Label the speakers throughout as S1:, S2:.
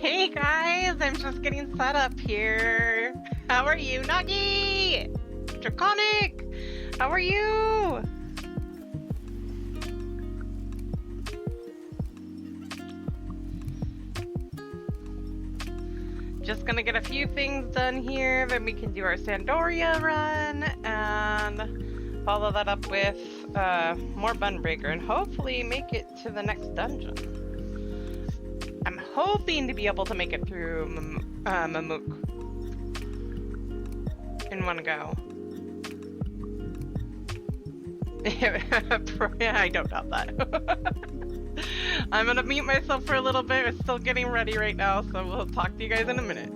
S1: Hey guys, I'm just getting set up here. How are you, Nagi? Draconic, how are you? Just gonna get a few things done here, then we can do our Sandoria run and follow that up with more Bunbreaker and hopefully make it to the next dungeon. I'm hoping to be able to make it through Mamook in one go. I don't doubt that. I'm gonna mute myself for a little bit. We're still getting ready right now, so we'll talk to you guys in a minute.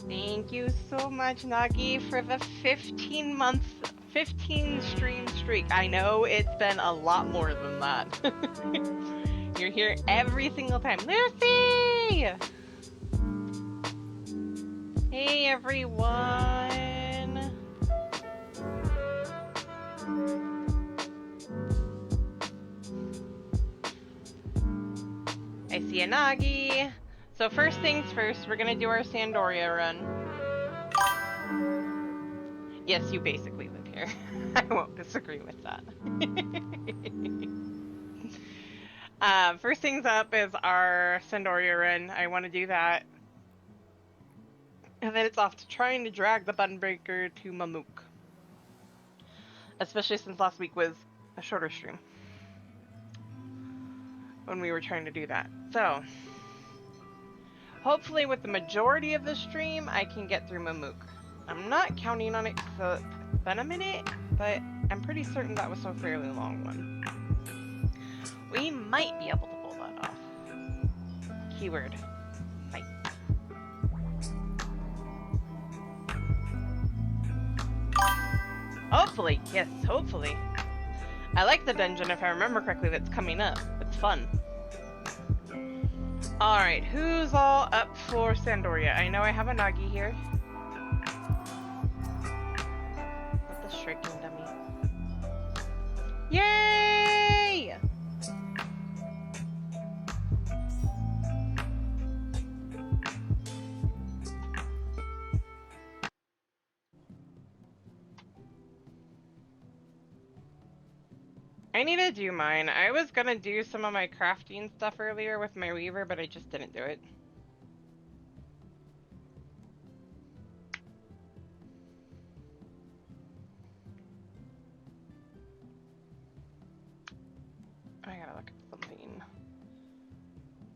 S1: Thank you so much, Nagi, for the 15 stream streak. I know it's been a lot more than that. You're here every single time. Lucy! Hey, everyone. I see a Nagi. So first things first, we're gonna do our Sandoria run. Yes, you basically live here. I won't disagree with that. First things up is our Sandoria run. I want to do that. And then it's off to trying to drag the Bunbreaker to Mamook. Especially since last week was a shorter stream. When we were trying to do that. So, hopefully with the majority of the stream, I can get through Mamook. I'm not counting on it because it's been a minute, but I'm pretty certain that was a fairly long one. We might be able to pull that off. Keyword. Fight. Hopefully, yes, hopefully. I like the dungeon, if I remember correctly, that's coming up. It's fun. Alright, who's all up for Sandoria? I know I have a Nagi here. What the shrieking dummy? Yay! I need to do mine. I was gonna do some of my crafting stuff earlier with my weaver, but I just didn't do it. I gotta look at something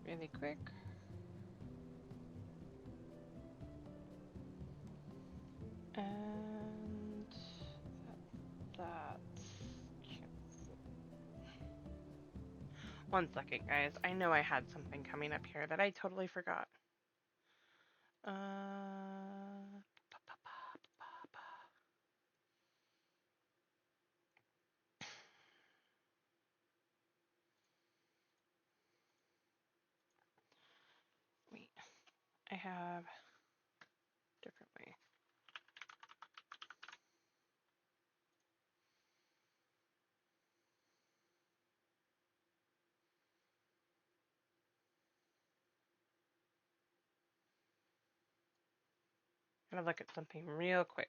S1: really quick. And that's... One second, guys. I know I had something coming up here that I totally forgot. Wait, I have different way. I'm gonna look at something real quick.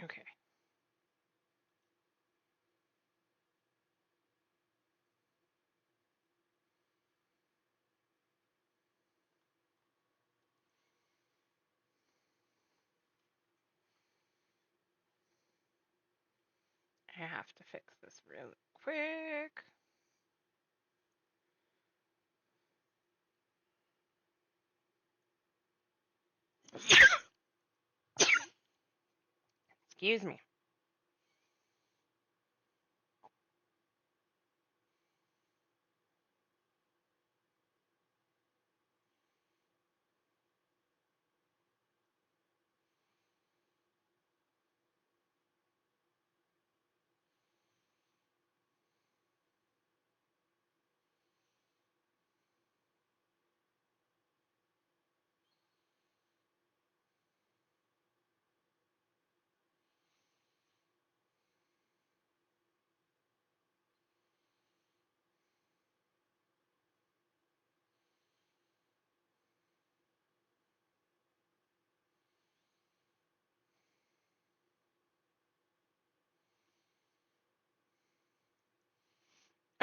S1: Okay. I have to fix this real quick. Excuse me.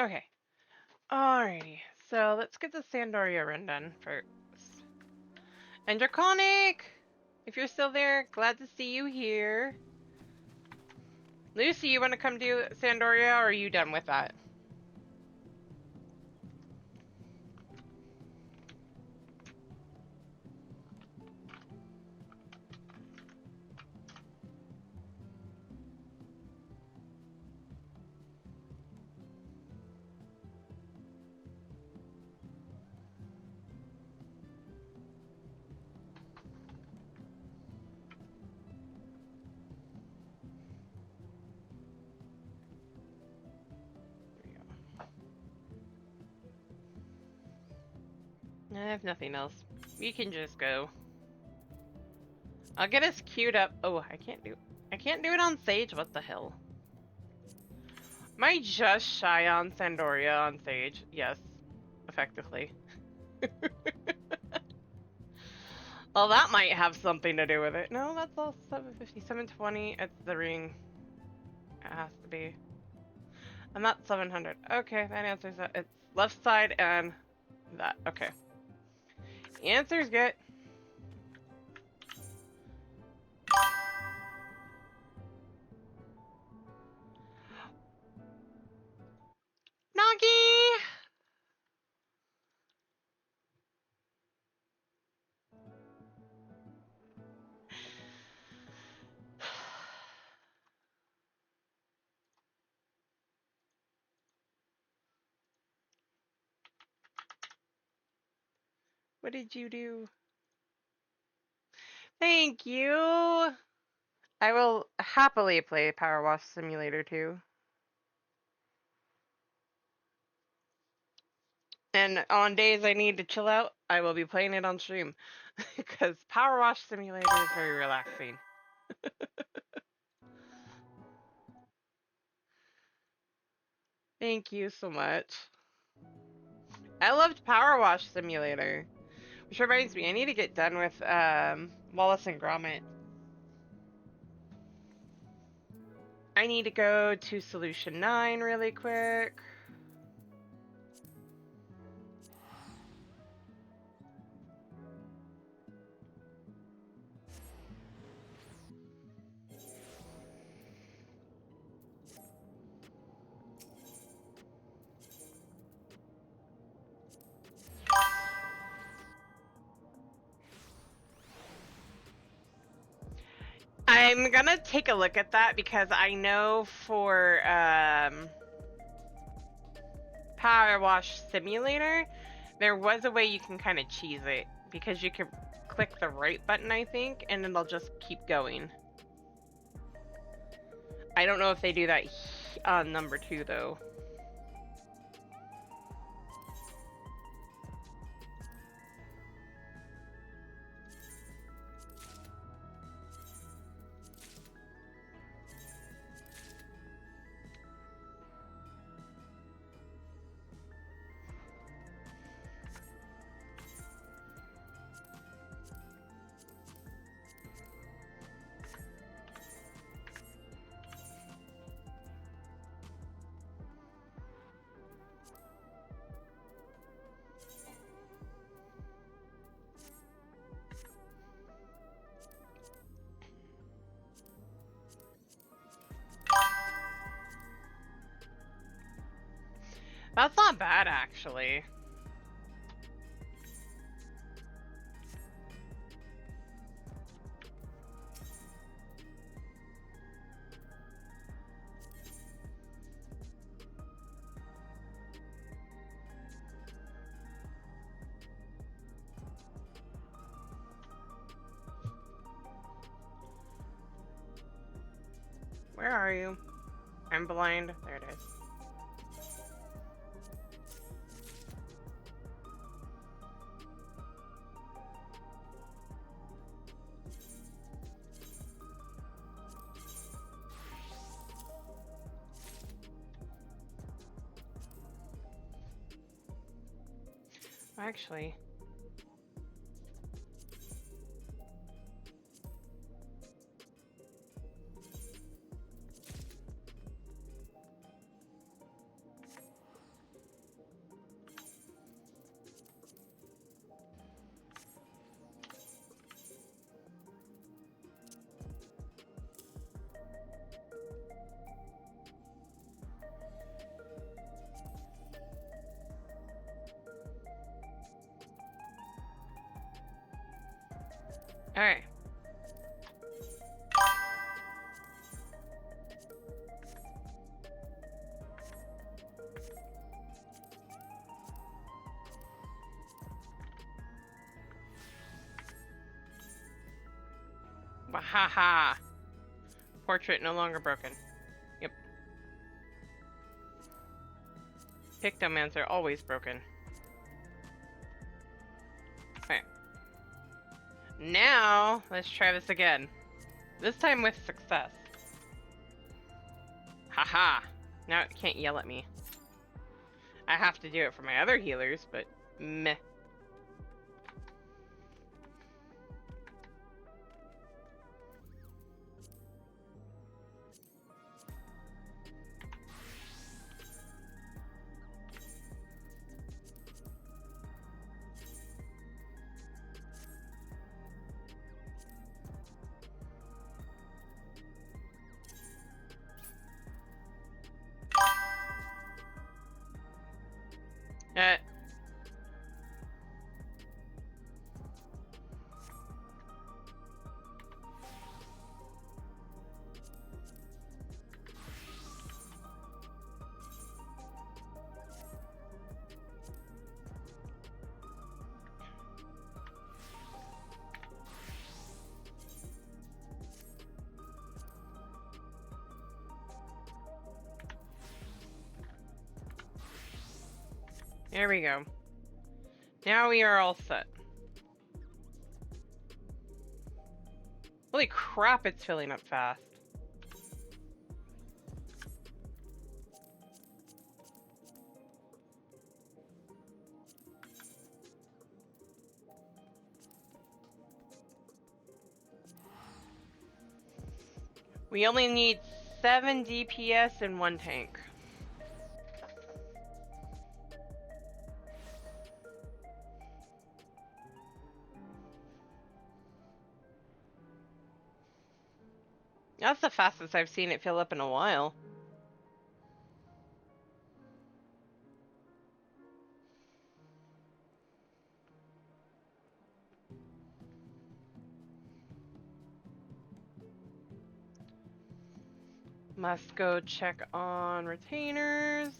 S1: Okay. Okay. Alrighty. So let's get the Sandoria run done first. And Draconic! If you're still there, glad to see you here. Lucy, you want to come do Sandoria, or are you done with that? I have nothing else. We can just go. I'll get us queued up. Oh, I can't do it on Sage. What the hell? Am I just shy on Sandoria on Sage? Yes, effectively. Well, that might have something to do with it. No, that's all 750, 720. It's the ring. It has to be. And that's 700. Okay, that answers that. It's left side and that. Okay. The answer's good. Nagi! What did you do? Thank you! I will happily play Power Wash Simulator 2. And on days I need to chill out, I will be playing it on stream. Because Power Wash Simulator is very relaxing. Thank you so much. I loved Power Wash Simulator. Which reminds me, I need to get done with Wallace and Gromit. I need to go to Solution 9 really quick. I'm gonna take a look at that because I know for Power Wash Simulator, there was a way you can kind of cheese it because you can click the right button, I think, and it'll just keep going. I don't know if they do that on number 2 though. That's not bad, actually. Where are you? I'm blind. There it is. Actually, all right. Wahaha! Portrait no longer broken. Yep. Pictomans are always broken. Okay. Now, let's try this again. This time with success. Haha! Now it can't yell at me. I have to do it for my other healers, but meh. There we go. Now we are all set. Holy crap, it's filling up fast. We only need 7 DPS and 1 tank. That's the fastest I've seen it fill up in a while. Must go check on retainers.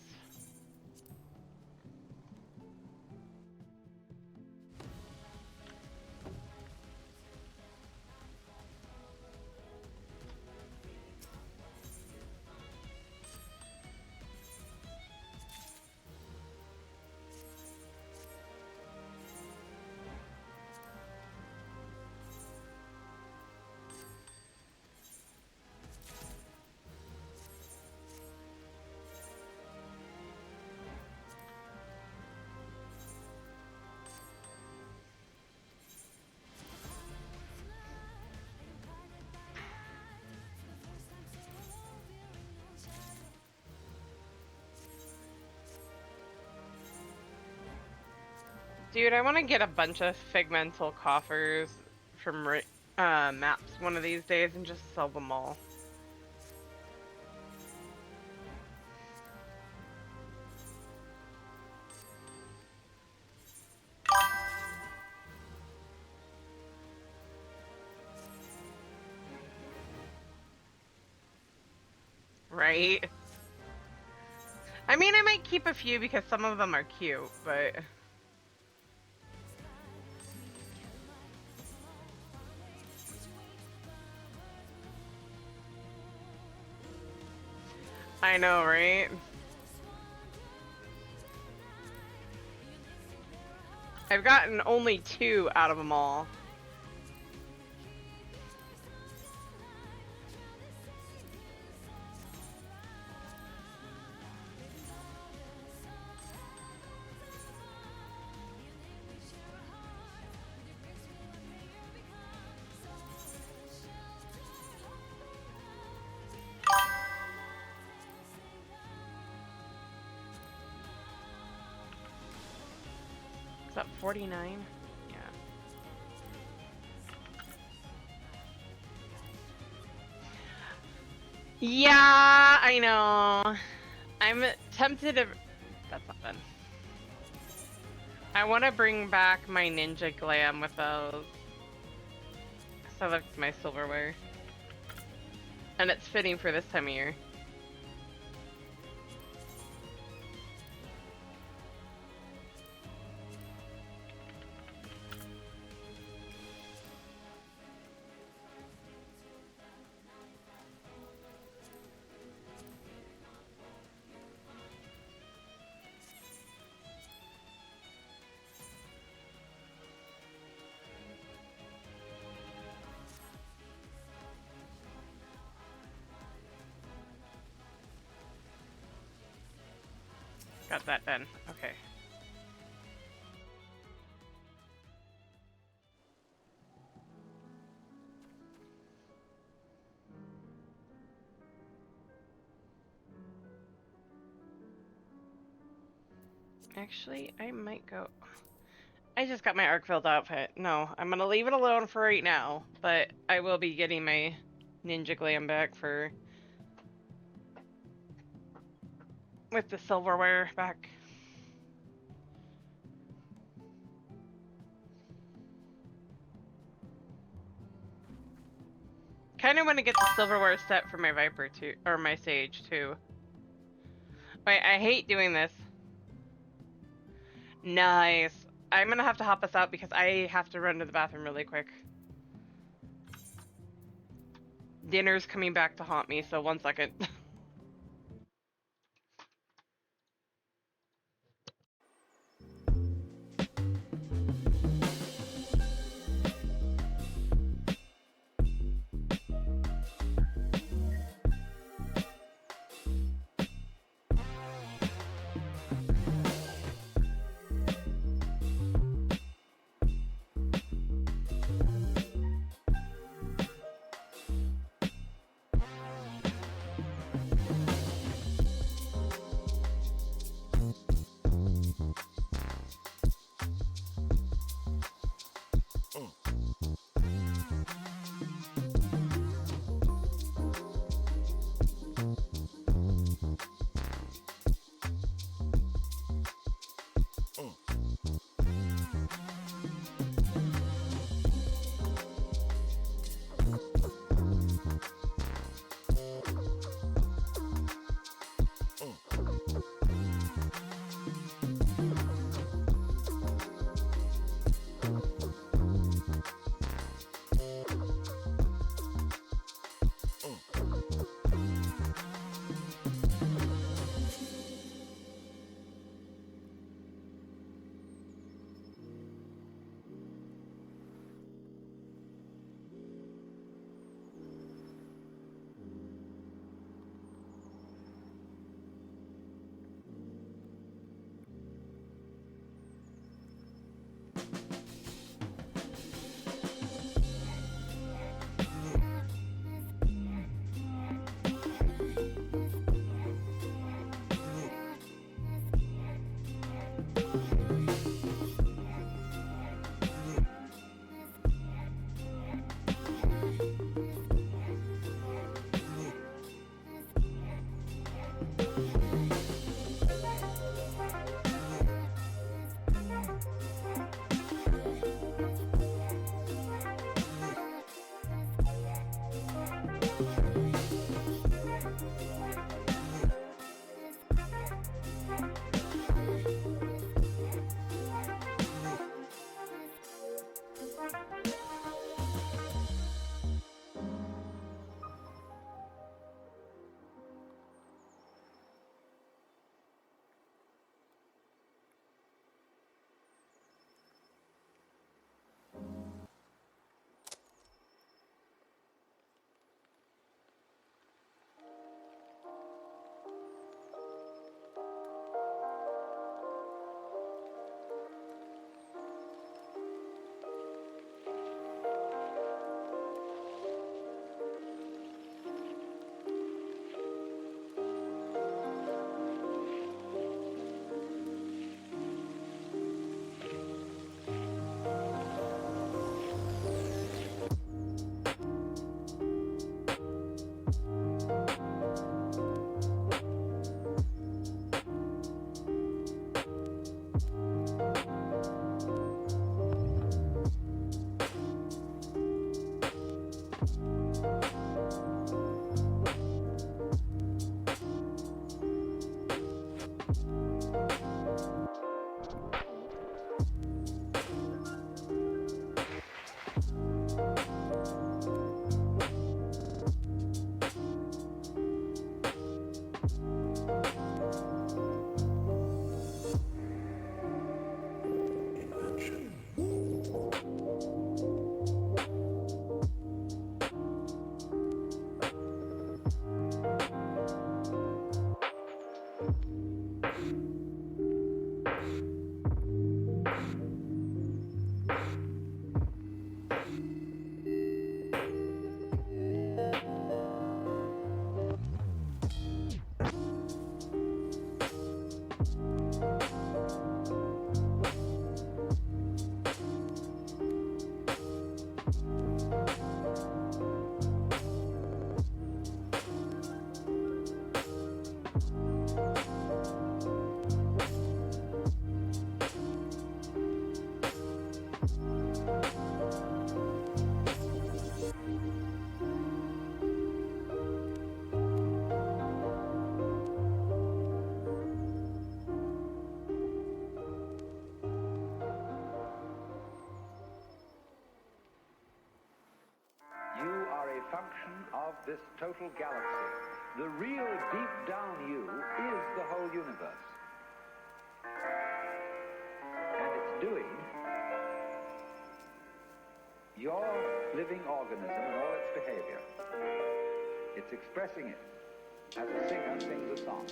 S1: Dude, I want to get a bunch of Figmental coffers from maps one of these days and just sell them all. Right? I mean, I might keep a few because some of them are cute, but... I know, right? I've gotten only 2 out of them all. Is that 49? Yeah. Yeah, I know. I'm tempted to... That's not done. I want to bring back my Ninja Glam with those. So that's my silverware. And it's fitting for this time of year. Got that done. Okay. Actually, I might go... I just got my arc-filled outfit. No, I'm gonna leave it alone for right now, but I will be getting my Ninja Glam back for... with the silverware back. Kind of want to get the silverware set for my Viper too, or my Sage too. Wait, I hate doing this. Nice. I'm gonna have to hop us out because I have to run to the bathroom really quick. Dinner's coming back to haunt me, so 1 second.
S2: function of this total galaxy. The real deep down you is the whole universe. And it's doing your living organism and all its behavior. It's expressing it as a singer sings a song.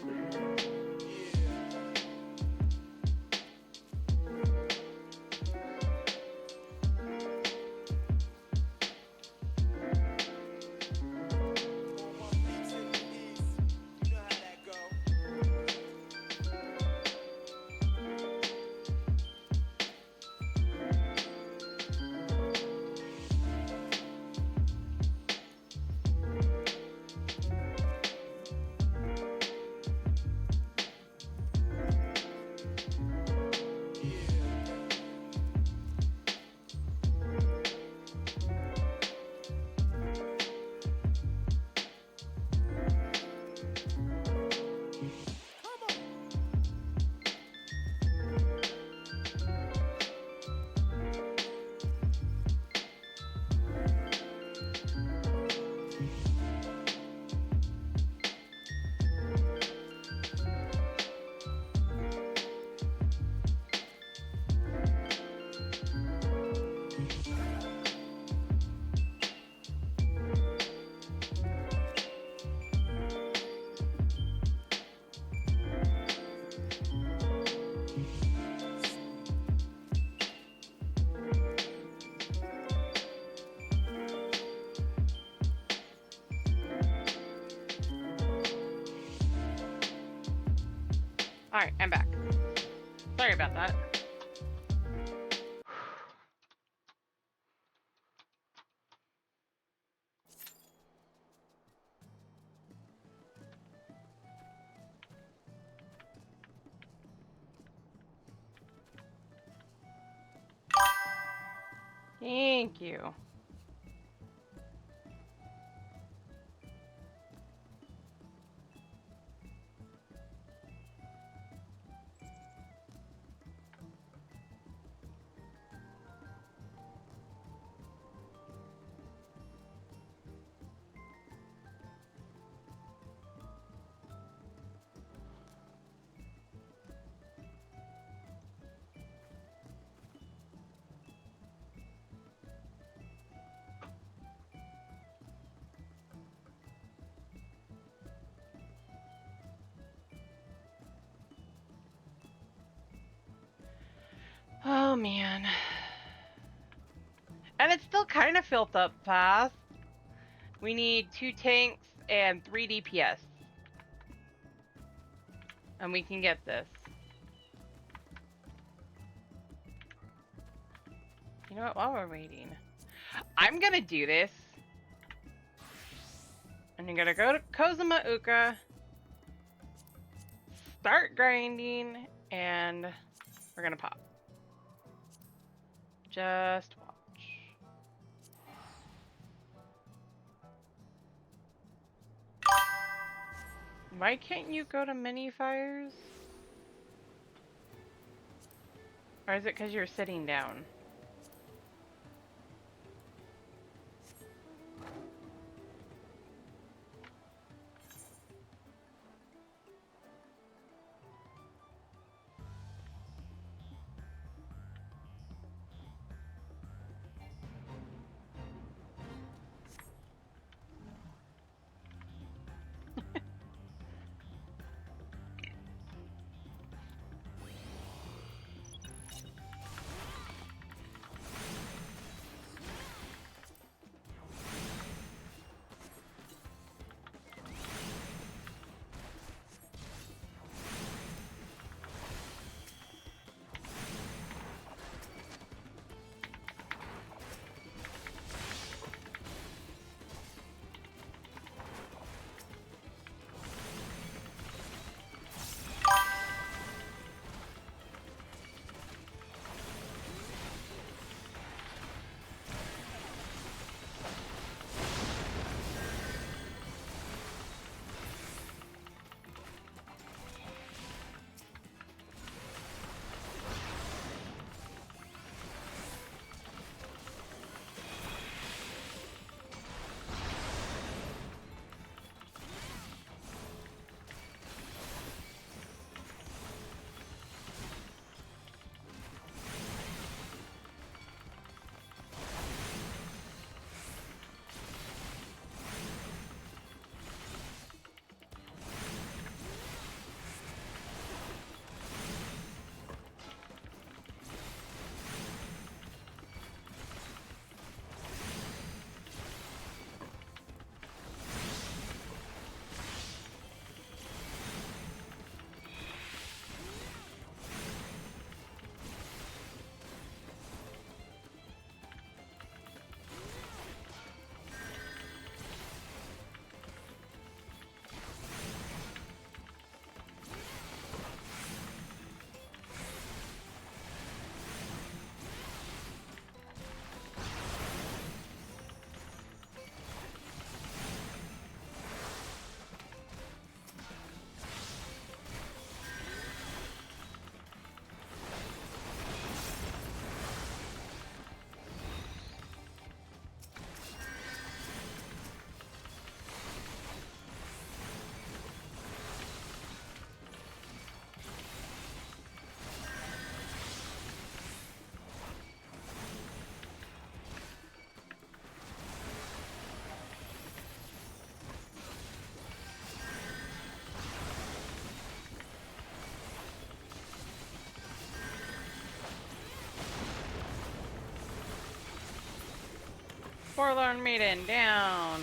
S1: Alright, I'm back. Sorry about that. Thank you. man. And it's still kind of filled up fast. We need 2 tanks and 3 DPS. And we can get this. You know what? While we're waiting, I'm gonna do this. And you're gonna go to Kozuma Uka, start grinding, and we're gonna pop. Just watch. Why can't you go to mini fires? Or is it because you're sitting down? Forlorn Maiden, down!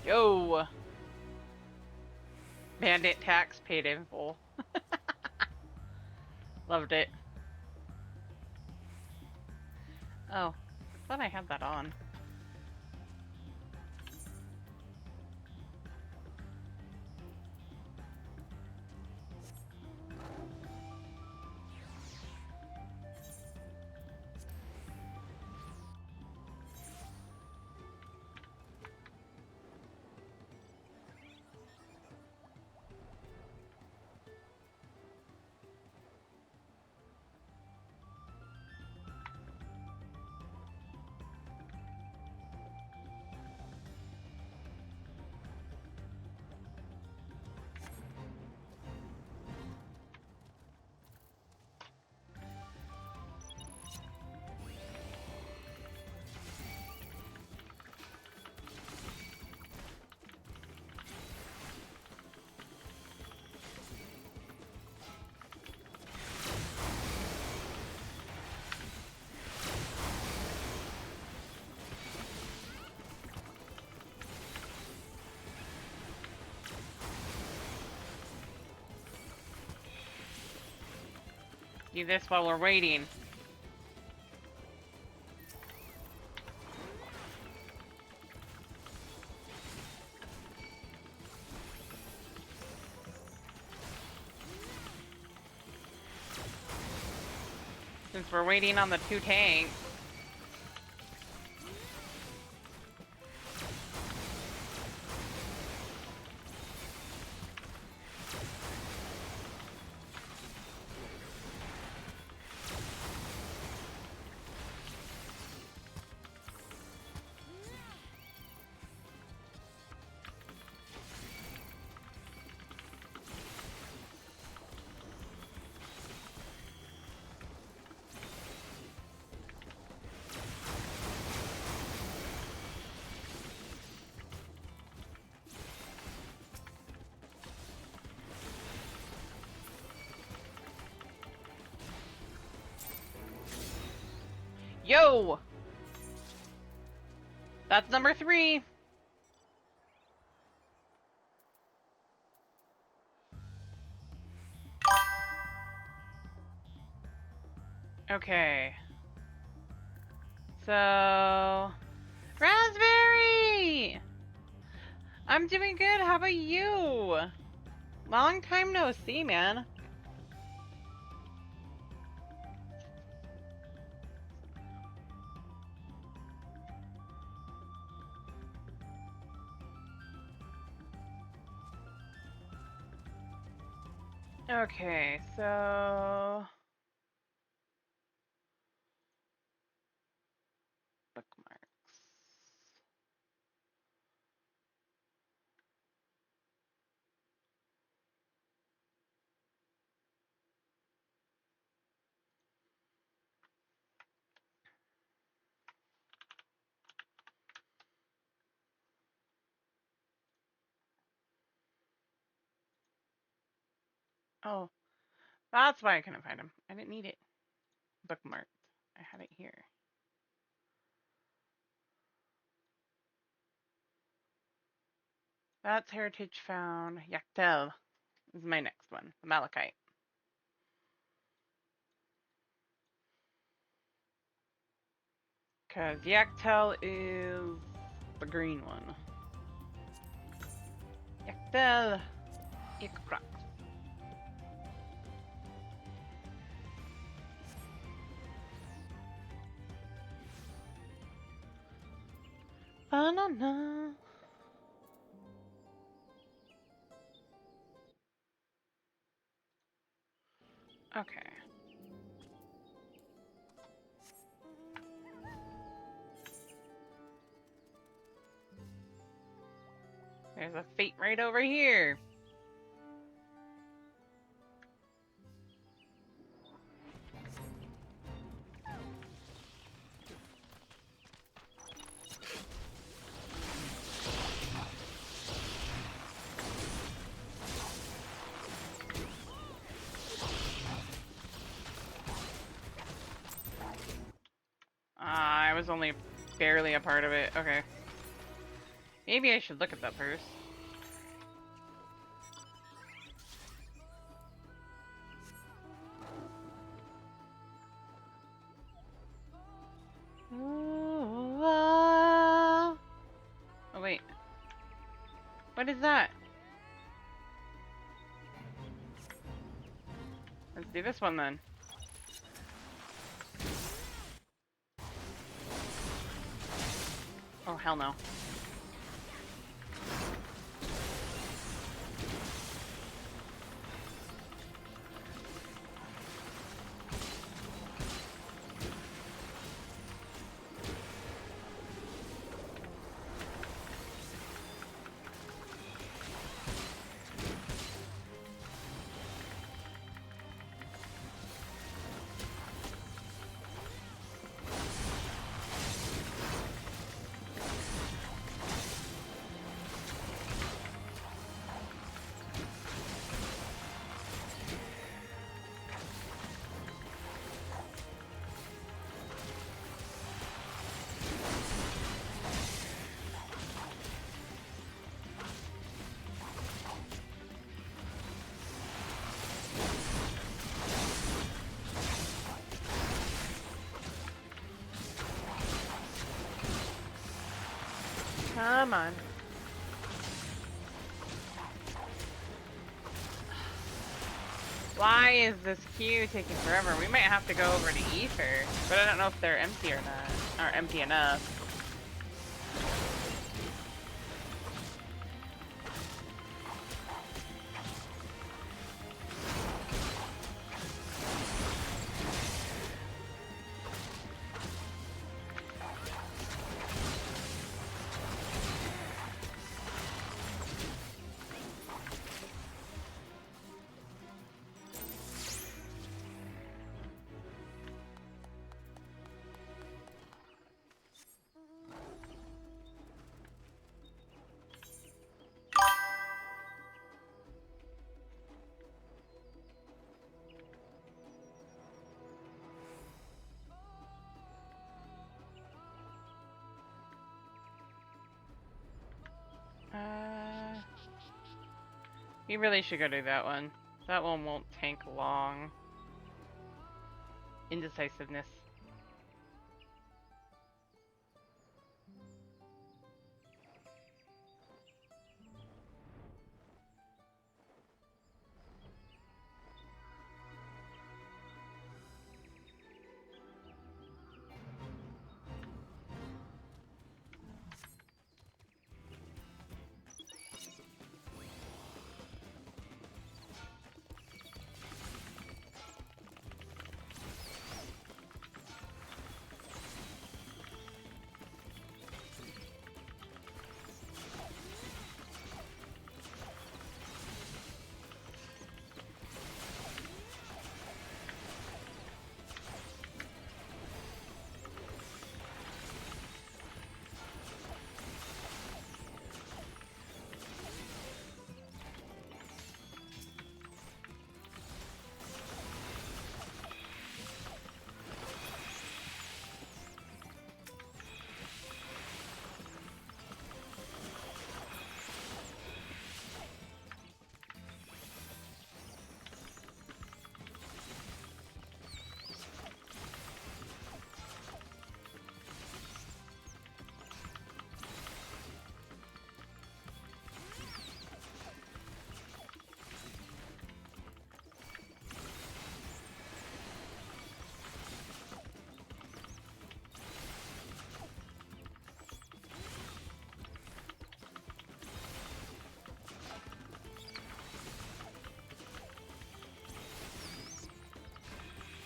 S1: Yo! Bandit tax paid in full. Loved it. Oh, I thought I had that on. Do this while we're waiting. Since we're waiting on the 2 tanks. Yo! That's number 3. Okay. So... Raspberry! I'm doing good, how about you? Long time no see, man. Okay, so... Bookmarks. Oh, that's why I couldn't find them. I didn't need it. Bookmarked. I had it here. That's Heritage Found. Yaktel is my next one. The Malachite. Because Yaktel is the green one. Yaktel. Ikra. Banana. Okay. There's a fate right over here. I was only barely a part of it. Okay. Maybe I should look at that first. Oh, wait. What is that? Let's do this one then. Oh, hell no.
S3: Come on.
S1: Why is this queue taking forever? We might have to go over to Ether.
S3: But I don't know if they're empty or not. Or empty enough.
S1: You really should go do that one. That one won't take long. Indecisiveness.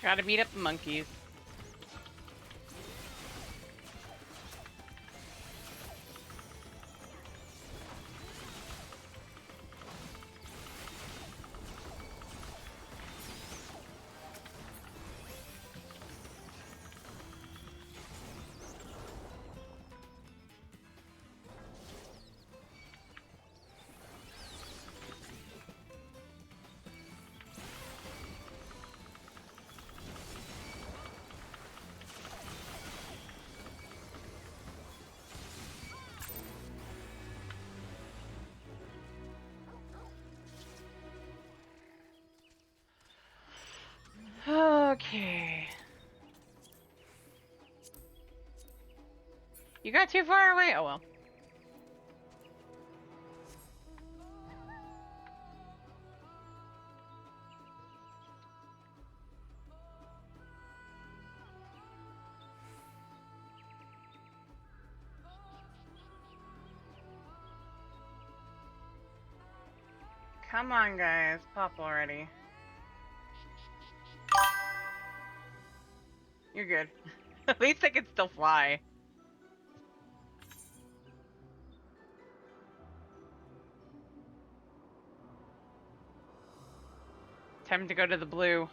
S1: Gotta beat up the monkeys. Okay. You got too far away? Oh well. Come on, guys. Pop already. You're good. At least I can still fly. Time to go to the blue.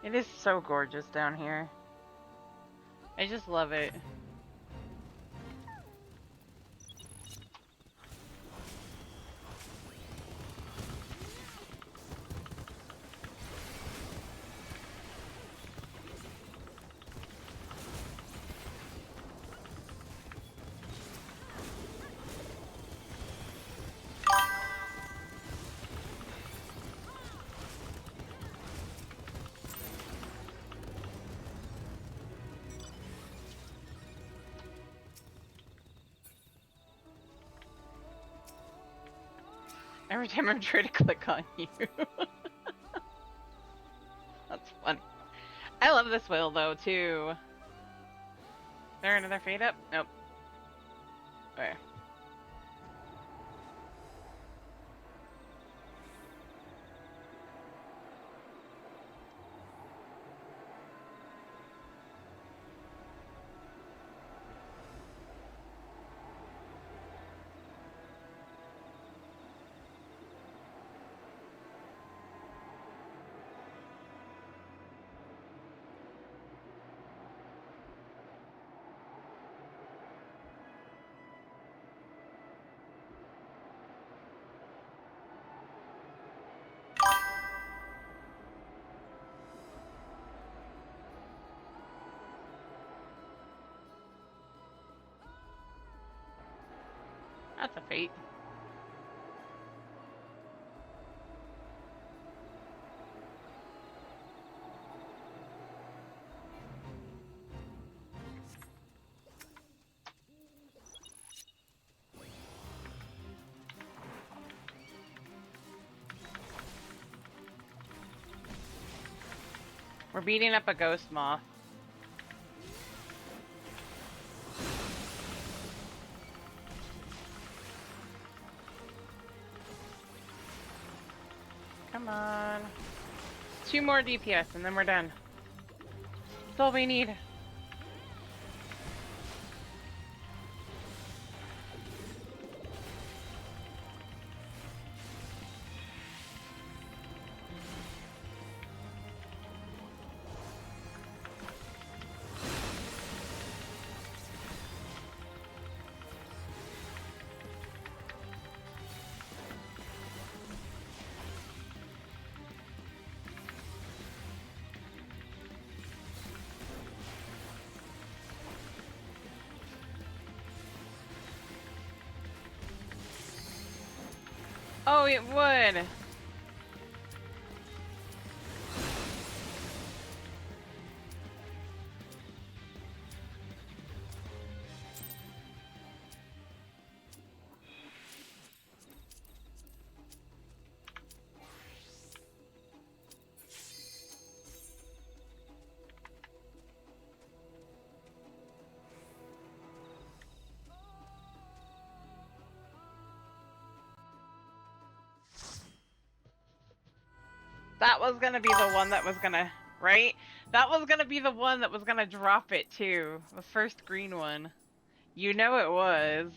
S1: It is so gorgeous down here. I just love it. Every time I'm trying to click on you. That's funny. I love this wheel though too. Is there another fade up? Nope. Okay. That's a fate. We're beating up a ghost moth. Come on. 2 more DPS and then we're done. That's all we need. Oh, it would. That was gonna be the one that was gonna, right? That was gonna be the one that was gonna drop it too. The first green one. You know it was.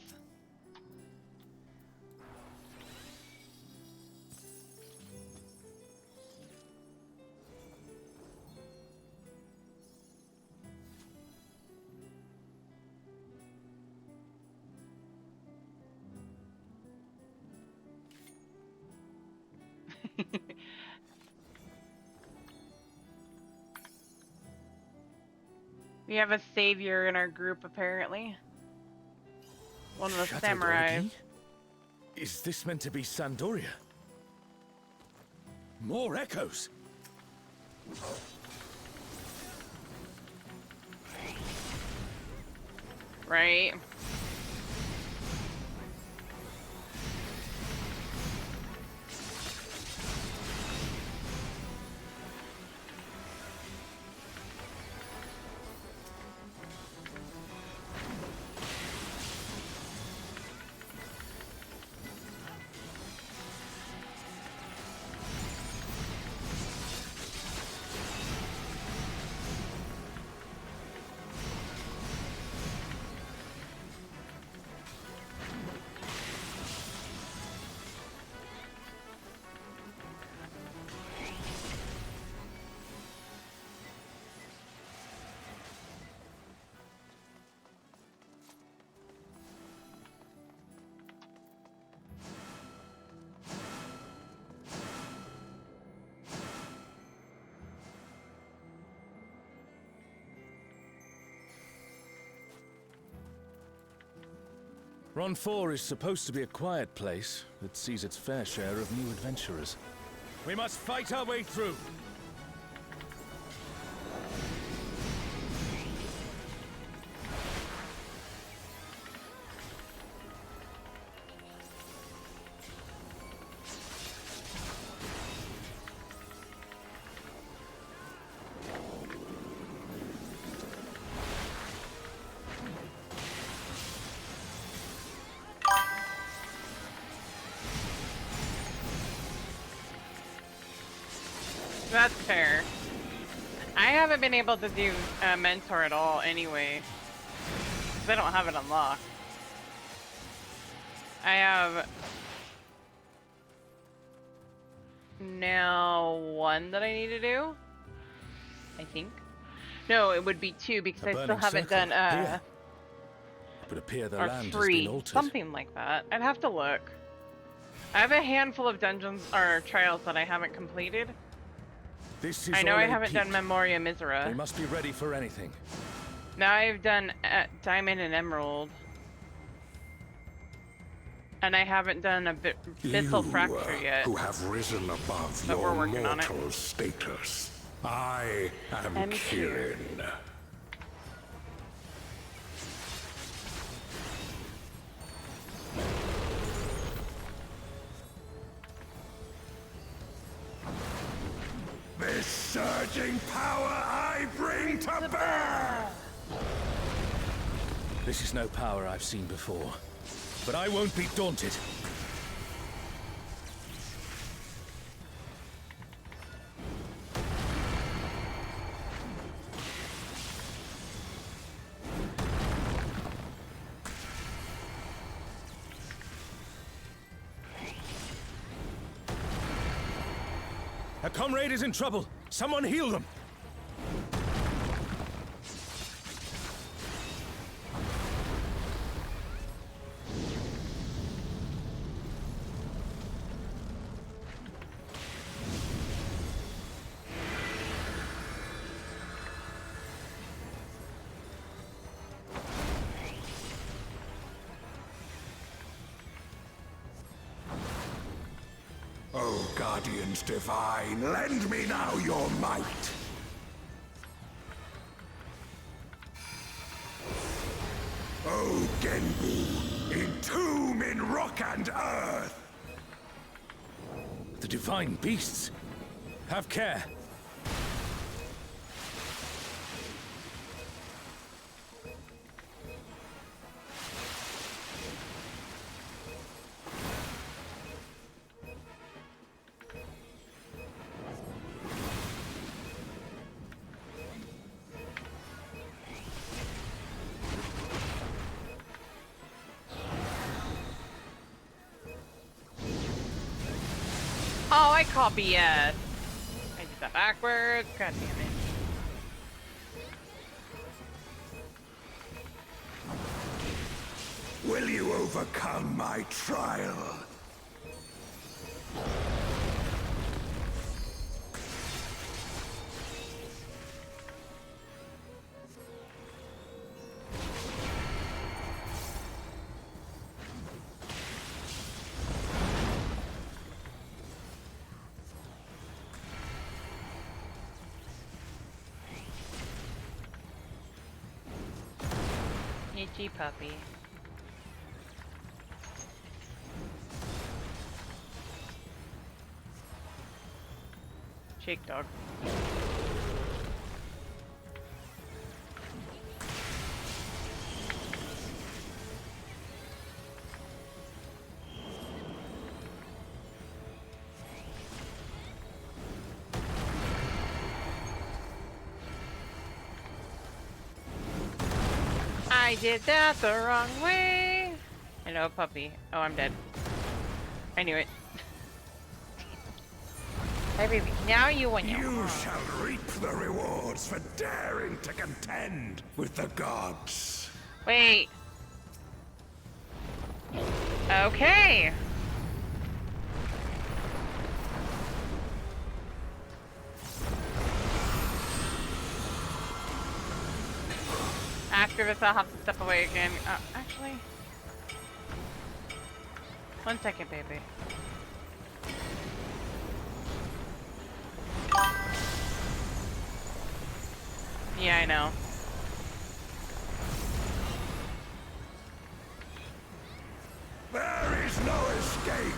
S1: We have a savior in our group, apparently. One of the
S4: Chateau
S1: samurais.
S4: d'Orgy? Is this meant to be Sandoria? More echoes!
S1: Right?
S4: Ron 4 is supposed to be a quiet place that sees its fair share of new adventurers. We must fight our way through!
S3: That's fair. I haven't been able to do mentor at all anyway. 'Cause I don't have it unlocked. I have now 1 that I need to do. I think. No, it would be 2 because
S4: A
S3: I still
S4: burning
S3: haven't
S4: circle.
S3: done
S4: Here. It would appear the
S3: or
S4: land has
S3: 3,
S4: been altered.
S3: something like that. I'd have to look. I have a handful of dungeons or trials that I haven't completed.
S4: This is
S3: I know
S4: all
S3: I
S4: a
S3: haven't done
S4: peak.
S3: Memoria
S4: They
S3: Misera.
S4: must be ready for anything.
S3: Now I've done Diamond and Emerald. And I haven't done a Abyssal Fracture yet.
S5: Who have risen above
S3: But
S5: your
S3: we're working on it.
S5: mortal status. I am
S3: And
S5: Kirin. This surging power I bring to bear!
S4: This is no power I've seen before. But I won't be daunted. A comrade is in trouble. Someone heal them.
S5: O Guardians divine, lend me now your might. O Genbu, entomb in rock and earth.
S4: The divine beasts. Have care.
S3: Oh, I call BS. I did that backwards. God damn it.
S5: Will you overcome my trial?
S3: Itchy puppy. Shake dog. I did that the wrong way. Hello, puppy. Oh, I'm dead. I knew it. Hey, baby. Now you win.
S5: You shall reap the rewards for daring to contend with the gods.
S3: Wait. Okay. After this, I'll have to step away again. Actually. 1 second, baby. Yeah, I know.
S5: There is no escape.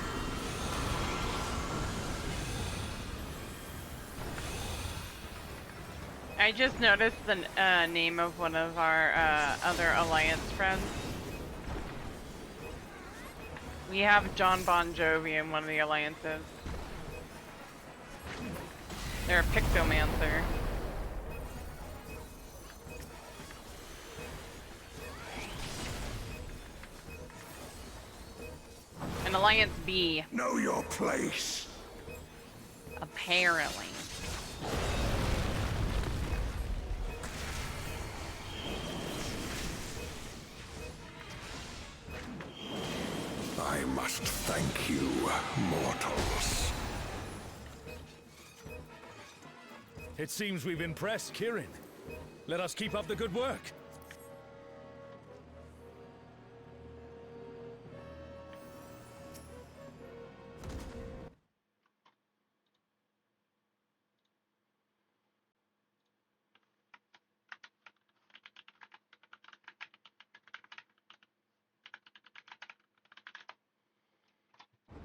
S3: I just noticed the name of one of our other Alliance friends. We have John Bon Jovi in one of the alliances. They're a Pictomancer. An Alliance B,
S5: Know your place.
S3: apparently.
S5: I must thank you, mortals.
S4: It seems we've impressed Kirin. Let us keep up the good work.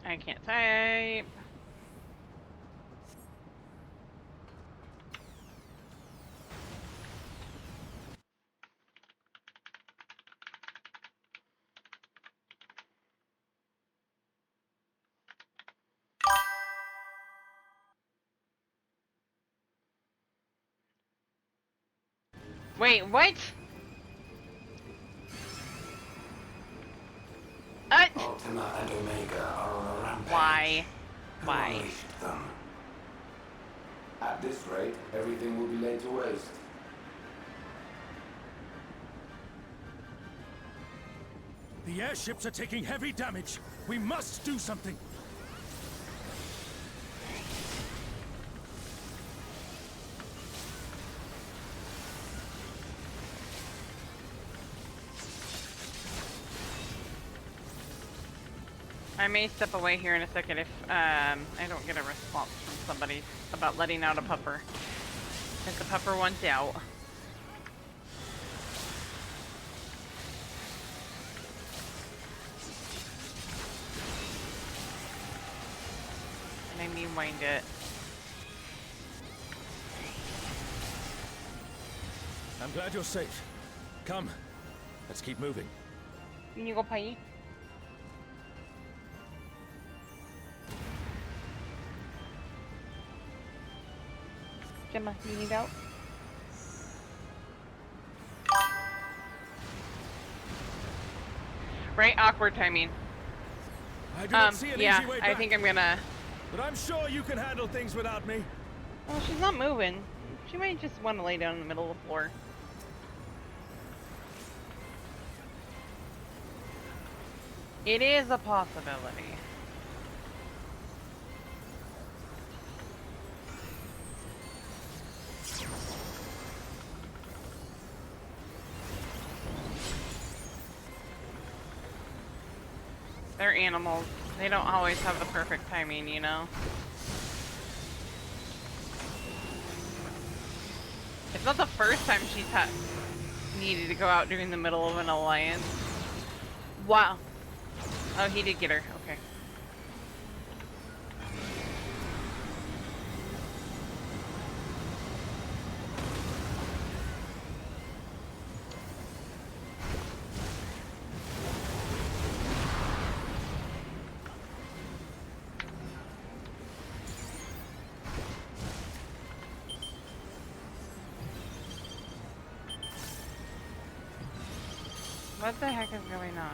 S3: I can't type. Wait, what?
S6: Ultima and Omega are on a rampage.
S3: Why?
S6: Who
S3: Why?
S6: unleashed them? At this rate, everything will be laid to waste.
S4: The airships are taking heavy damage. We must do something.
S3: I may step away here in a second if I don't get a response from somebody about letting out a pupper. If the pupper wants out. And I mean wind it.
S4: I'm glad you're safe. Come, let's keep moving.
S3: Can you go pay? Gemma, you need out? Right, awkward timing.
S4: I do not see an
S3: Yeah,
S4: easy way
S3: I
S4: back,
S3: think I'm gonna...
S4: but I'm sure you can handle things without me.
S3: Oh, she's not moving. She might just want to lay down in the middle of the floor. It is a possibility. They're animals. They don't always have the perfect timing, you know? It's not the first time she's needed to go out during the middle of an alliance. Wow. Oh, he did get her. Okay. What the heck is going on?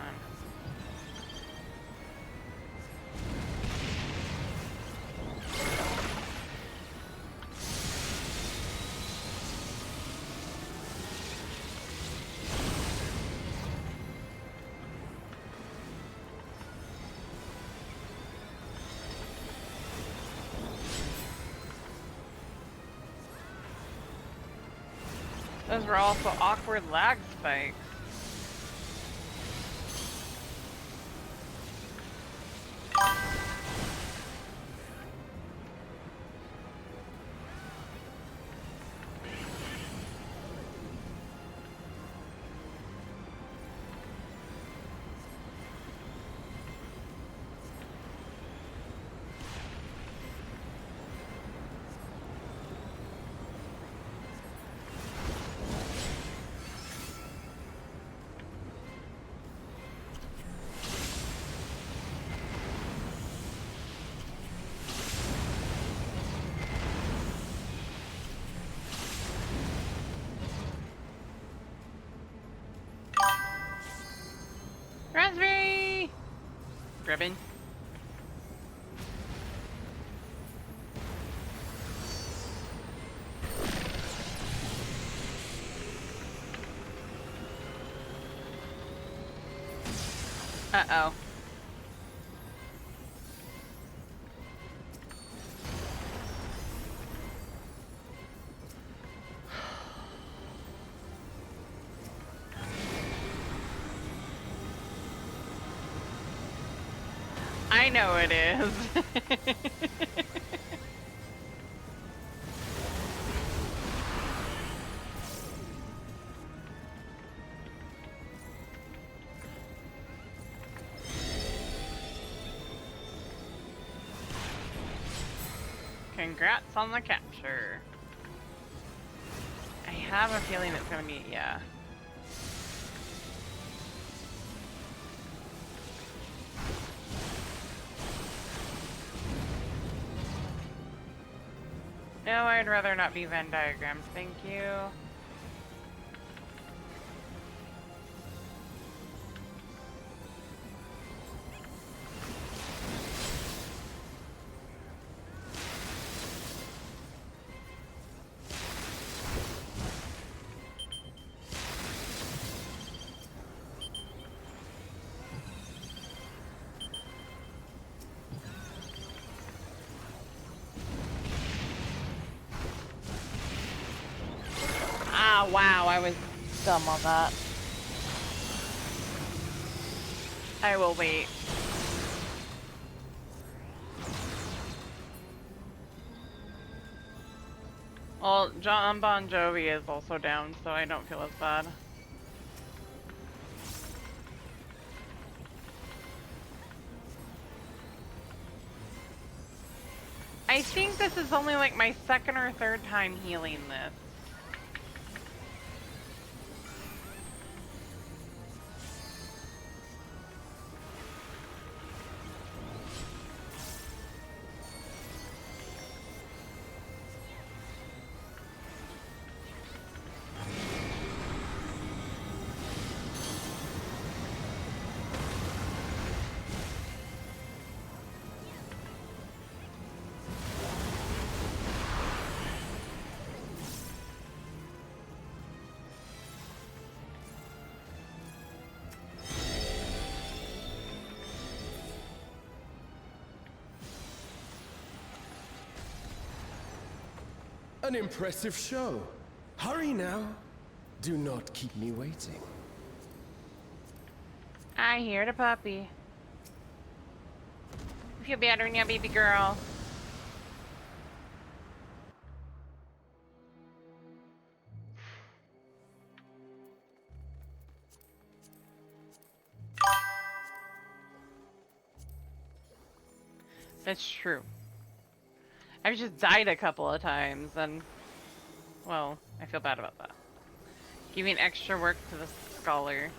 S3: Those were also awkward lag spikes. Raspberry! Ribbon. Uh-oh. I know it is. Congrats on the capture. I have a feeling it's gonna be, yeah. No, I'd rather not be Venn diagrammed, thank you. Ah, wow, I was dumb on that. I will wait. Well, John Bon Jovi is also down, so I don't feel as bad. I think this is only like my second or third time healing this.
S7: An impressive show. Hurry now. Do not keep me waiting.
S3: I hear the puppy. You feel better now, baby girl. That's true. I've just died a couple of times, and, well, I feel bad about that. Giving extra work to the scholar.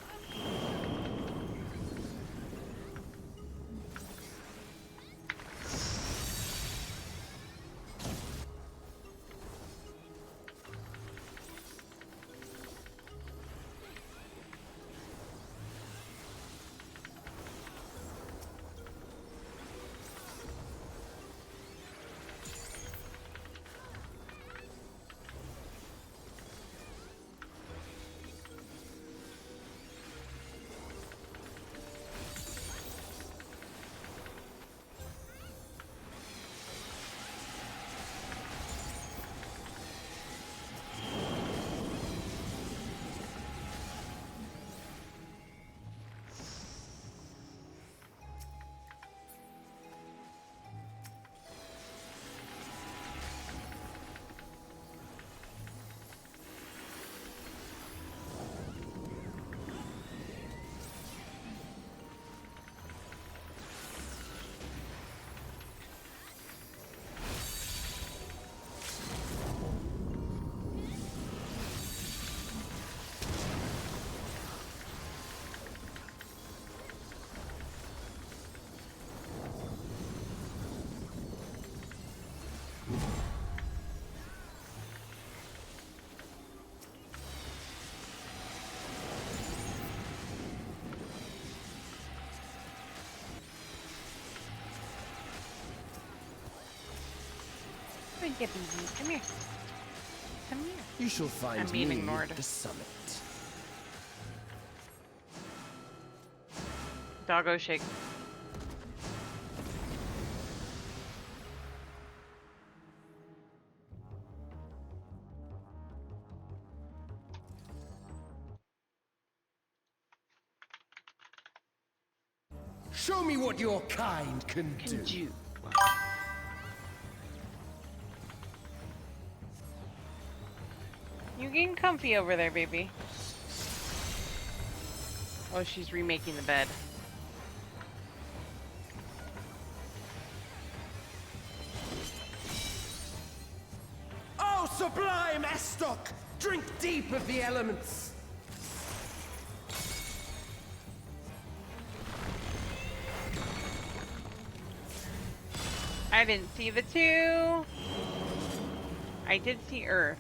S3: Yeah, baby, come here. Come here.
S7: You shall find
S3: I'm being
S7: me
S3: ignored.
S7: at the summit.
S3: Doggo shake.
S7: Show me what your kind can do.
S3: You getting comfy over there, baby? Oh, she's remaking the bed.
S7: Oh, sublime Estok! Drink deep of the elements.
S3: I didn't see the two. I did see Earth.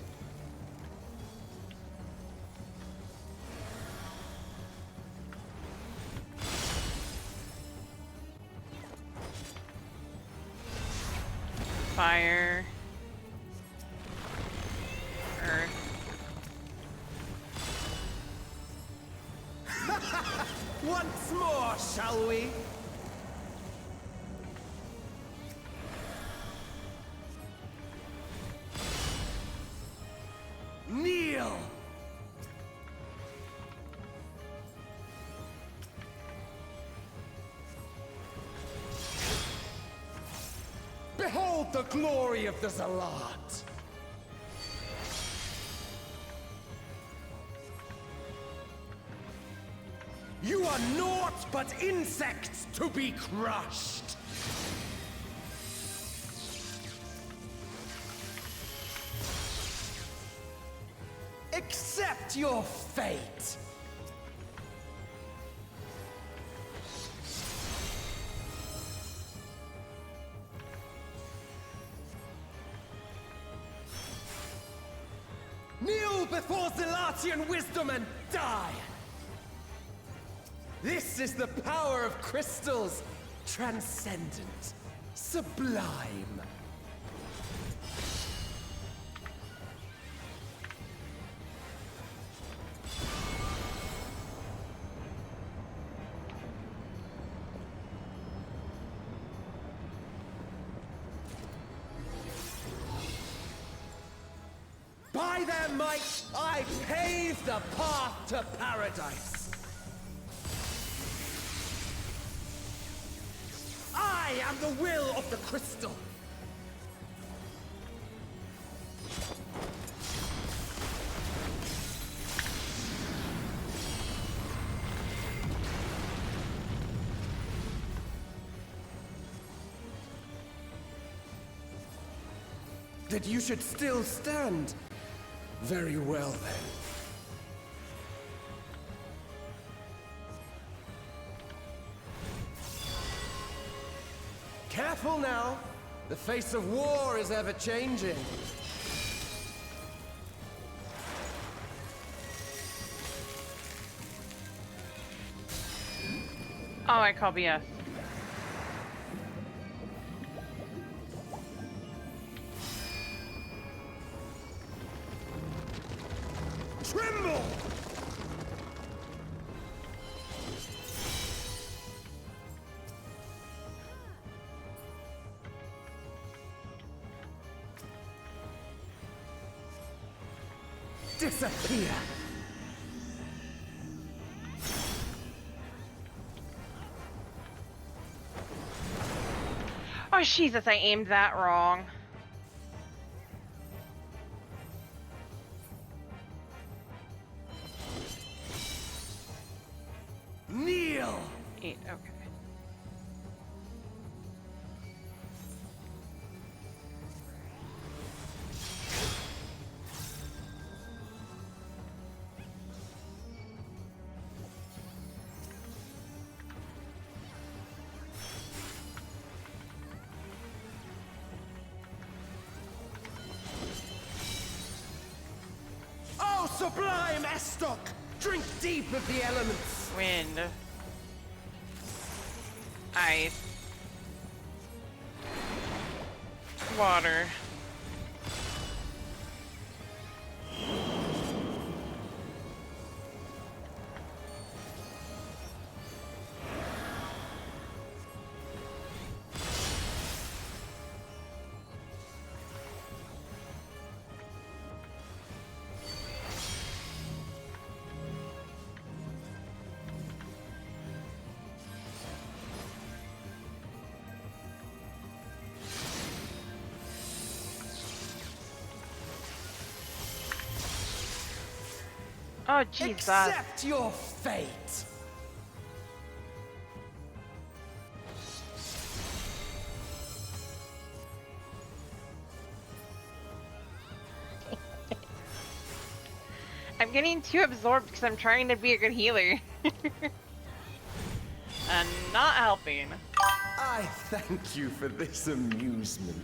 S3: Fire. Earth.
S7: Once more, shall we? Kneel! Behold the glory of the Zalat! You are naught but insects to be crushed! Accept your fate! Kneel before Zalatian wisdom and die! This is the power of crystals, transcendent, sublime. By their might, I pave the path to paradise. I am the will of the crystal. That you should still stand. Very well, then. Careful now. The face of war is ever changing.
S3: Oh, I call BS.
S7: Tremble! Disappear!
S3: Oh, Jesus, I aimed that wrong.
S7: Kneel!
S3: 8, okay.
S7: Oh, sublime Estok! Drink deep of the elements!
S3: Wind. Ice. Water. Oh, Jesus.
S7: Accept your fate!
S3: I'm getting too absorbed because I'm trying to be a good healer. And not helping.
S7: I thank you for this amusement.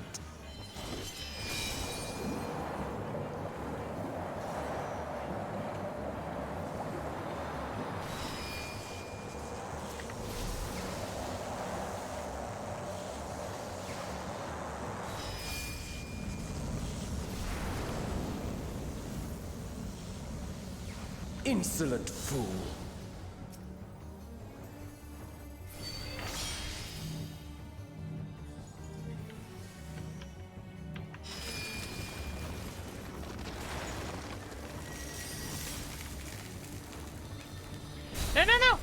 S7: Insolent fool.
S3: No, no, no!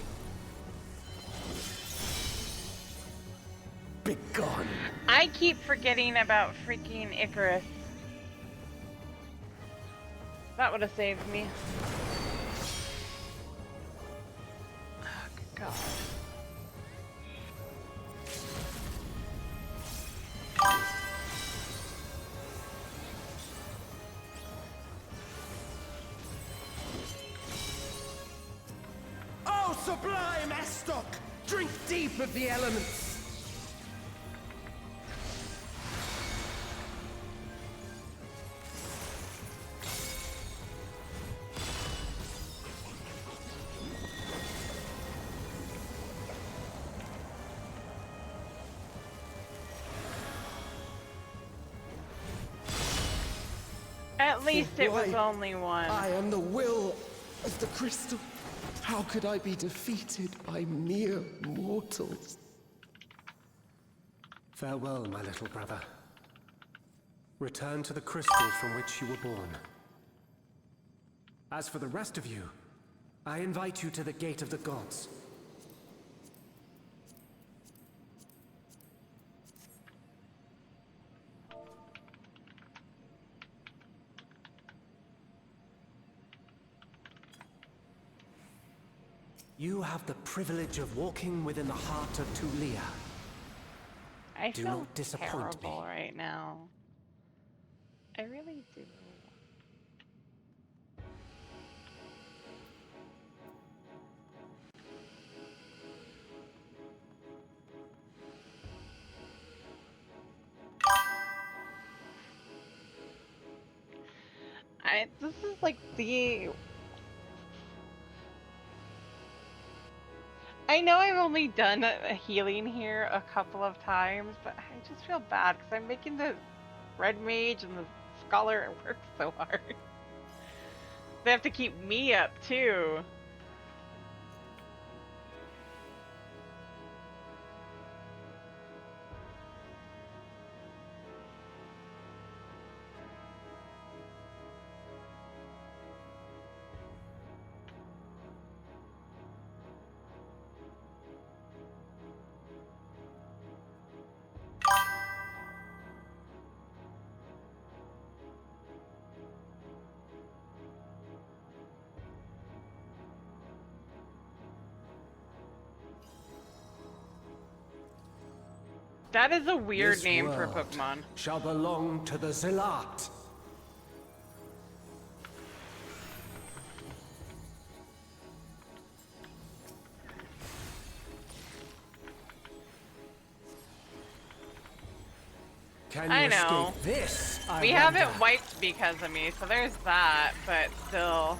S7: Begone.
S3: I keep forgetting about freaking Icarus. That would have saved me. Oh, good God.
S7: Oh, sublime Estoc! Drink deep of the elements!
S3: At least it was
S7: Why,
S3: only one.
S7: I am the will of the crystal. How could I be defeated by mere mortals?
S8: Farewell, my little brother. Return to the crystal from which you were born. As for the rest of you, I invite you to the Gate of the Gods. You have the privilege of walking within the heart of Tulia.
S3: I
S8: Do
S3: feel
S8: not disappoint
S3: terrible
S8: me.
S3: right now. I really do. This is like the... I know I've only done a healing here a couple of times, but I just feel bad because I'm making the red mage and the scholar work so hard. They have to keep me up too. That is a weird
S8: This
S3: name for
S8: world
S3: Pokemon.
S8: shall belong to the Zealot. Can you
S3: I know.
S8: escape this?
S3: We haven't wiped because of me, so there's that, but still.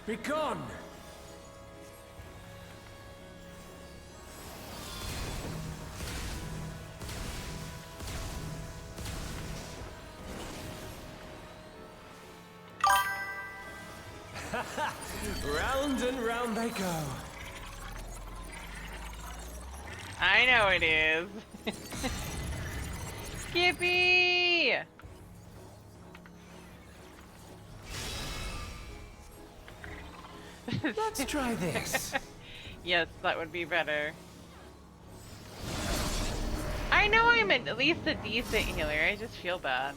S8: Begone!
S7: Round and round they go.
S3: I know it is. Skippy!
S8: Let's try this.
S3: Yes, that would be better. I know I'm at least a decent healer, I just feel bad.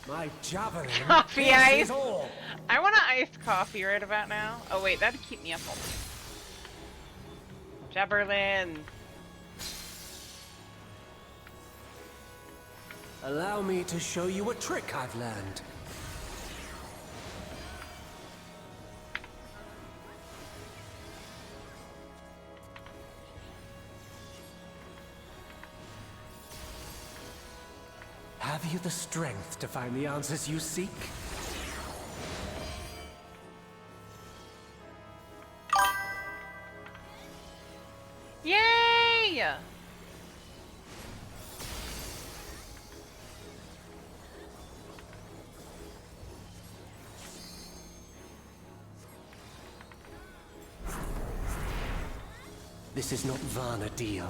S8: My javelin
S3: Coffee
S8: pierces
S3: ice!
S8: all.
S3: I want an iced coffee right about now. Oh wait, that'd keep me up all night. Jabberlin!
S8: Allow me to show you a trick I've learned. Have you the strength to find the answers you seek?
S3: Yay!
S8: This is not Varna deal.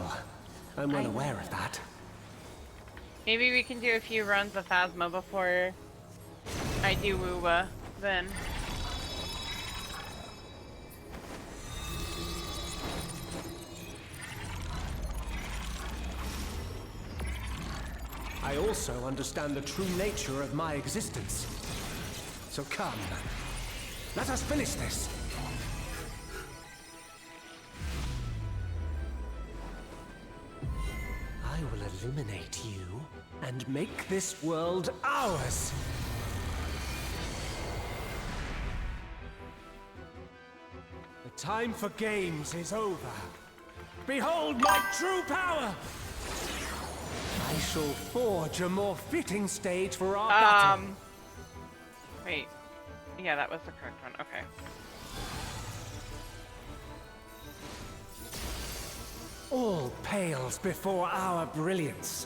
S8: I'm well aware of that.
S3: Maybe we can do a few runs of Phasma before I do Woowa, then.
S8: I also understand the true nature of my existence. So come, let us finish this. I will illuminate you and make this world ours. The time for games is over. Behold my true power! I shall forge a more fitting stage for our battle.
S3: Wait. Yeah, that was the correct one. Okay.
S8: All pales before our brilliance.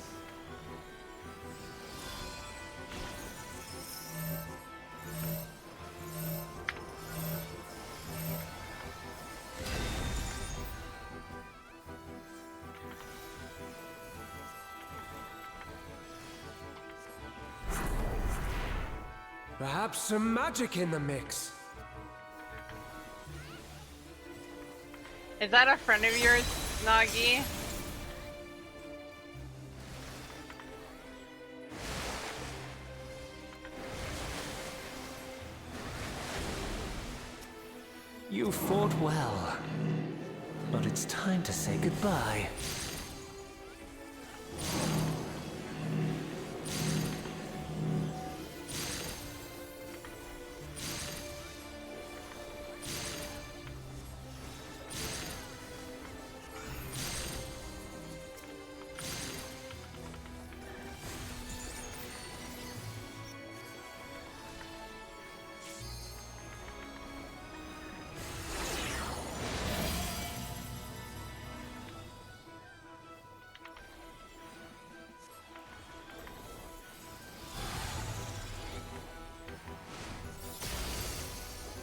S8: Perhaps some magic in the mix.
S3: Is that a friend of yours, Nagi?
S8: You fought well, but it's time to say goodbye.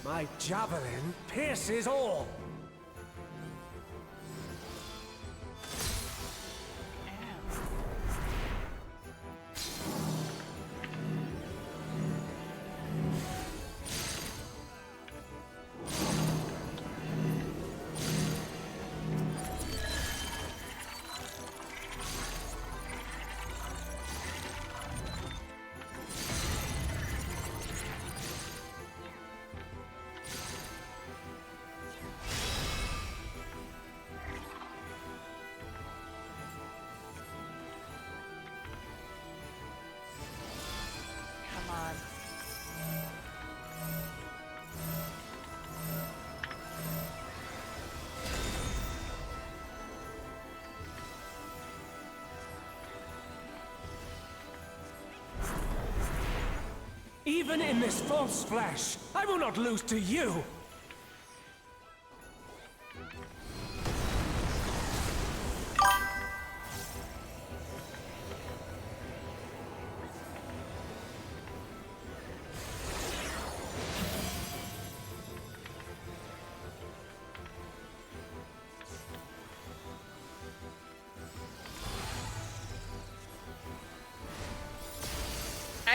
S8: My javelin pierces all.
S3: Come on.
S8: Even in this false flesh, I will not lose to you!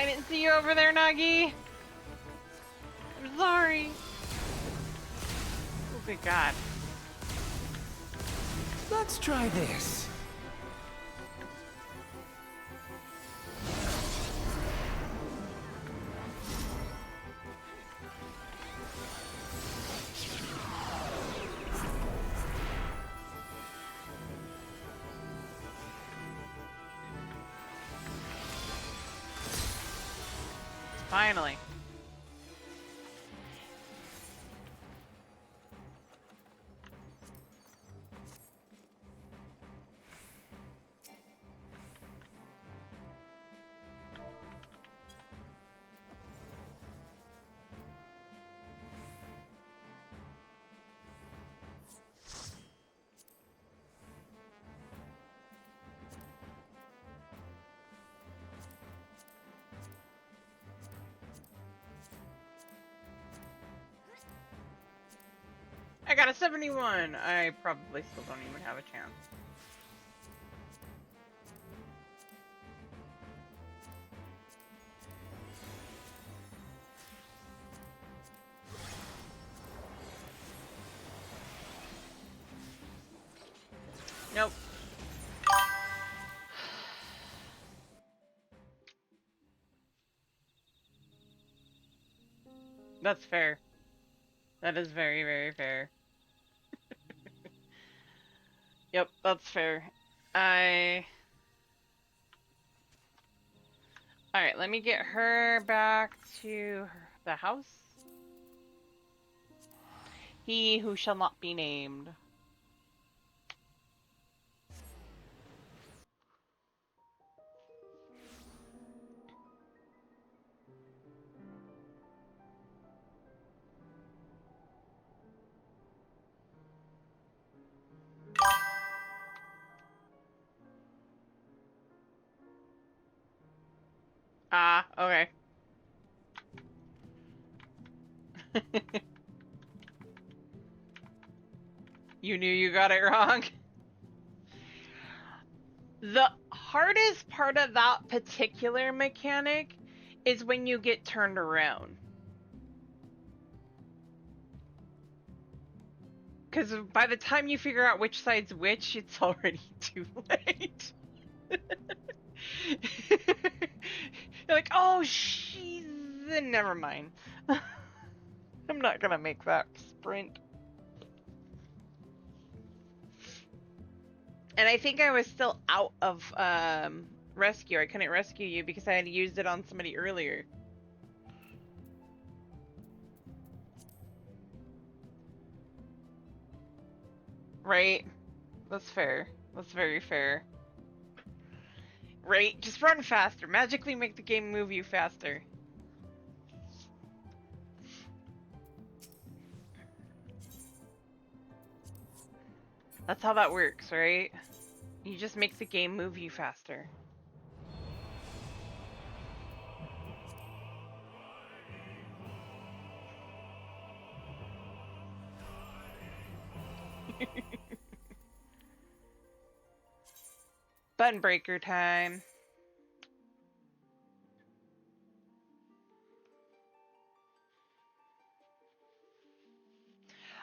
S3: I didn't see you over there, Nagi. I'm sorry. Oh, good God.
S8: Let's try this.
S3: Finally. I got a 71. I probably still don't even have a chance. Nope. That's fair. That is very, very fair. Yep, that's fair. Alright, let me get her back to the house. He who shall not be named. Ah, okay. You knew you got it wrong. The hardest part of that particular mechanic is when you get turned around. Because by the time you figure out which side's which, it's already too late. You're like, oh, she's... Never mind. I'm not gonna make that sprint. And I think I was still out of rescue. I couldn't rescue you because I had used it on somebody earlier. Right? That's fair. That's very fair. Right? Just run faster. Magically make the game move you faster. That's how that works, right? You just make the game move you faster. Button breaker time.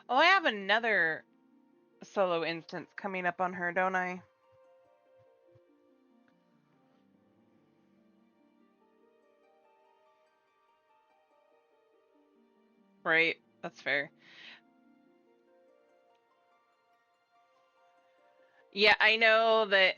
S3: Oh, I have another solo instance coming up on her, don't I? Right, that's fair. Yeah, I know that,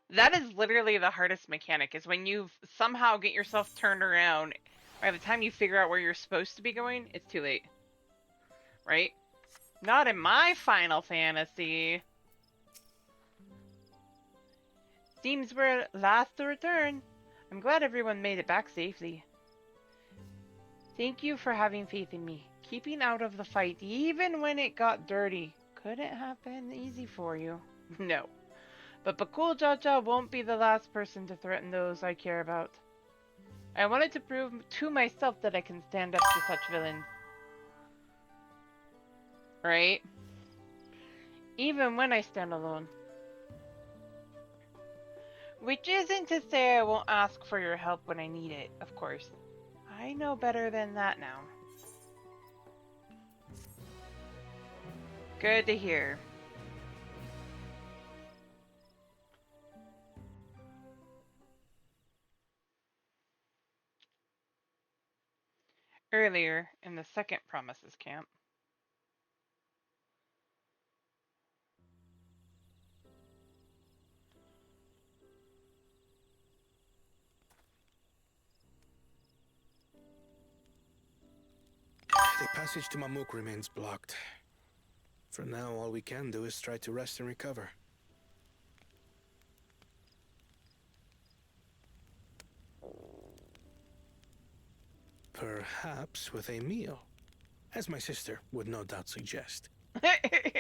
S3: that is literally the hardest mechanic, is when you somehow get yourself turned around, by the time you figure out where you're supposed to be going, it's too late. Right? Not in my Final Fantasy. Seems we're last to return. I'm glad everyone made it back safely. Thank you for having faith in me. Keeping out of the fight, even when it got dirty, couldn't have been easy for you. No. But Bakul Jaja won't be the last person to threaten those I care about. I wanted to prove to myself that I can stand up to such villains. Right? Even when I stand alone. Which isn't to say I won't ask for your help when I need it, of course. I know better than that now. Good to hear. Earlier, in the second Promises camp.
S9: The passage to Mamook remains blocked. For now, all we can do is try to rest and recover. Perhaps with a meal, as my sister would no doubt suggest.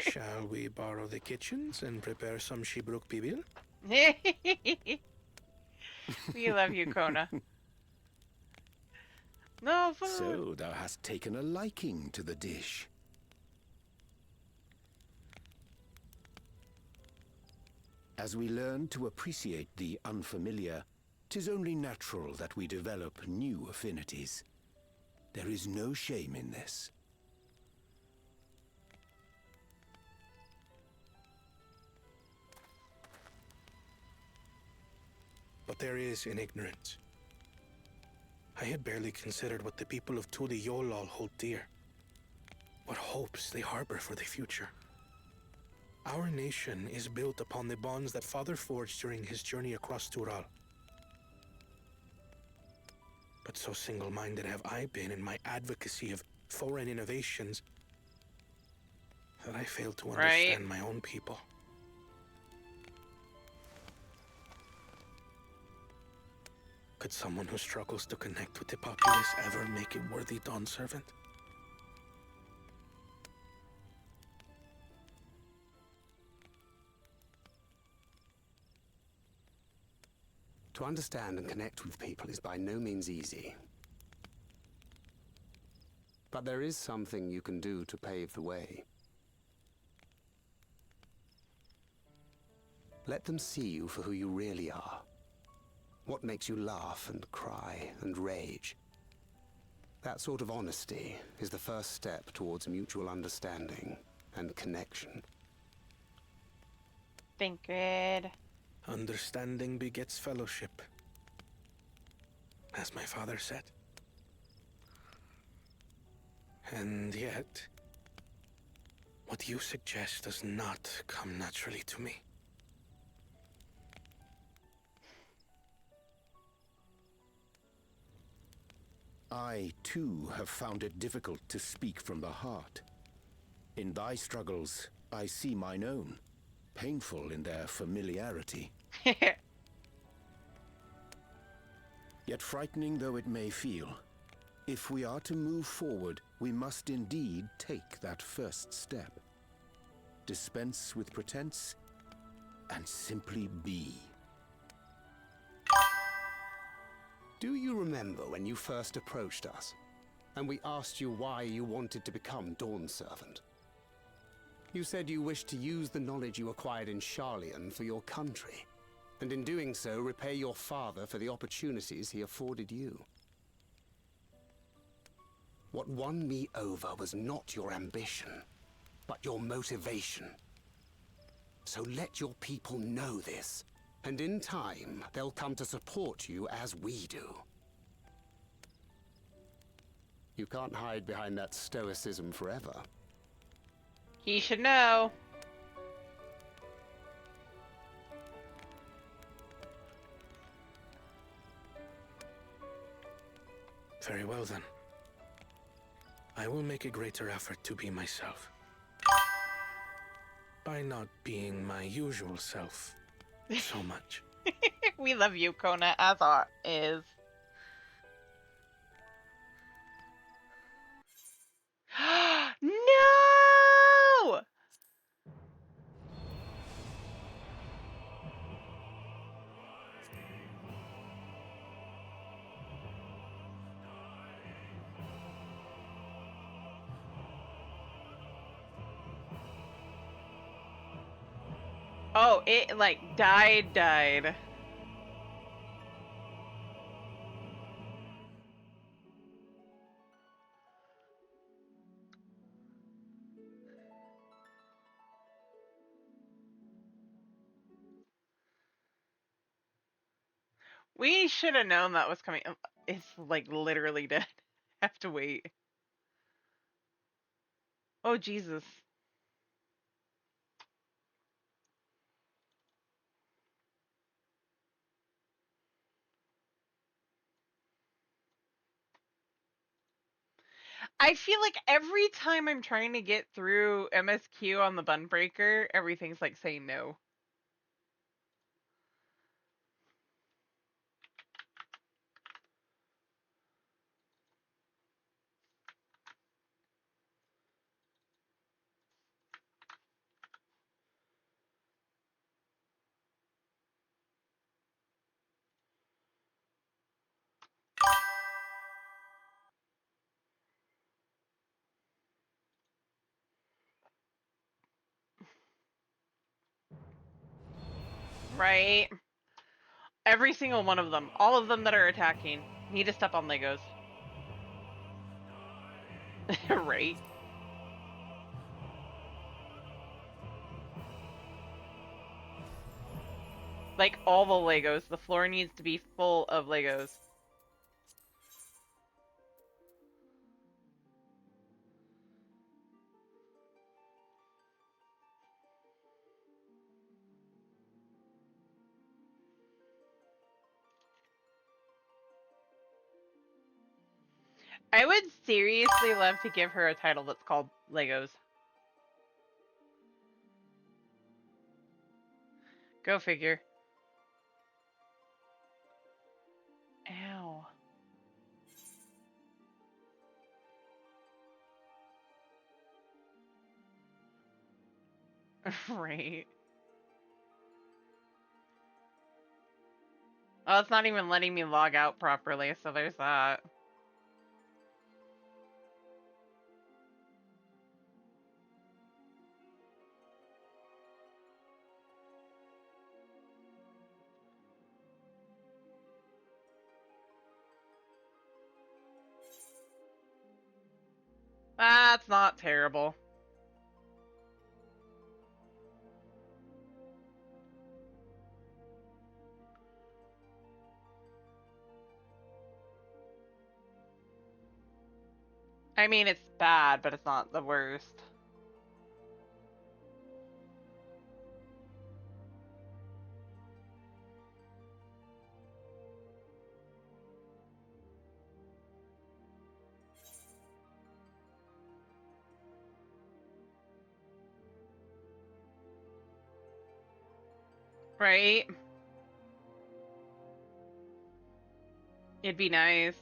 S9: Shall we borrow the kitchens and prepare some Shibruk pibil?
S3: We love you, Kona. No food.
S5: So thou hast taken a liking to the dish. As we learn to appreciate the unfamiliar, 'tis only natural that we develop new affinities. There is no shame in this.
S9: But there is in ignorance. I had barely considered what the people of Tuli Yolal hold dear. What hopes they harbor for the future. Our nation is built upon the bonds that Father forged during his journey across Tural. But so single-minded have I been in my advocacy of foreign innovations that I failed to understand my own people. Could someone who struggles to connect with the populace ever make a worthy Dawn servant?
S10: To understand and connect with people is by no means easy. But there is something you can do to pave the way. Let them see you for who you really are. What makes you laugh and cry and rage. That sort of honesty is the first step towards mutual understanding and connection.
S3: Think good.
S9: Understanding begets fellowship, as my father said. And yet, what you suggest does not come naturally to me.
S5: I, too, have found it difficult to speak from the heart. In thy struggles, I see mine own, painful in their familiarity. Yet frightening though it may feel, if we are to move forward, we must indeed take that first step. Dispense with pretense, and simply be.
S10: Do you remember when you first approached us, and we asked you why you wanted to become Dawn Servant? You said you wished to use the knowledge you acquired in Sharlayan for your country, and in doing so repay your father for the opportunities he afforded you. What won me over was not your ambition, but your motivation. So let your people know this. And in time, they'll come to support you as we do. You can't hide behind that stoicism forever.
S3: He should know.
S9: Very well then. I will make a greater effort to be myself. By not being my usual self. So much.
S3: We love you, Kona, as our is. No! Oh, it like died. We should have known that was coming. It's like literally dead. Have to wait. Oh, Jesus. I feel like every time I'm trying to get through MSQ on the Bunbreaker, everything's like saying no. Right? Every single one of them. All of them that are attacking. Need to step on Legos. Right? Like all the Legos. The floor needs to be full of Legos. I would seriously love to give her a title that's called Legos. Go figure. Ow. Right. Oh, it's not even letting me log out properly, so there's that. That's not terrible. I mean, it's bad, but it's not the worst. Right? It'd be nice.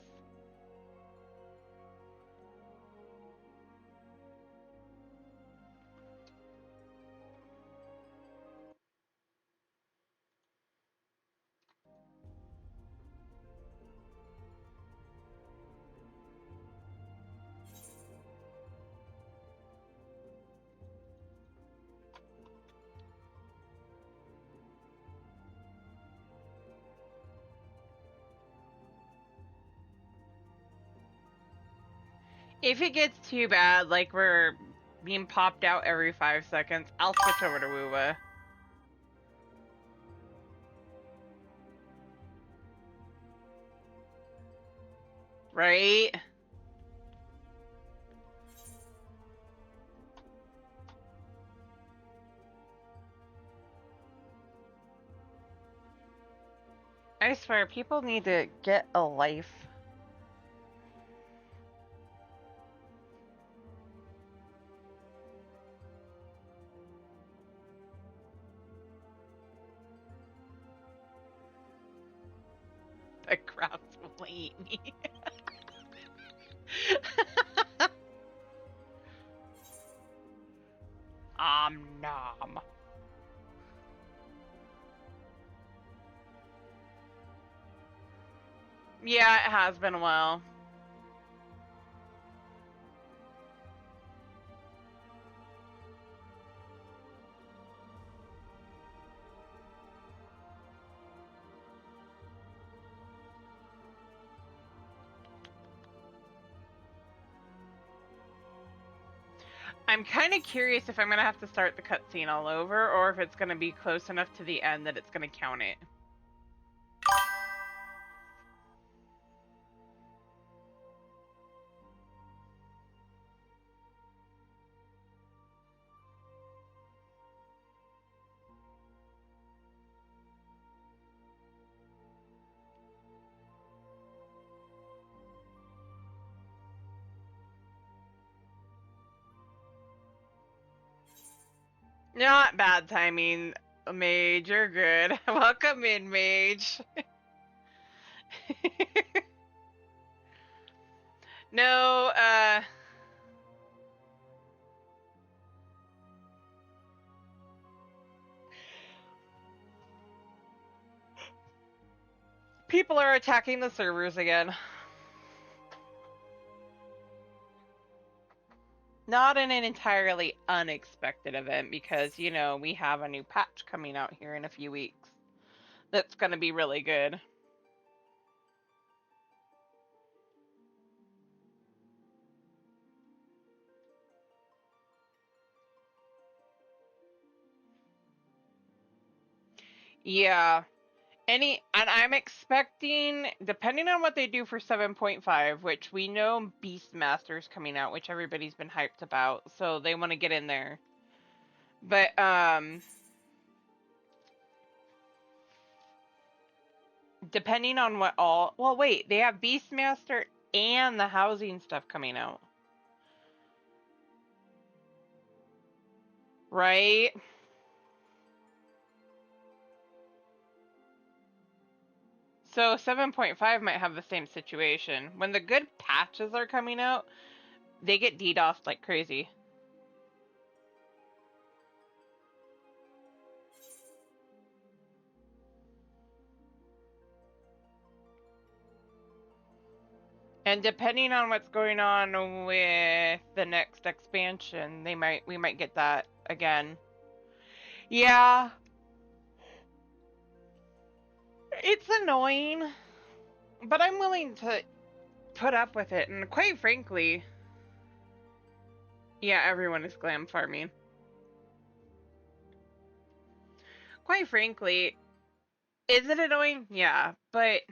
S3: If it gets too bad, like we're being popped out every 5 seconds, I'll switch over to Woowa. Right? I swear, people need to get a life. The crowds will eat me. Nom. Yeah, it has been a while. I'm kind of curious if I'm going to have to start the cutscene all over, or if it's going to be close enough to the end that it's going to count it. Not bad timing, Mage. You're good. Welcome in, Mage. No, people are attacking the servers again. Not in an entirely unexpected event because, you know, we have a new patch coming out here in a few weeks. That's going to be really good. Yeah. And I'm expecting, depending on what they do for 7.5, which we know Beastmaster's coming out, which everybody's been hyped about, so they want to get in there. But, depending on what all, well, wait, they have Beastmaster and the housing stuff coming out. Right? So 7.5 might have the same situation. When the good patches are coming out, they get DDoSed like crazy. And depending on what's going on with the next expansion, we might get that again. Yeah. It's annoying, but I'm willing to put up with it, and quite frankly, yeah, everyone is glam farming. Quite frankly, is it annoying? Yeah, but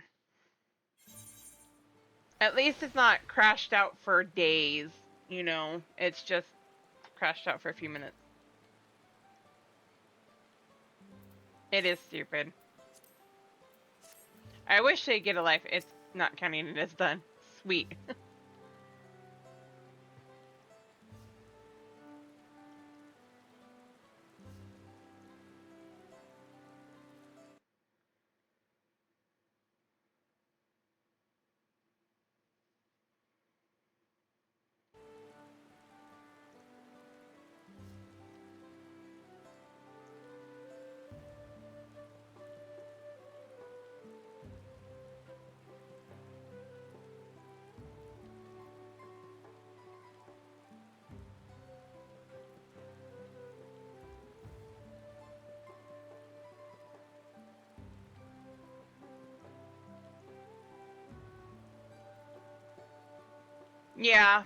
S3: at least it's not crashed out for days, you know? It's just crashed out for a few minutes. It is stupid. I wish they'd get a life. It's not counting it as done. Sweet. Yeah.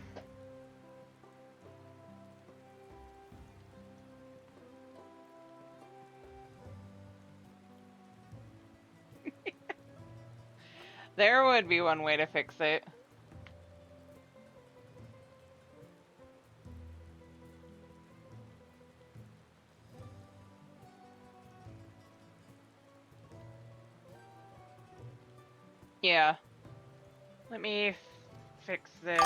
S3: There would be one way to fix it. Yeah. Let me fix this.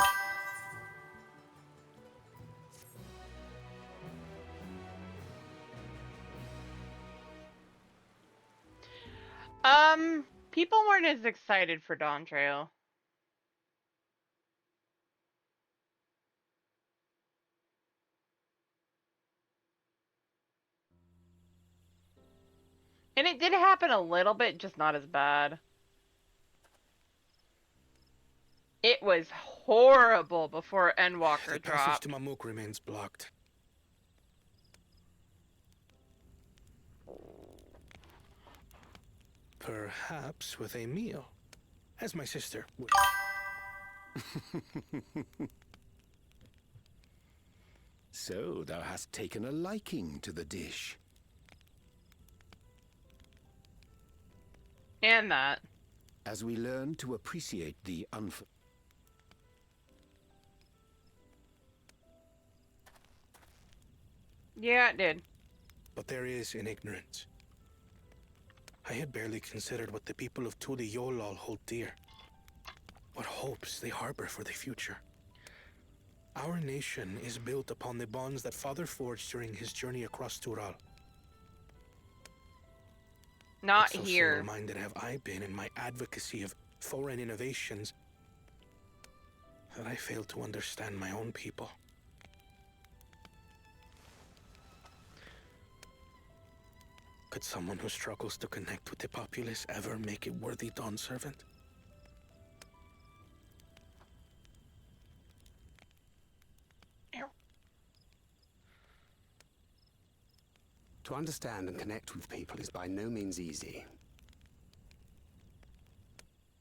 S3: People weren't as excited for Dawn Trail. And it did happen a little bit, just not as bad. It was horrible before Endwalker
S9: The
S3: dropped.
S9: passage to Mamook remains blocked. Perhaps with a meal, as my sister would.
S5: So thou hast taken a liking to the dish.
S3: And that.
S5: As we learn to appreciate the
S3: Yeah, it did.
S9: But there is in ignorance. I had barely considered what the people of Tuli Yolal hold dear. What hopes they harbor for the future. Our nation is built upon the bonds that Father forged during his journey across Tural.
S3: Not
S9: So
S3: here.
S9: single-minded have I been in my advocacy of foreign innovations that I failed to understand my own people. Could someone who struggles to connect with the populace ever make a worthy Dawn servant?
S10: To understand and connect with people is by no means easy.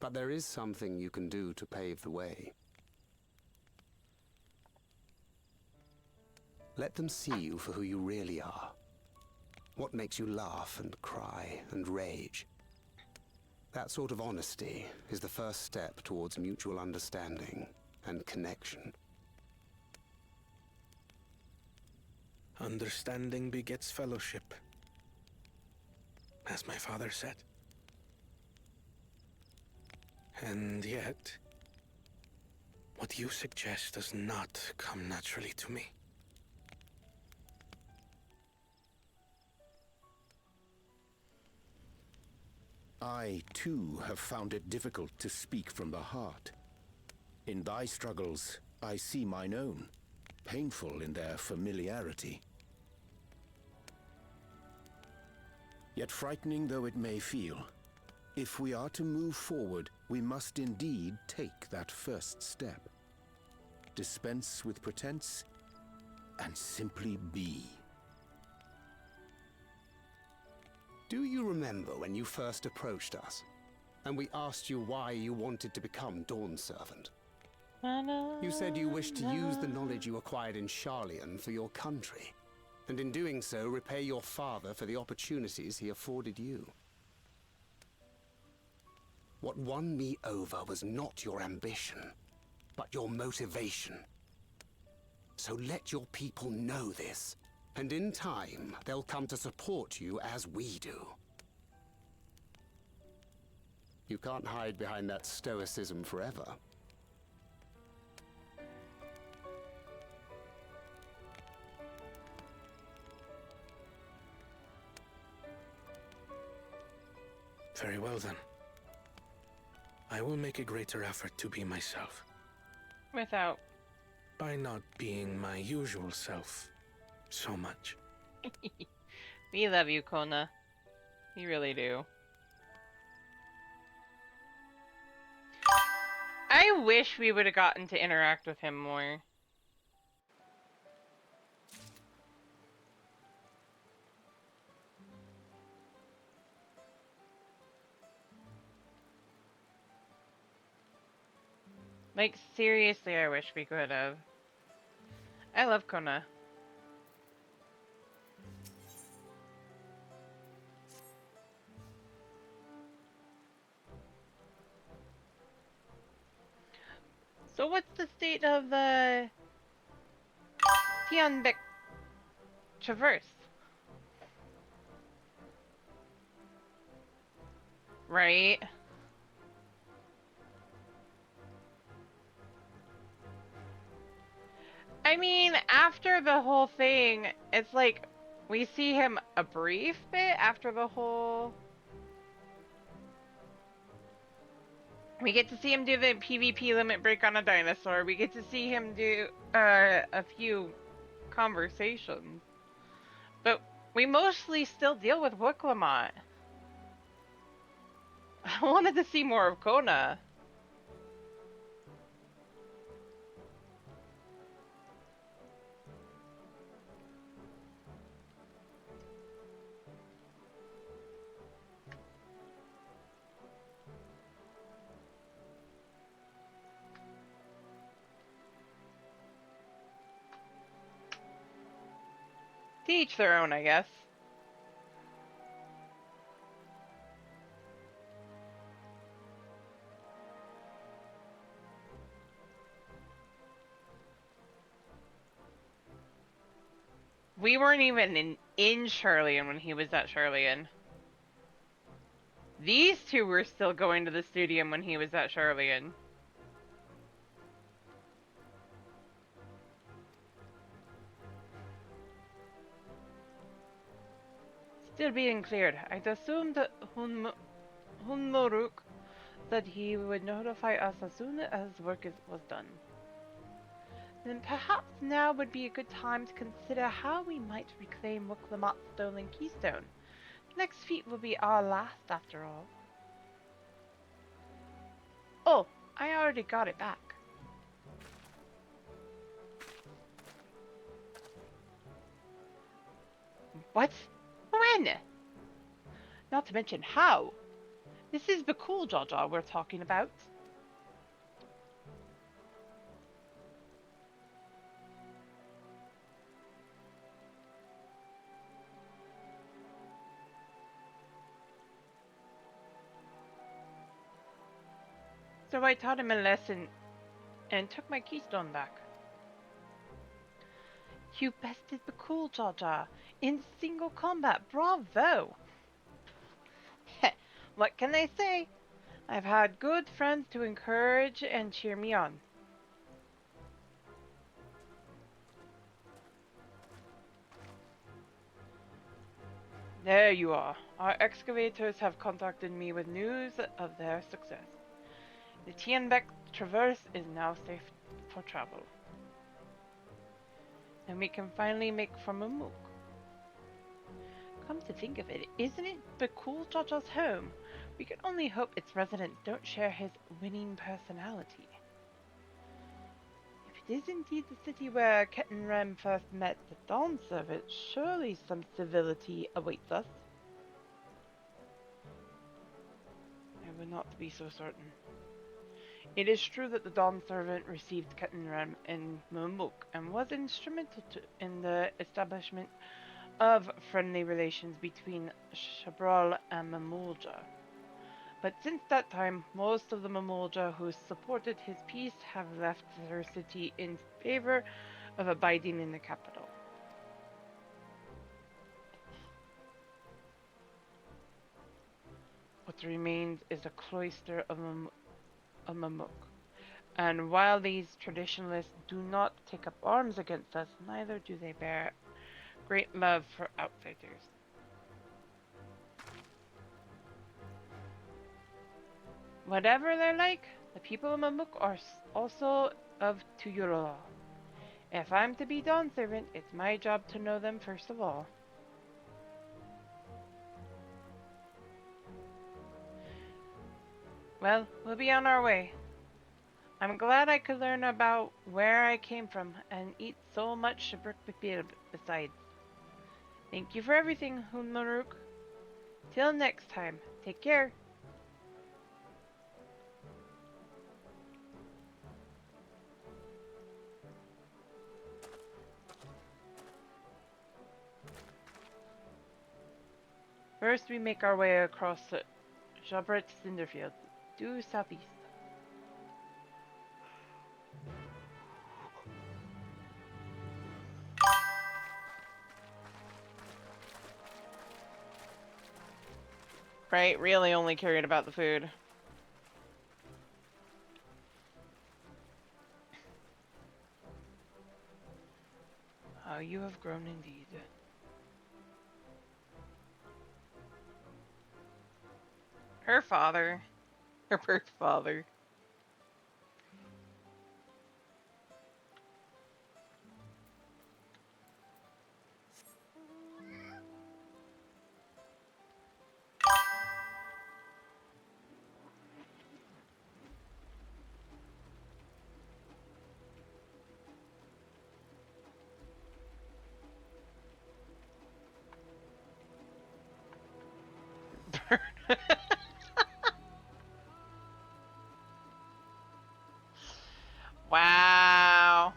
S10: But there is something you can do to pave the way. Let them see you for who you really are. What makes you laugh and cry and rage. That sort of honesty is the first step towards mutual understanding and connection.
S9: Understanding begets fellowship, as my father said. And yet, what you suggest does not come naturally to me.
S5: I, too, have found it difficult to speak from the heart. In thy struggles, I see mine own, painful in their familiarity. Yet frightening though it may feel, if we are to move forward, we must indeed take that first step. Dispense with pretense, and simply be.
S10: Do you remember when you first approached us, and we asked you why you wanted to become Dawn Servant? You said you wished to use the knowledge you acquired in Sharlayan for your country, and in doing so repay your father for the opportunities he afforded you. What won me over was not your ambition, but your motivation. So let your people know this, and in time they'll come to support you as we do. You can't hide behind that stoicism forever.
S9: Very well then. I will make a greater effort to be myself.
S3: Without.
S9: By not being my usual self so much.
S3: We love you, Kona. We really do. I wish we would have gotten to interact with him more. Like, seriously, I wish we could have. I love Kona. So what's the state of the Tianbek Traverse? Right? I mean, after the whole thing, it's like we see him a brief bit after the whole. We get to see him do the PvP limit break on a dinosaur. We get to see him do a few conversations. But we mostly still deal with Wuklamot. I wanted to see more of Kona. To each their own, I guess. We weren't even in Sharlayan when he was at Sharlayan. These two were still going to the stadium when he was at Sharlayan. still being cleared. I'd assumed that Hunmoruk said he would notify us as soon as work was done. Then perhaps now would be a good time to consider how we might reclaim Muklamat's stolen keystone. Next feat will be our last, after all. Oh, I already got it back. What? When? Not to mention how. This is the cool Jaja we're talking about. So I taught him a lesson and took my keystone back. You bested the cool Jaja in single combat. Bravo! What can I say? I've had good friends to encourage and cheer me on. There you are. Our excavators have contacted me with news of their success. The Tianbeck Traverse is now safe for travel. And we can finally make for Mamook. Come to think of it, isn't it the cool Jaja's home? We can only hope its residents don't share his winning personality. If it is indeed the city where Kettenrem first met the Dawn Servant, surely some civility awaits us. I would not be so certain. It is true that the Dawn Servant received Kettenrem in Mamook and was instrumental in the establishment of friendly relations between Shabral and Mamulja. But since that time, most of the Mamulja who supported his peace have left their city in favor of abiding in the capital. What remains is a cloister of Mamook. And while these traditionalists do not take up arms against us, neither do they bear great love for outsiders. Whatever they're like, the people of Mamook are also of Tuyurala. If I'm to be Dawn Servant, it's my job to know them first of all. Well, we'll be on our way. I'm glad I could learn about where I came from and eat so much Shabruk besides. Thank you for everything, Hunmaruk. Till next time, take care. First, we make our way across the Jabret Cinderfield, due southeast. Right, really only caring about the food. Oh, you have grown indeed. Her father. Her birth father. Wow.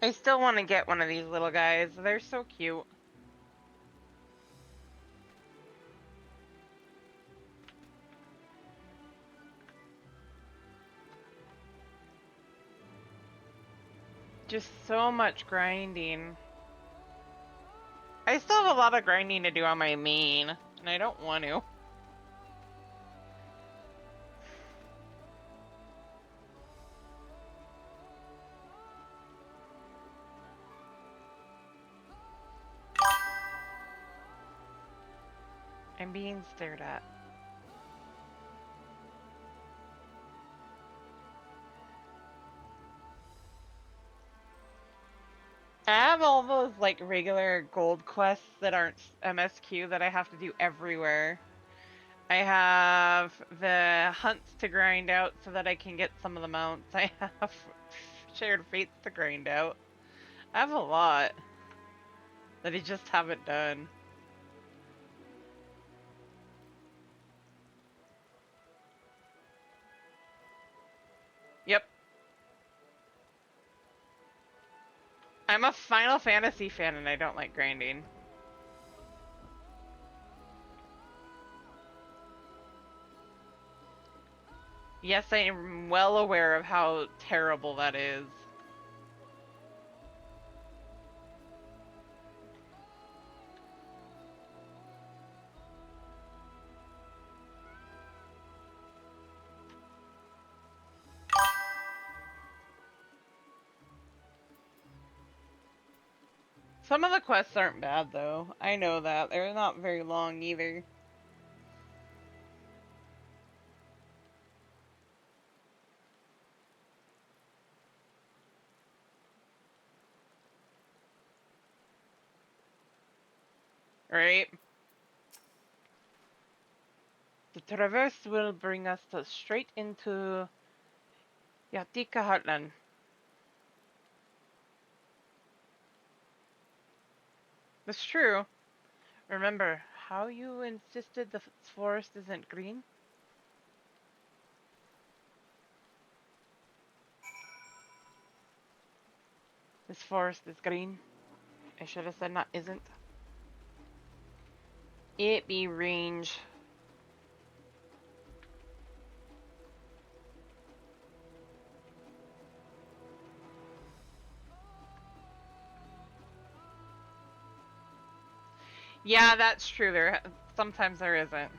S3: I still want to get one of these little guys. They're so cute. just so much grinding. I still have a lot of grinding to do on my main, and I don't want to. I'm being stared at. I have all those like regular gold quests that aren't MSQ that I have to do everywhere. I have the hunts to grind out so that I can get some of the mounts. I have shared fates to grind out. I have a lot that I just haven't done. Yep. I'm a Final Fantasy fan and I don't like grinding. Yes, I am well aware of how terrible that is. Some of the quests aren't bad though. I know that. They're not very long either. Right? The traverse will bring us straight into Yatika Heartland. That's true. Remember how you insisted the forest isn't green? This forest is green. I should have said not isn't. It be range. Yeah, that's true. Sometimes there isn't.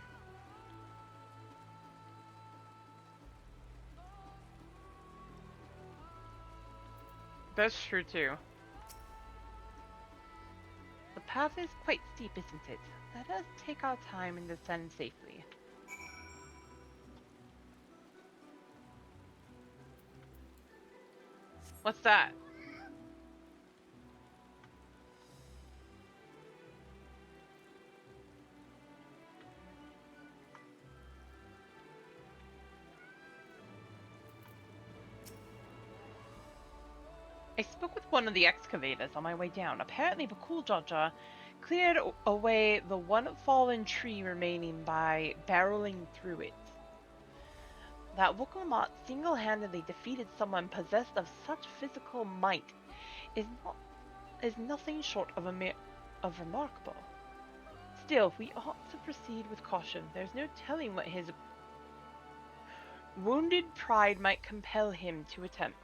S3: That's true too. The path is quite steep, isn't it? Let us take our time and descend safely. What's that? I spoke with one of the excavators on my way down. Apparently Bakuljaja cleared away the one fallen tree remaining by barreling through it. That Wokomat single-handedly defeated someone possessed of such physical might is nothing short of remarkable. Still, we ought to proceed with caution. There's no telling what his wounded pride might compel him to attempt.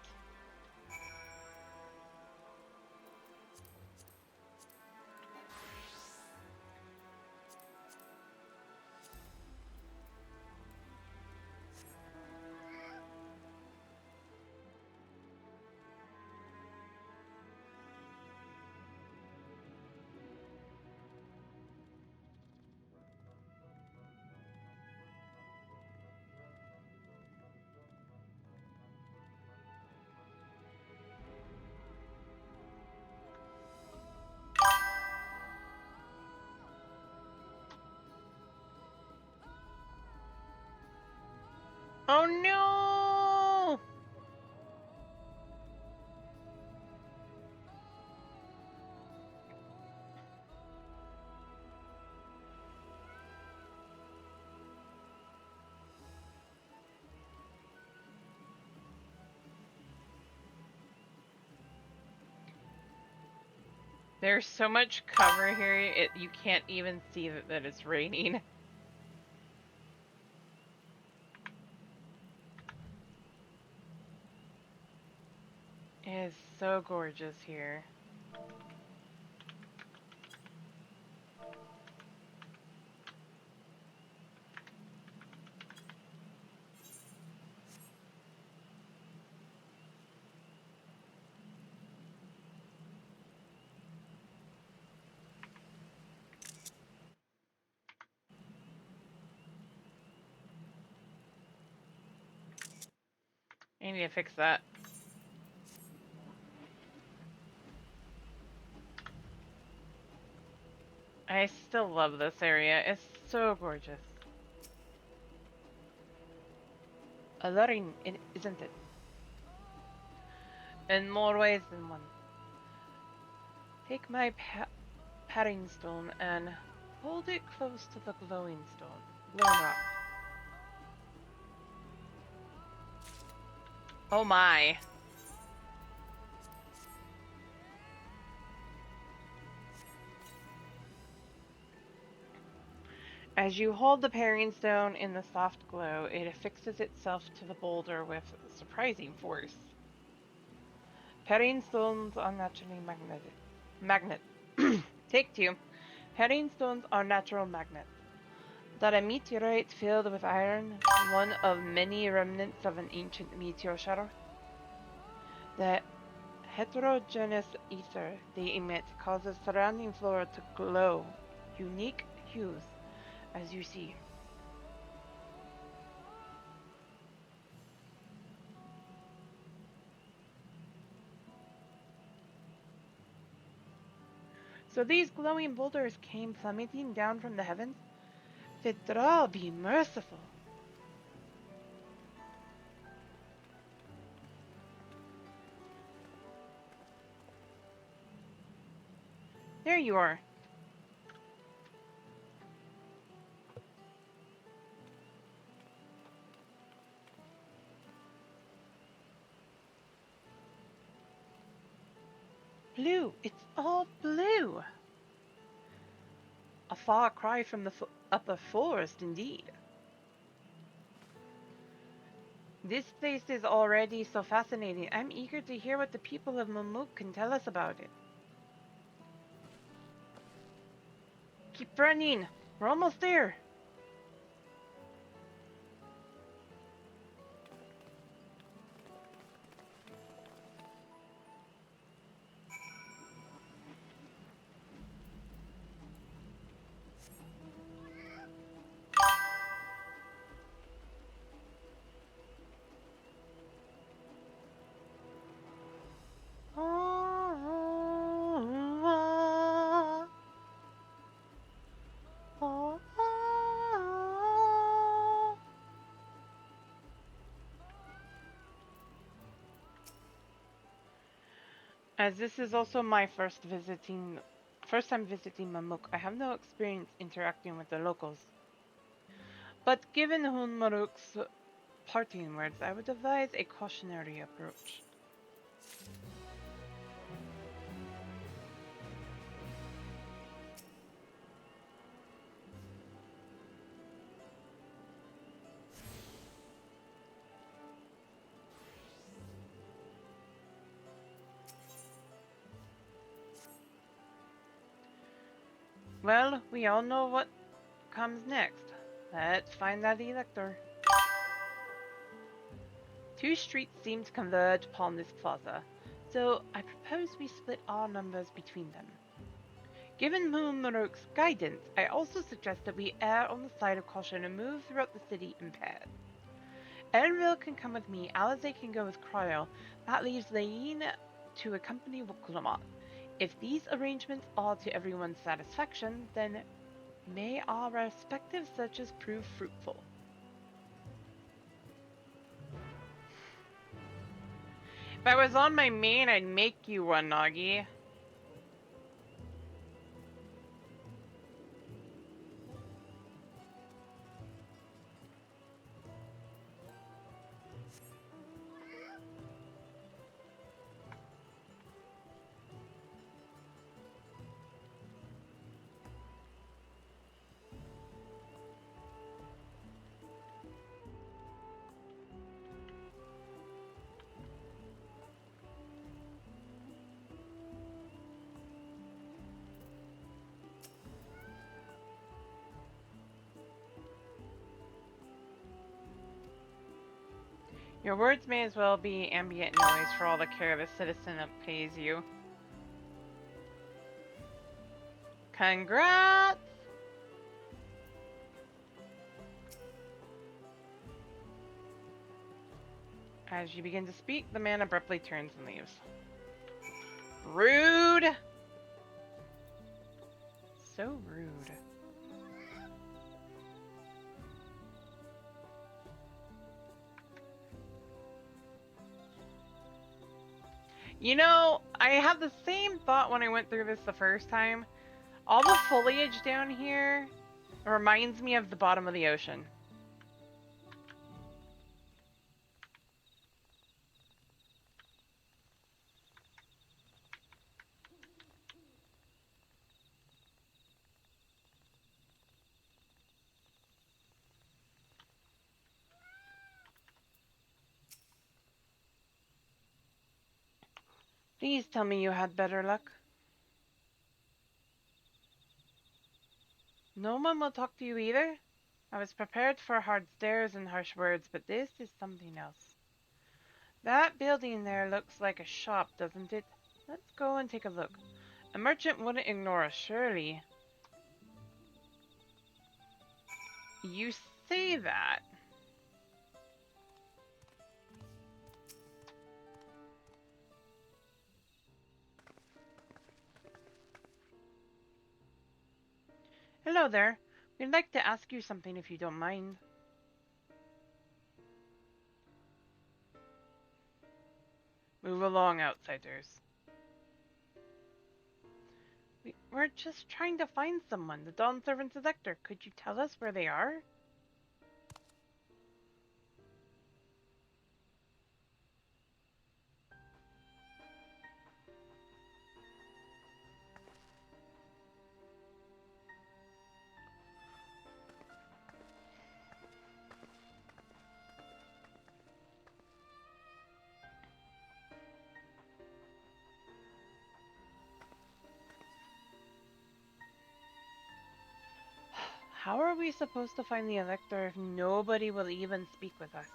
S3: Oh no! There's so much cover here, you can't even see that it's raining. It is so gorgeous here. I need to fix that. I still love this area. It's so gorgeous. Alluring, isn't it? In more ways than one. Take my padding stone and hold it close to the glowing rock. Oh my. As you hold the paring stone in the soft glow, it affixes itself to the boulder with surprising force. Paring stones are naturally magnet. Take 2. Paring stones are natural magnets. That a meteorite filled with iron, one of many remnants of an ancient meteor shower? The heterogeneous ether they emit causes surrounding flora to glow unique hues, as you see. So these glowing boulders came plummeting down from the heavens? Fitra be merciful! There you are. Blue! It's all blue! A far cry from the upper forest, indeed. This place is already so fascinating. I'm eager to hear what the people of Mamook can tell us about it. Keep running! We're almost there! As this is also my first time visiting Mamook, I have no experience interacting with the locals. But given Hunmaruk's parting words, I would advise a cautionary approach. Well, we all know what comes next. Let's find that elector. 2 streets seem to converge upon this plaza, so I propose we split our numbers between them. Given Moonmaruk's guidance, I also suggest that we err on the side of caution and move throughout the city in pairs. Elville can come with me, Alize can go with Cryo. That leaves Laine to accompany Wuklamat. If these arrangements are to everyone's satisfaction, then may our respective searches prove fruitful. If I was on my main, I'd make you one, Nagi. Your words may as well be ambient noise for all the care of a citizen that pays you. Congrats! As you begin to speak, the man abruptly turns and leaves. Rude! So rude. You know, I had the same thought when I went through this the first time. All the foliage down here reminds me of the bottom of the ocean. Please tell me you had better luck. No one will talk to you either? I was prepared for hard stares and harsh words, but this is something else. That building there looks like a shop, doesn't it? Let's go and take a look. A merchant wouldn't ignore us, surely. You say that. Hello there. We'd like to ask you something if you don't mind. Move along, outsiders. We're just trying to find someone. The Dawn Servant Selector. Could you tell us where they are? How are we supposed to find the Elector if nobody will even speak with us?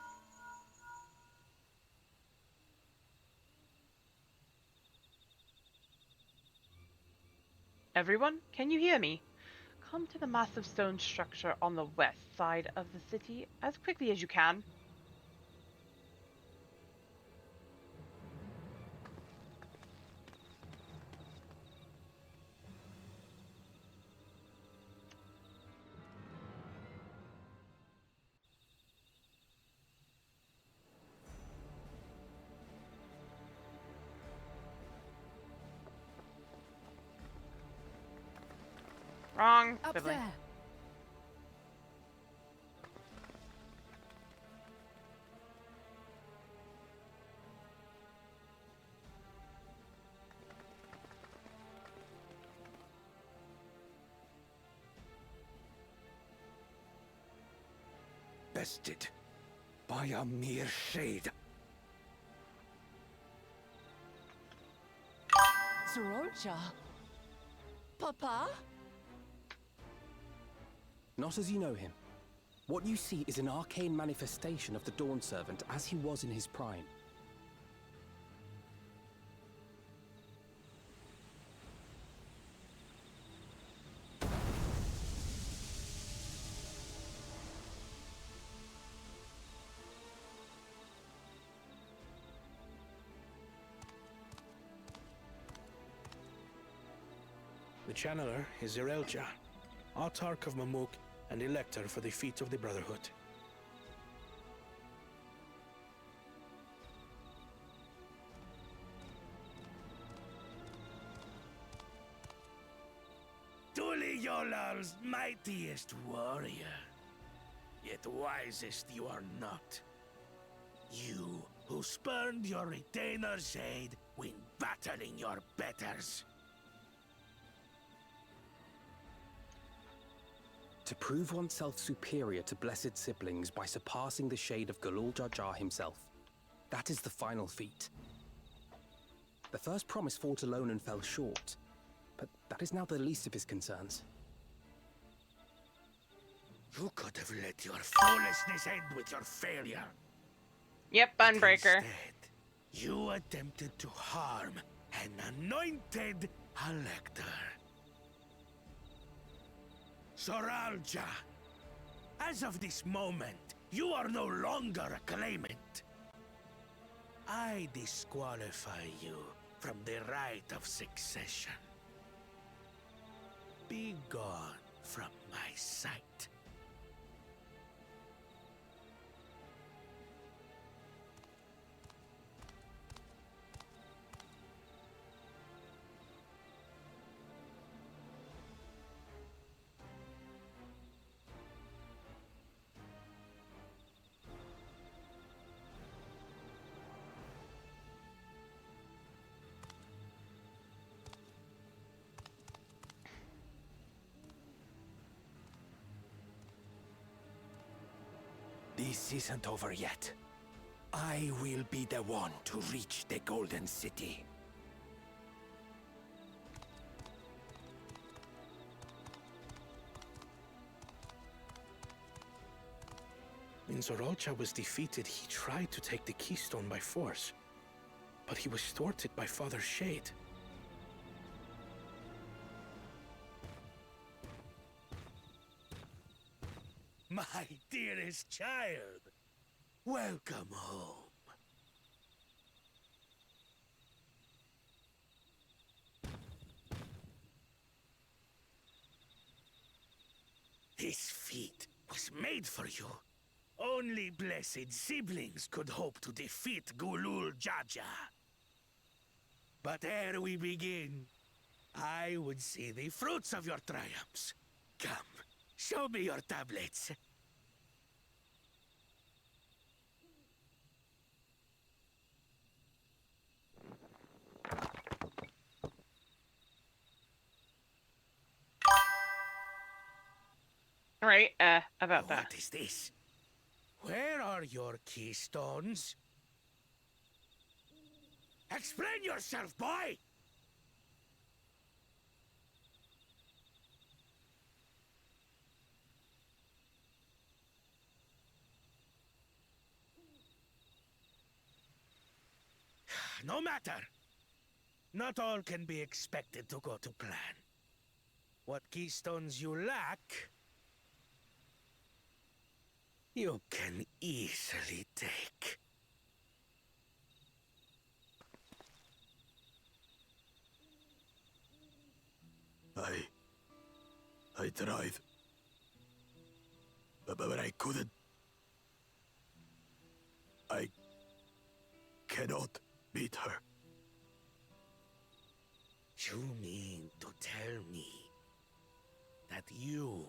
S3: Everyone, can you hear me? Come to the massive stone structure on the west side of the city as quickly as you can. Wrong.
S11: Up
S3: Sibling.
S11: there.
S8: Bested by a mere shade.
S11: Sorolcha. Papa?
S12: Not as you know him. What you see is an arcane manifestation of the Dawn Servant as he was in his prime.
S9: The Channeler is Zerelja, Autarch of Mamook and Elector for the feet of the Brotherhood.
S8: Tuli Yolal's mightiest warrior, yet wisest you are not. You who spurned your retainer's aid when battling your betters.
S12: To prove oneself superior to blessed siblings by surpassing the shade of Galul Jar Jar himself. That is the final feat. The first promise fought alone and fell short, but that is now the least of his concerns.
S8: You could have let your foolishness end with your failure.
S1: Yep, Bunbreaker.
S8: Instead, you attempted to harm an anointed elector. Soralja, as of this moment, you are no longer a claimant. I disqualify you from the right of succession. Be gone from my sight.
S13: This isn't over yet. I will be the one to reach the Golden City.
S9: When Zoralcha was defeated, he tried to take the Keystone by force. But he was thwarted by Father Shade.
S8: My dearest child, welcome home. This feat was made for you. Only blessed siblings could hope to defeat Gulul Jaja. But ere we begin, I would see the fruits of your triumphs. Come, show me your tablets.
S1: Right, about that.
S8: What is this? Where are your keystones? Explain yourself, boy! No matter. Not all can be expected to go to plan. What keystones you lack, you can easily take.
S13: I tried. But I couldn't. I cannot beat her.
S8: You mean to tell me that you,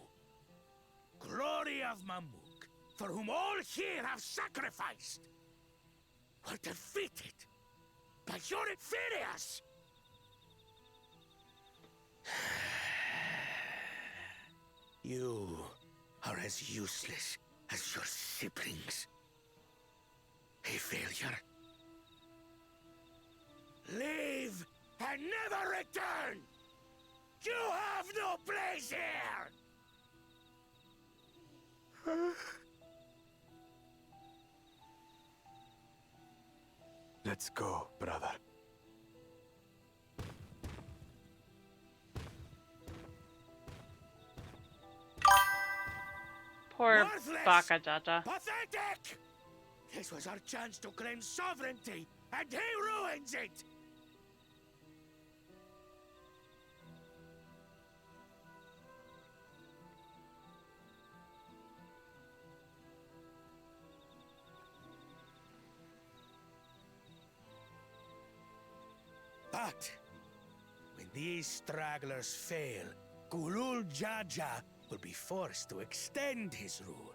S8: glory of Mamook, for whom all here have sacrificed, were defeated by your inferiors? You are as useless as your siblings. A failure. Leave and never return! You have no place here!
S13: Let's go, brother.
S1: Poor
S8: Worthless!
S1: Baka Jaja.
S8: Pathetic! This was our chance to claim sovereignty, and he ruins it! But when these stragglers fail, Gulul Jaja will be forced to extend his rule.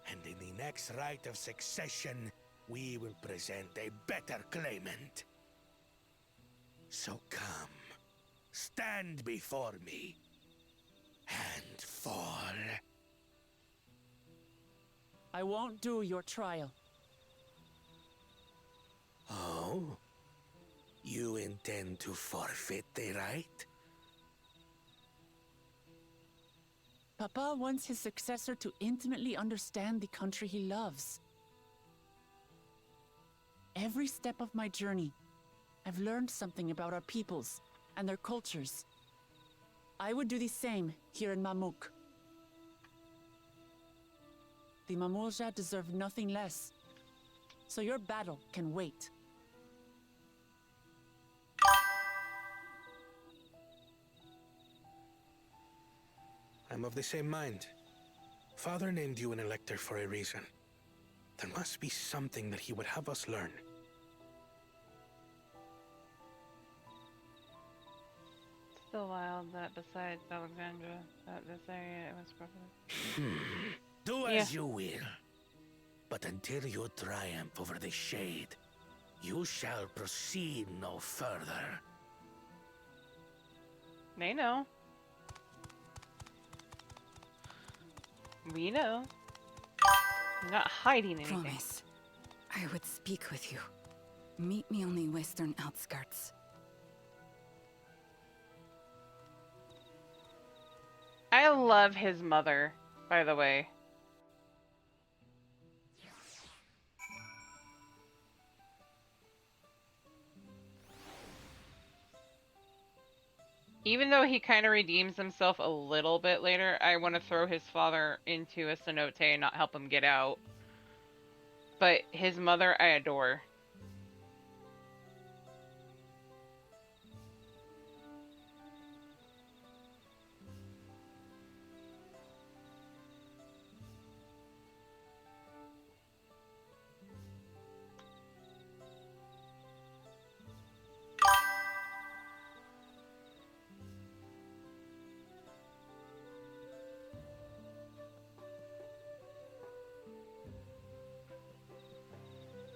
S8: And in the next rite of succession, we will present a better claimant. So come, stand before me, and fall.
S11: I won't do your trial.
S8: Oh? You intend to forfeit the right?
S11: Papa wants his successor to intimately understand the country he loves. Every step of my journey, I've learned something about our peoples and their cultures. I would do the same here in Mamook. The Mamulja deserve nothing less, so your battle can wait.
S9: I'm of the same mind. Father named you an elector for a reason. There must be something that he would have us learn.
S3: Still wild that besides Alexandria, that this area was probably...
S13: Do as you will. But until you triumph over the Shade, you shall proceed no further.
S3: They know. We know. I'm not hiding anything.
S14: Promise. I would speak with you. Meet me on the western outskirts.
S3: I love his mother, by the way. Even though he kind of redeems himself a little bit later, I want to throw his father into a cenote and not help him get out. But his mother, I adore.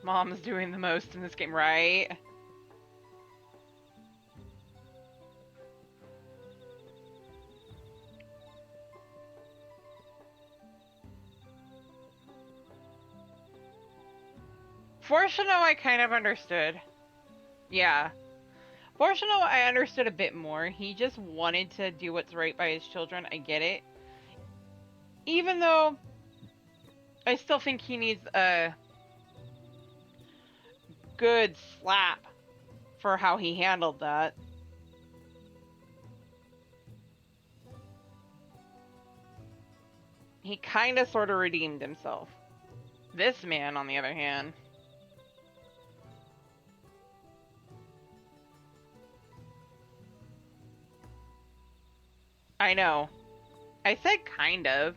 S3: Mom's doing the most in this game, right? Fortuno, I kind of understood. Yeah. Fortuno, I understood a bit more. He just wanted to do what's right by his children. I get it. Even though I still think he needs a good slap for how he handled that. He kind of sort of redeemed himself. This man, on the other hand... I know. I said kind of.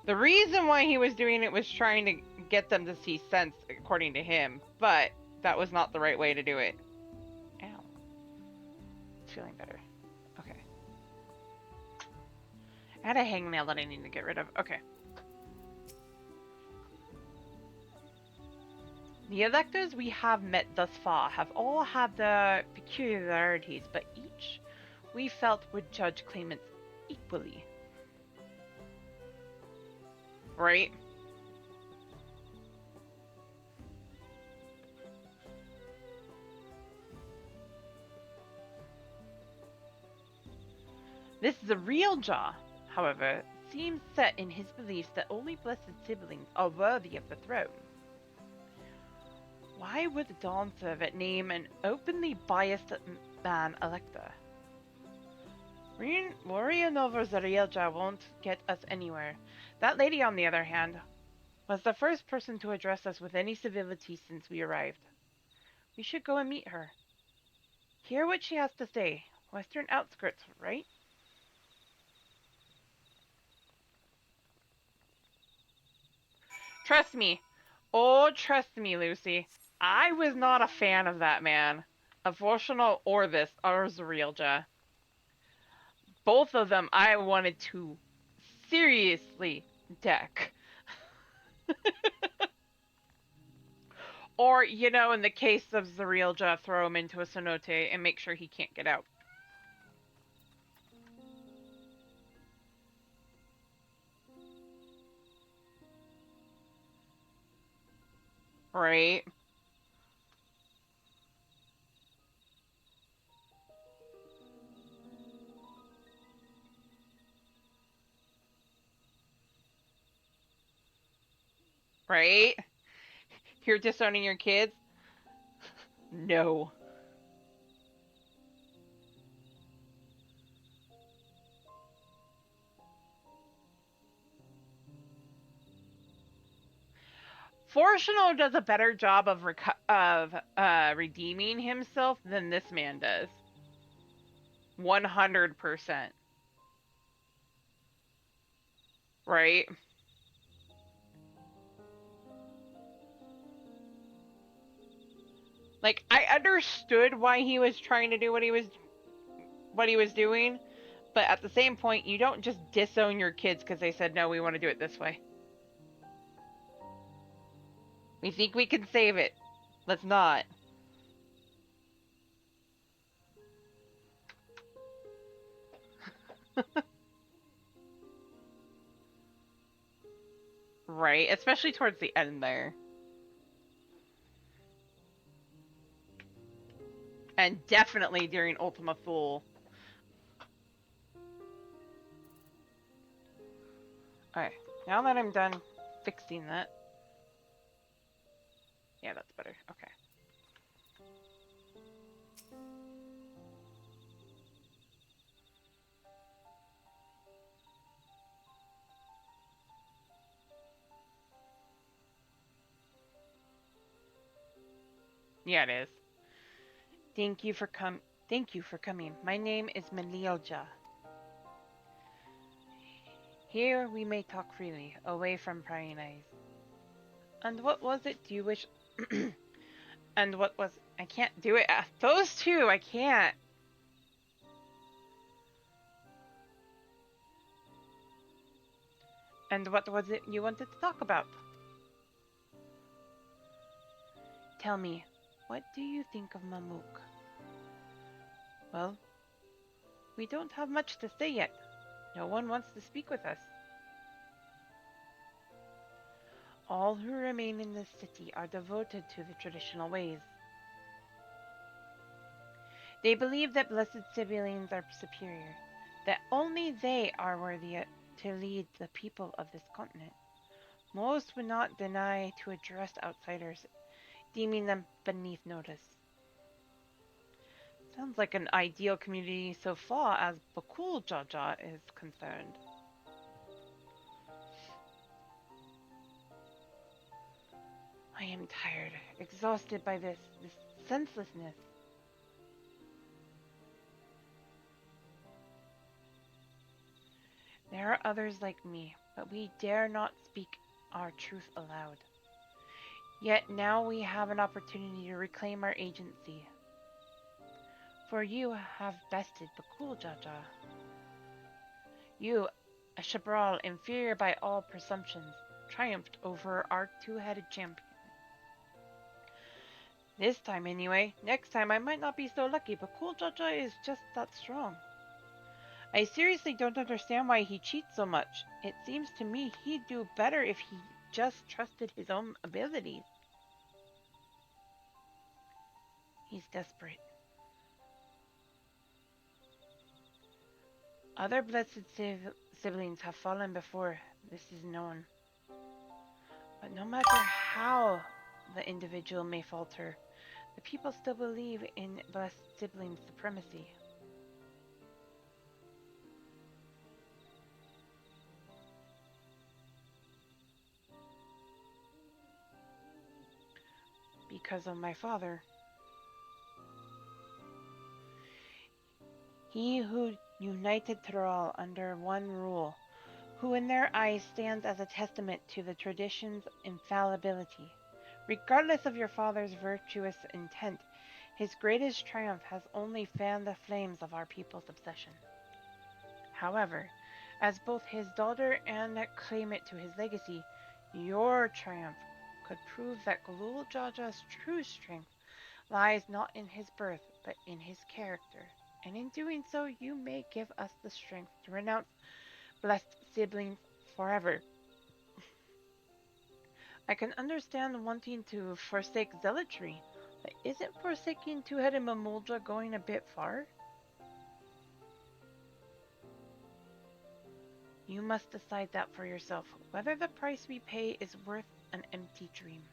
S3: The reason why he was doing it was trying to get them to see sense, according to him, but that was not the right way to do it. Ow. It's feeling better. Okay. I had a hangnail that I need to get rid of. Okay. The electors we have met thus far have all had their peculiarities, but each we felt would judge claimants equally. Right? This is a real Jaw, however, seems set in his beliefs that only blessed siblings are worthy of the throne. Why would the Dawn Servant name an openly biased man elector? Worrying over Zarielja won't get us anywhere. That lady, on the other hand, was the first person to address us with any civility since we arrived. We should go and meet her. Hear what she has to say. Western outskirts, right? Trust me. Oh, trust me, Lucy. I was not a fan of that man. Of Voshano or this, or Zarielja. Both of them I wanted to seriously deck. Or, you know, in the case of Zarielja, throw him into a cenote and make sure he can't get out. Right? Right? You're disowning your kids? No. Fortuno does a better job of redeeming himself than this man does. 100%. Right? Like, I understood why he was trying to do what he was doing, but at the same point, you don't just disown your kids because they said no, we want to do it this way. We think we can save it. Let's not. Right, especially towards the end there. And definitely during Ultima Thule. Alright, now that I'm done fixing that. Yeah, that's better. Okay. Yeah, it is. Thank you for coming. My name is Melilja. Here we may talk freely, away from prying eyes. And what was it do you wish and what was I can't do it. Those two, I can't. And what was it you wanted to talk about? Tell me, what do you think of Mamook? Well, we don't have much to say yet. No one wants to speak with us. All who remain in this city are devoted to the traditional ways. They believe that blessed siblings are superior, that only they are worthy to lead the people of this continent. Most would not deny to address outsiders, deeming them beneath notice. Sounds like an ideal community so far as Bakul Jaja is concerned. I am tired, exhausted by this senselessness. There are others like me, but we dare not speak our truth aloud. Yet now we have an opportunity to reclaim our agency. For you have bested Bakul Jaja. You, a Shabral inferior by all presumptions, triumphed over our two-headed champion. This time anyway. Next time I might not be so lucky, but Cool Jaja is just that strong. I seriously don't understand why he cheats so much. It seems to me he'd do better if he just trusted his own abilities. He's desperate. Other blessed siblings have fallen before this is known. But no matter how the individual may falter, the people still believe in blessed sibling supremacy. Because of my father. He who united Thrall under one rule, who in their eyes stands as a testament to the tradition's infallibility. Regardless of your father's virtuous intent, his greatest triumph has only fanned the flames of our people's obsession. However, as both his daughter and claim it to his legacy, your triumph could prove that Galul Jaja's true strength lies not in his birth, but in his character. And in doing so, you may give us the strength to renounce blessed siblings forever. I can understand wanting to forsake zealotry, but isn't forsaking two-headed Mamoldra going a bit far? You must decide that for yourself, whether the price we pay is worth an empty dream.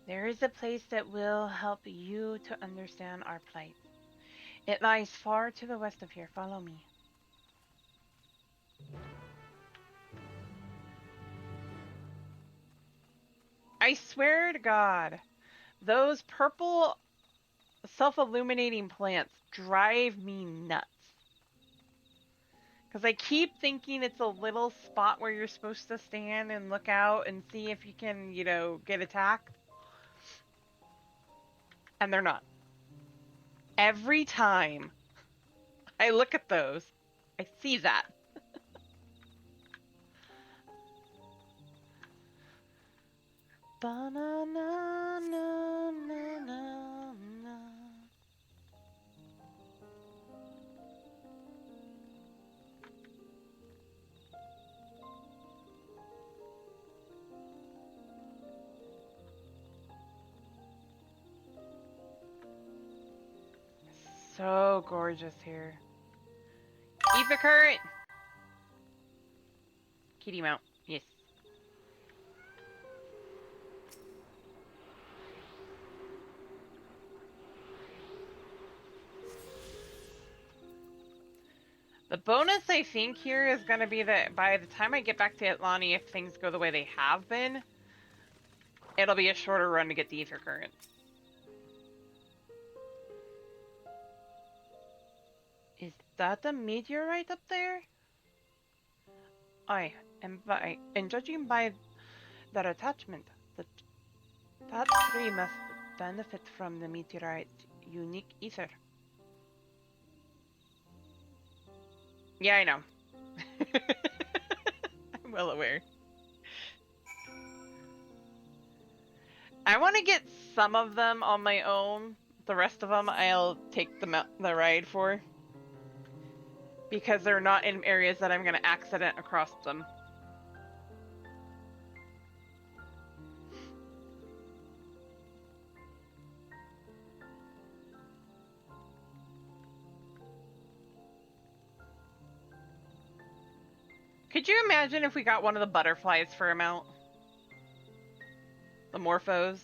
S3: There is a place that will help you to understand our plight. It lies far to the west of here. Follow me. I swear to God, those purple self-illuminating plants drive me nuts. Because I keep thinking it's a little spot where you're supposed to stand and look out and see if you can, you know, get attacked. And they're not. Every time I look at those, I see that. So gorgeous here. Ether current! Kitty mount, yes. The bonus I think here is going to be that by the time I get back to Atlani, if things go the way they have been, it'll be a shorter run to get the ether current. Is that a meteorite up there? And judging by their attachment, that tree must benefit from the meteorite's unique ether. Yeah, I know. I'm well aware. I want to get some of them on my own. The rest of them I'll take the ride for. Because they're not in areas that I'm going to accident across them. Could you imagine if we got one of the butterflies for a mount? The morphos.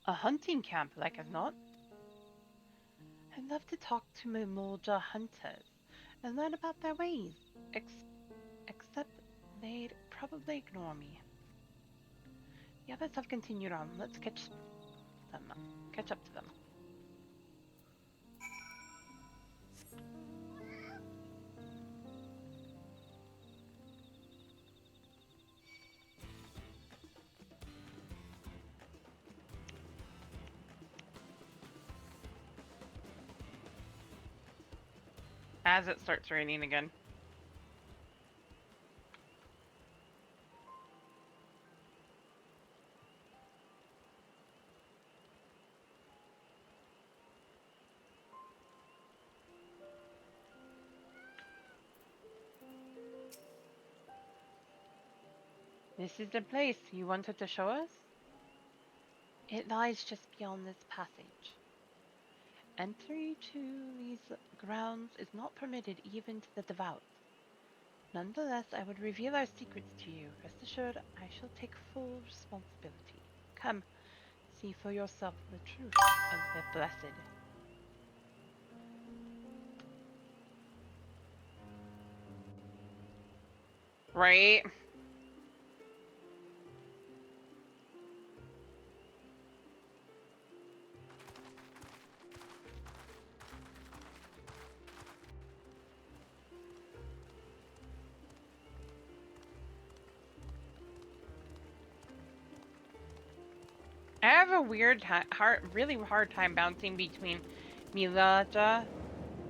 S3: A hunting camp, like as not. I'd love to talk to Mamulja hunters and learn about their ways. Except they'd probably ignore me. The others have continued on. Let's catch up to them. As it starts raining again. This is the place you wanted to show us? It lies just beyond this passage. Entry to these grounds is not permitted even to the devout. Nonetheless, I would reveal our secrets to you. Rest assured, I shall take full responsibility. Come, see for yourself the truth of the blessed. Right? I have a really hard time bouncing between Milaja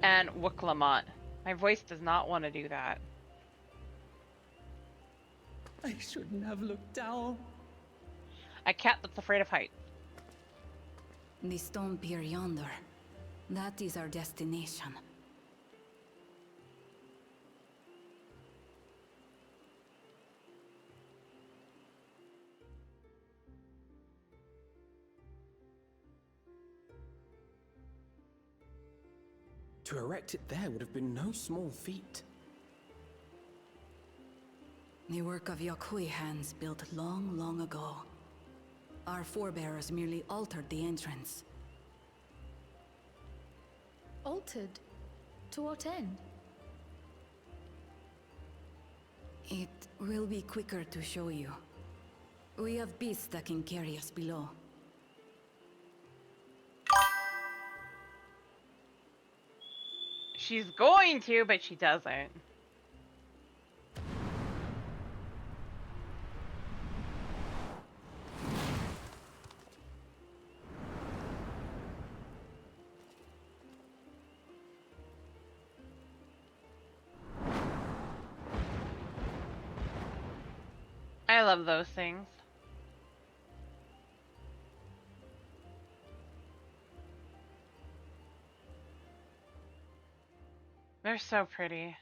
S3: and Wuklamot. My voice does not want to do that.
S11: I shouldn't have looked down.
S3: A cat that's afraid of heights.
S14: The stone pier yonder. That is our destination.
S12: To erect it there would have been no small feat.
S14: The work of Yakui hands built long, long ago. Our forebears merely altered the entrance.
S15: Altered? To what end?
S14: It will be quicker to show you. We have beasts that can carry us below.
S3: She's going to, but she doesn't. I love those things. They're so pretty.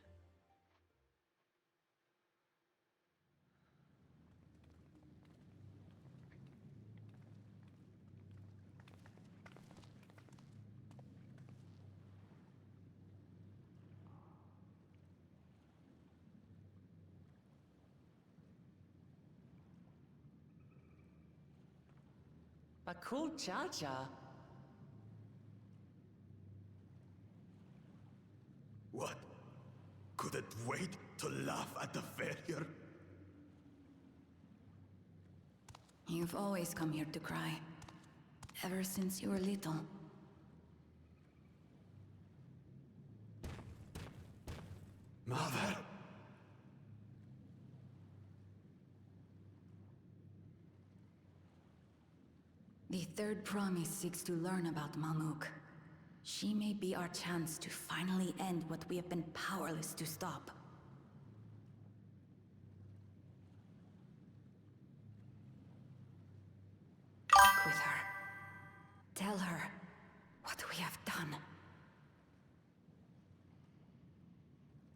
S11: A cool cha-cha.
S16: What? Couldn't wait to laugh at the failure?
S14: You've always come here to cry. Ever since you were little.
S16: Mother!
S14: The third promise seeks to learn about Mamook. She may be our chance to finally end what we have been powerless to stop. Talk with her. Tell her what we have done.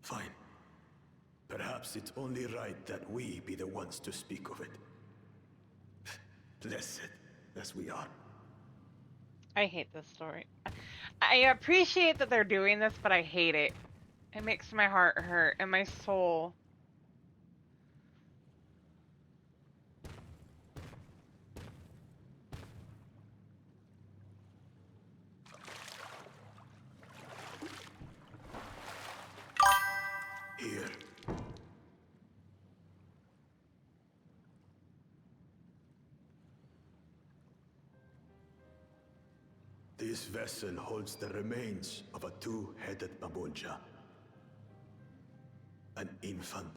S16: Fine. Perhaps it's only right that we be the ones to speak of it. Blessed as we are.
S3: I hate this story. I appreciate that they're doing this, but I hate it. It makes my heart hurt and my soul.
S16: Here. This vessel holds the remains of a two-headed Babunja. An infant.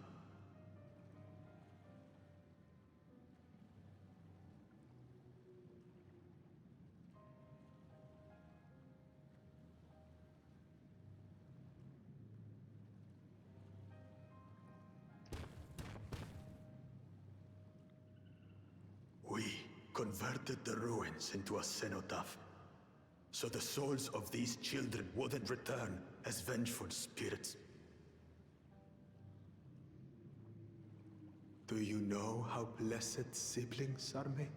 S16: We converted the ruins into a cenotaph, so the souls of these children wouldn't return as vengeful spirits. Do you know how blessed siblings are made?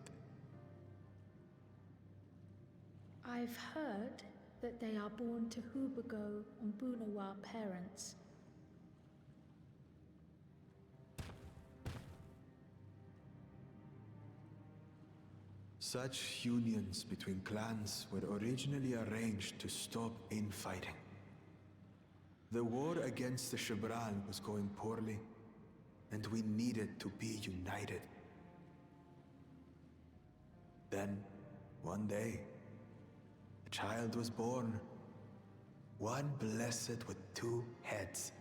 S15: I've heard that they are born to Hubago and Bunawa parents.
S16: Such unions between clans were originally arranged to stop infighting. The war against the Shibran was going poorly, and we needed to be united. Then, one day, a child was born. One blessed with two heads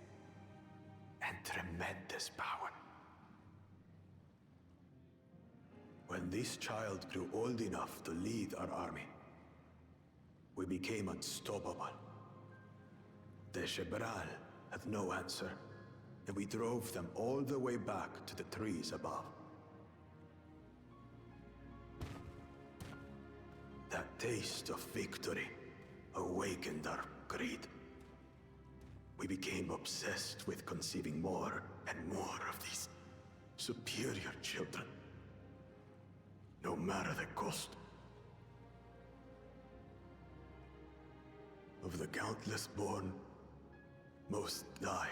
S16: and tremendous power. When this child grew old enough to lead our army, we became unstoppable. The Shebral had no answer, and we drove them all the way back to the trees above. That taste of victory awakened our greed. We became obsessed with conceiving more and more of these superior children. No matter the cost. of the countless born, most die.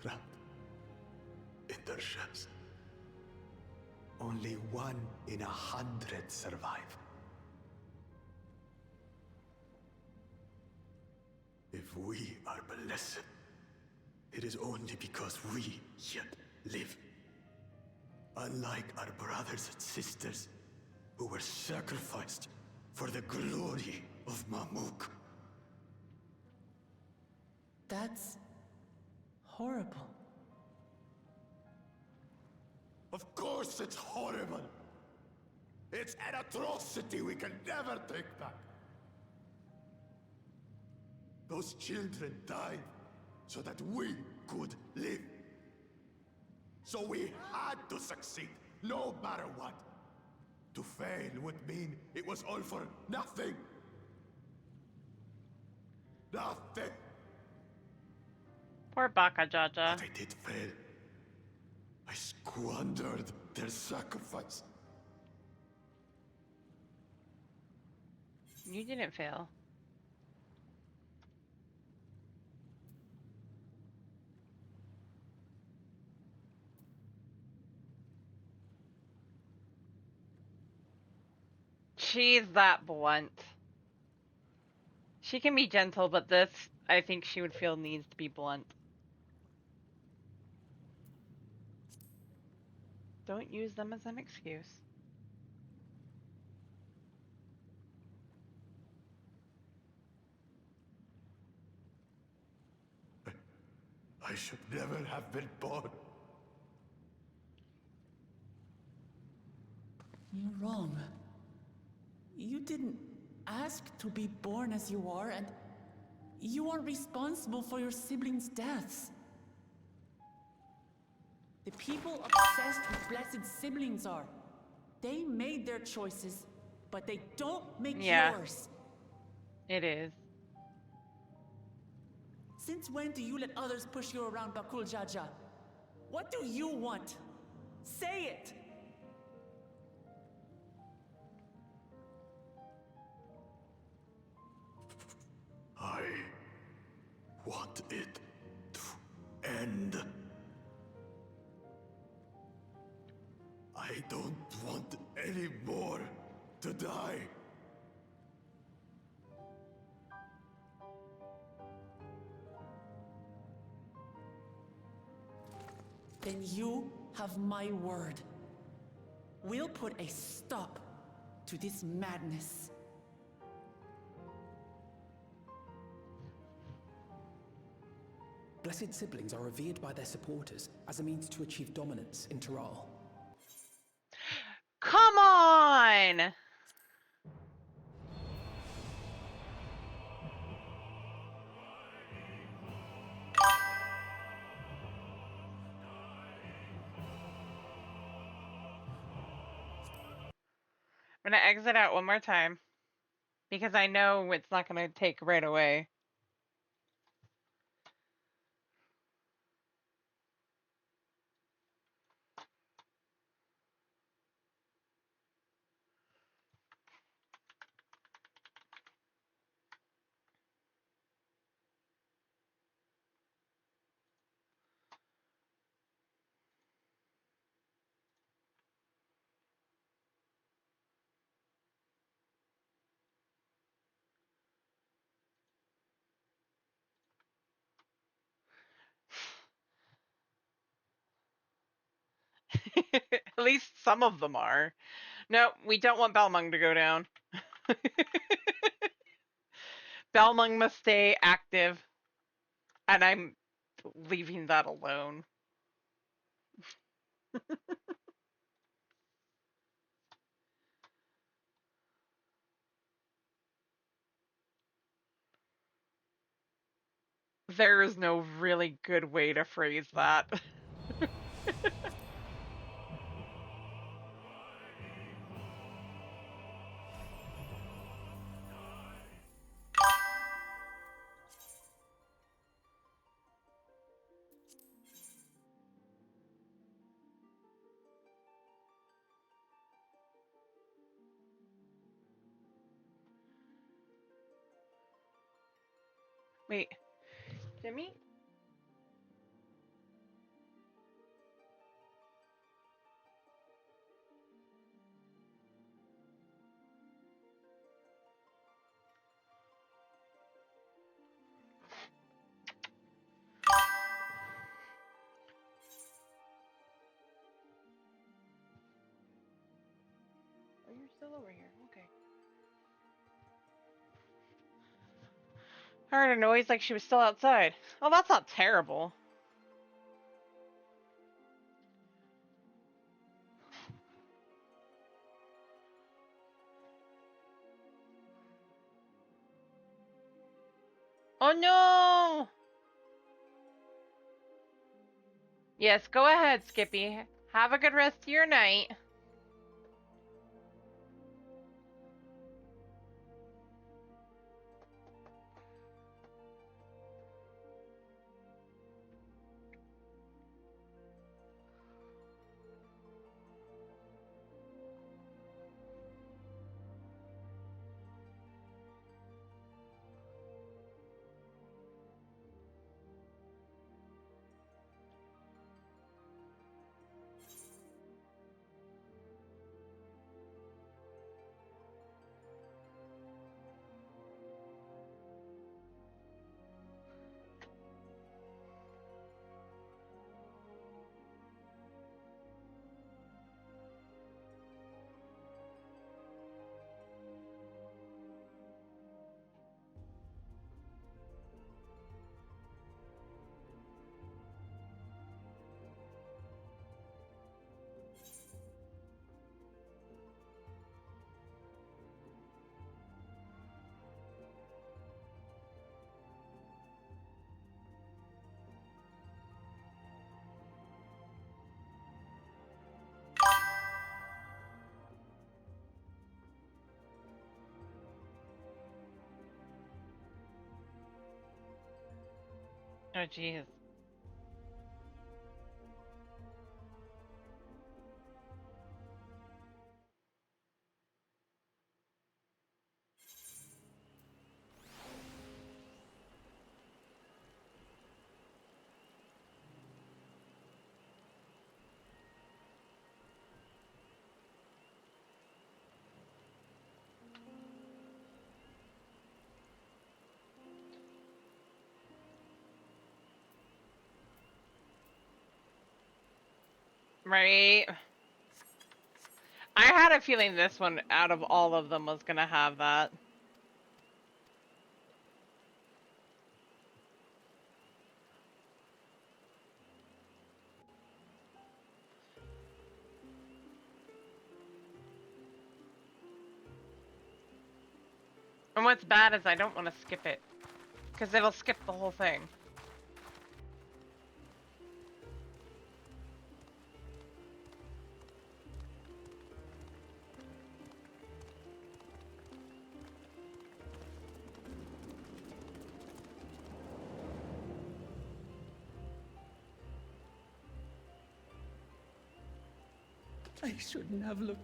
S16: Trapped in their shells. Only 1 in 100 survive. If we are blessed, it is only because we yet live. Unlike our brothers and sisters who were sacrificed for the glory of Mamook.
S11: That's horrible.
S16: Of course it's horrible. It's an atrocity we can never take back. Those children died so that we could live. So we had to succeed, no matter what. To fail would mean it was all for nothing. Nothing.
S3: Poor Baka Jaja.
S16: But I did fail. I squandered their sacrifice.
S3: You didn't fail. She's that blunt. She can be gentle, but this, I think she would feel needs to be blunt. Don't use them as an excuse.
S16: I should never have been born.
S11: You're wrong. You didn't ask to be born as you are, and you are responsible for your siblings' deaths. The people obsessed with blessed siblings are. They made their choices, but they don't make yours.
S3: It is.
S11: Since when do you let others push you around, Bakul Jaja? What do you want? Say it!
S16: I want it to end. I don't want any more to die.
S11: Then you have my word. We'll put a stop to this madness.
S12: Blessed siblings are revered by their supporters as a means to achieve dominance in Taral.
S3: Come on! I'm gonna exit out one more time because I know it's not gonna take right away. At least some of them are. No, we don't want Balmung to go down. Balmung must stay active. And I'm leaving that alone. There is no really good way to phrase that. Wait. Jimmy? Oh, you're still over here. Okay. I heard a noise like she was still outside. Oh, that's not terrible. Oh no! Yes, go ahead, Skippy. Have a good rest of your night. Oh, jeez. Right. I had a feeling this one, out of all of them, was gonna have that. And what's bad is I don't want to skip it, because it'll skip the whole thing.
S11: I shouldn't have looked.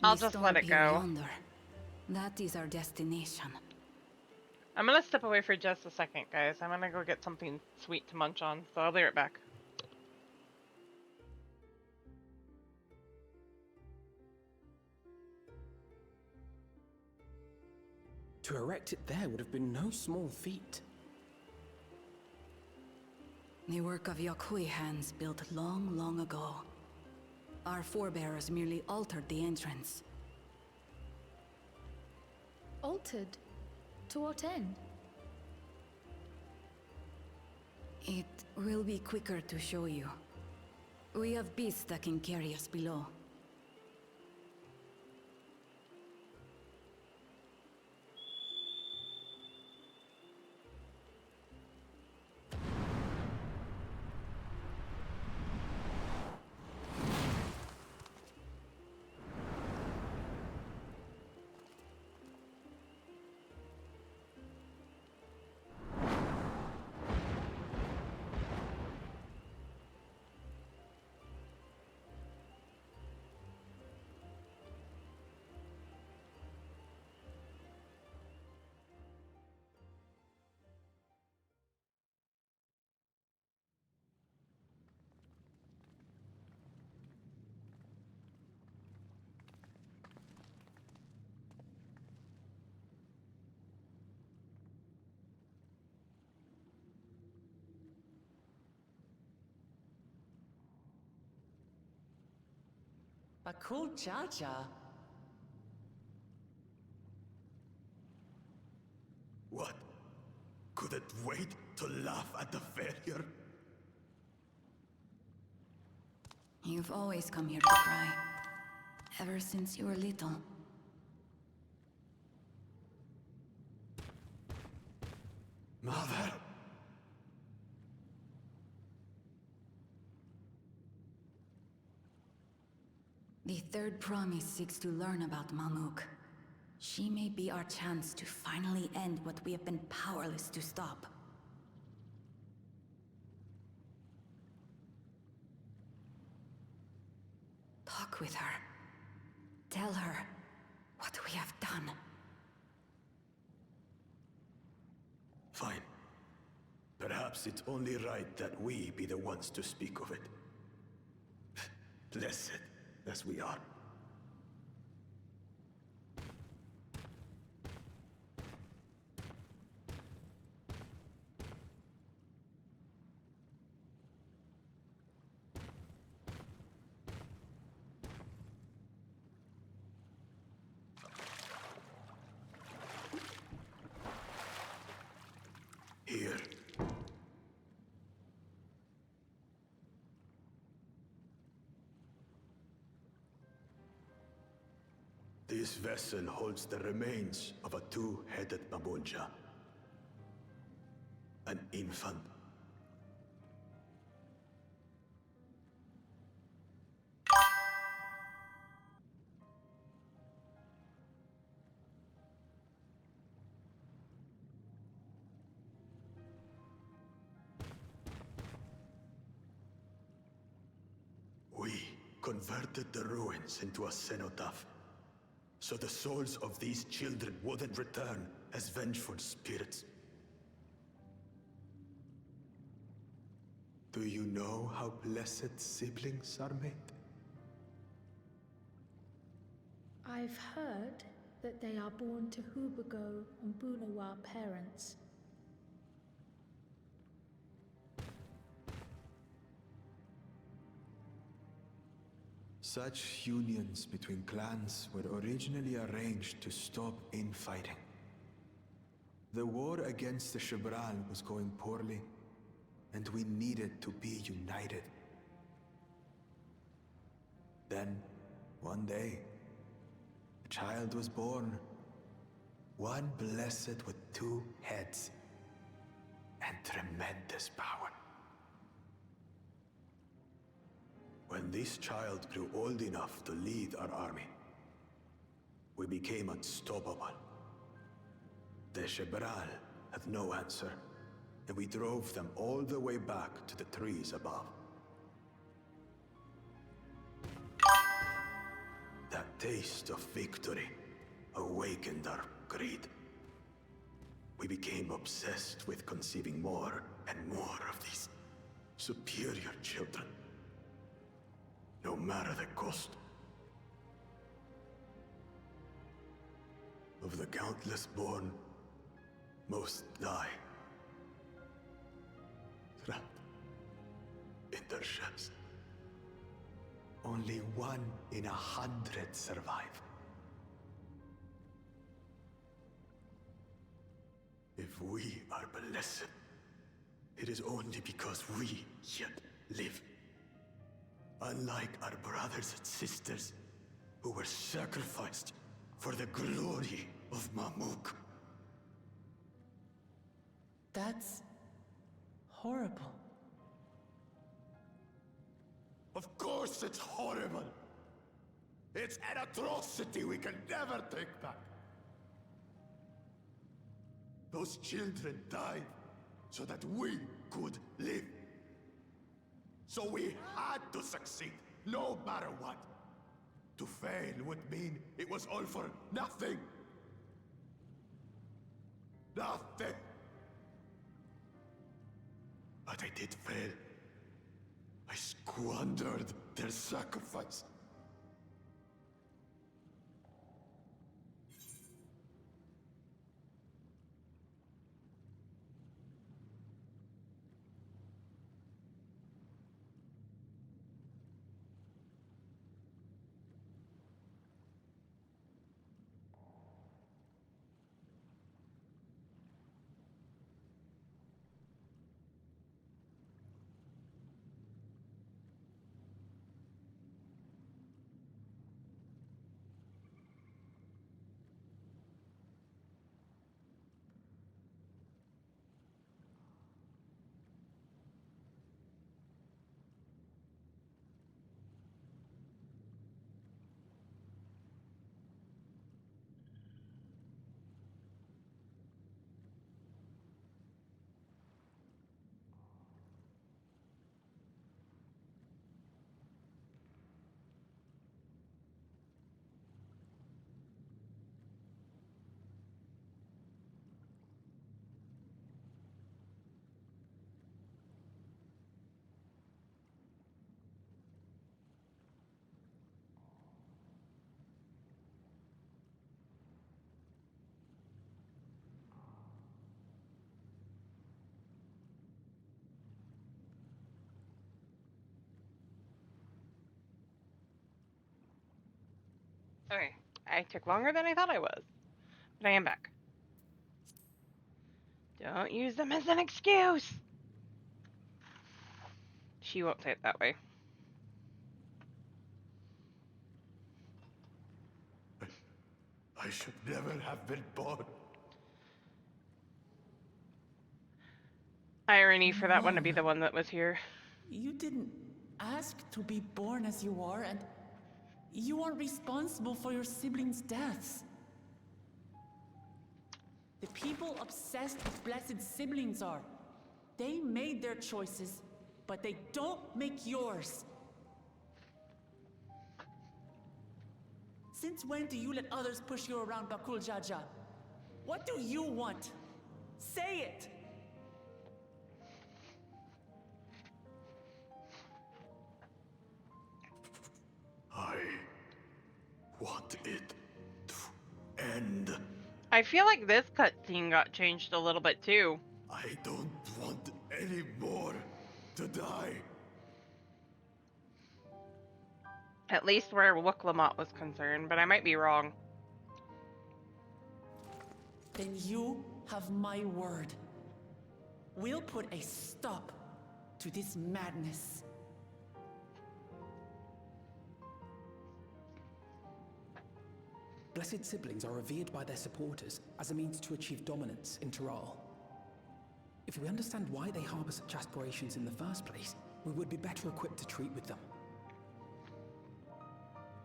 S3: I'll just let it go.
S14: Yonder. That is our destination.
S3: I'm gonna step away for just a second, guys. I'm gonna go get something sweet to munch on, so I'll be right back.
S12: To erect it there would have been no small feat.
S14: The work of Yakui hands built long, long ago. Our forebears merely altered the entrance.
S15: Altered? To what end?
S14: It will be quicker to show you. We have beasts that can carry us below.
S11: But cool Jaja.
S16: What? Could it wait to laugh at the failure?
S14: You've always come here to cry. Ever since you were little.
S16: Mother!
S14: The third promise seeks to learn about Mamook. She may be our chance to finally end what we have been powerless to stop. Talk with her. Tell her what we have done.
S16: Fine. Perhaps it's only right that we be the ones to speak of it. Blessed as we are. Here. This vessel holds the remains of a two-headed Babulja. An infant. We converted the ruins into a cenotaph, so the souls of these children wouldn't return as vengeful spirits. Do you know how blessed siblings are made?
S15: I've heard that they are born to Hubago and Bunawa parents.
S16: Such unions between clans were originally arranged to stop infighting. The war against the Shibral was going poorly, and we needed to be united. Then, one day, a child was born. One blessed with two heads and tremendous power. When this child grew old enough to lead our army, we became unstoppable. The Shibral had no answer, and we drove them all the way back to the trees above. That taste of victory awakened our greed. We became obsessed with conceiving more and more of these superior children. No matter the cost. Of the countless born, most die. Trapped in their shells. Only 1 in 100 survive. If we are blessed, it is only because we yet live. Unlike our brothers and sisters, who were sacrificed for the glory of Mamook.
S11: That's horrible.
S16: Of course it's horrible! It's an atrocity we can never take back. Those children died so that we could live. So we had to succeed, no matter what. To fail would mean it was all for nothing. Nothing. But I did fail. I squandered their sacrifice.
S1: Okay, I took longer than I thought I was, but I am back. Don't use them as an excuse! She won't say it that way.
S16: I should never have been born.
S1: Irony for that one to be the one that was here.
S11: You didn't ask to be born as you are, and you aren't responsible for your siblings' deaths. The people obsessed with blessed siblings are. They made their choices, but they don't make yours. Since when do you let others push you around, Bakul Jaja? What do you want? Say it!
S16: I want it to end.
S1: I feel like this cutscene got changed a little bit too.
S16: I don't want any more to die.
S1: At least where Wooklamot was concerned, but I might be wrong.
S11: Then you have my word. We'll put a stop to this madness.
S12: Blessed siblings are revered by their supporters as a means to achieve dominance in Tyral. If we understand why they harbor such aspirations in the first place, we would be better equipped to treat with them.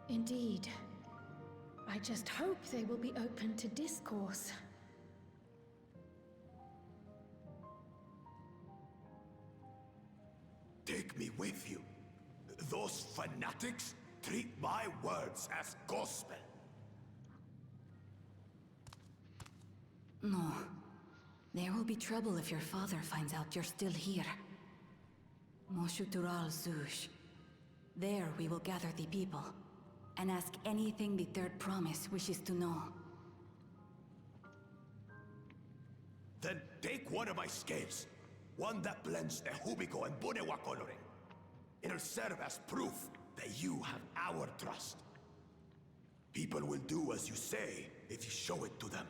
S15: Indeed. I just hope they will be open to discourse.
S16: Take me with you. Those fanatics treat my words as gospel.
S14: No. There will be trouble if your father finds out you're still here. Moshutural Zush. There we will gather the people, and ask anything the Third Promise wishes to know.
S16: Then take one of my scales. One that blends the Hubico and Bunewa coloring. It'll serve as proof that you have our trust. People will do as you say if you show it to them.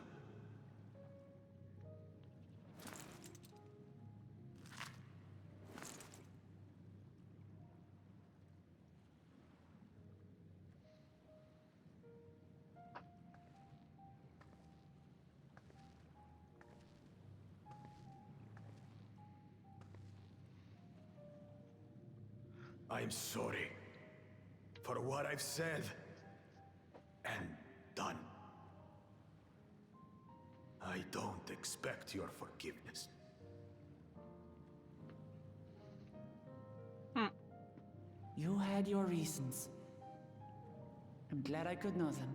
S16: I'm sorry for what I've said and done. I don't expect your forgiveness.
S11: You had your reasons. I'm glad I could know them.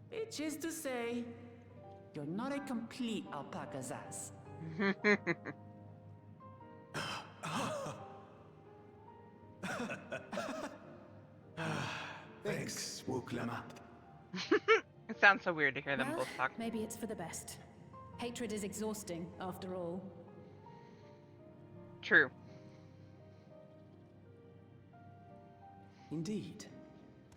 S11: Which is to say, you're not a complete alpaca's ass.
S16: Thanks, Wooklamot.
S1: It sounds so weird to hear them
S15: Well,
S1: both talk.
S15: maybe it's for the best. Hatred is exhausting, after all.
S1: True.
S12: Indeed.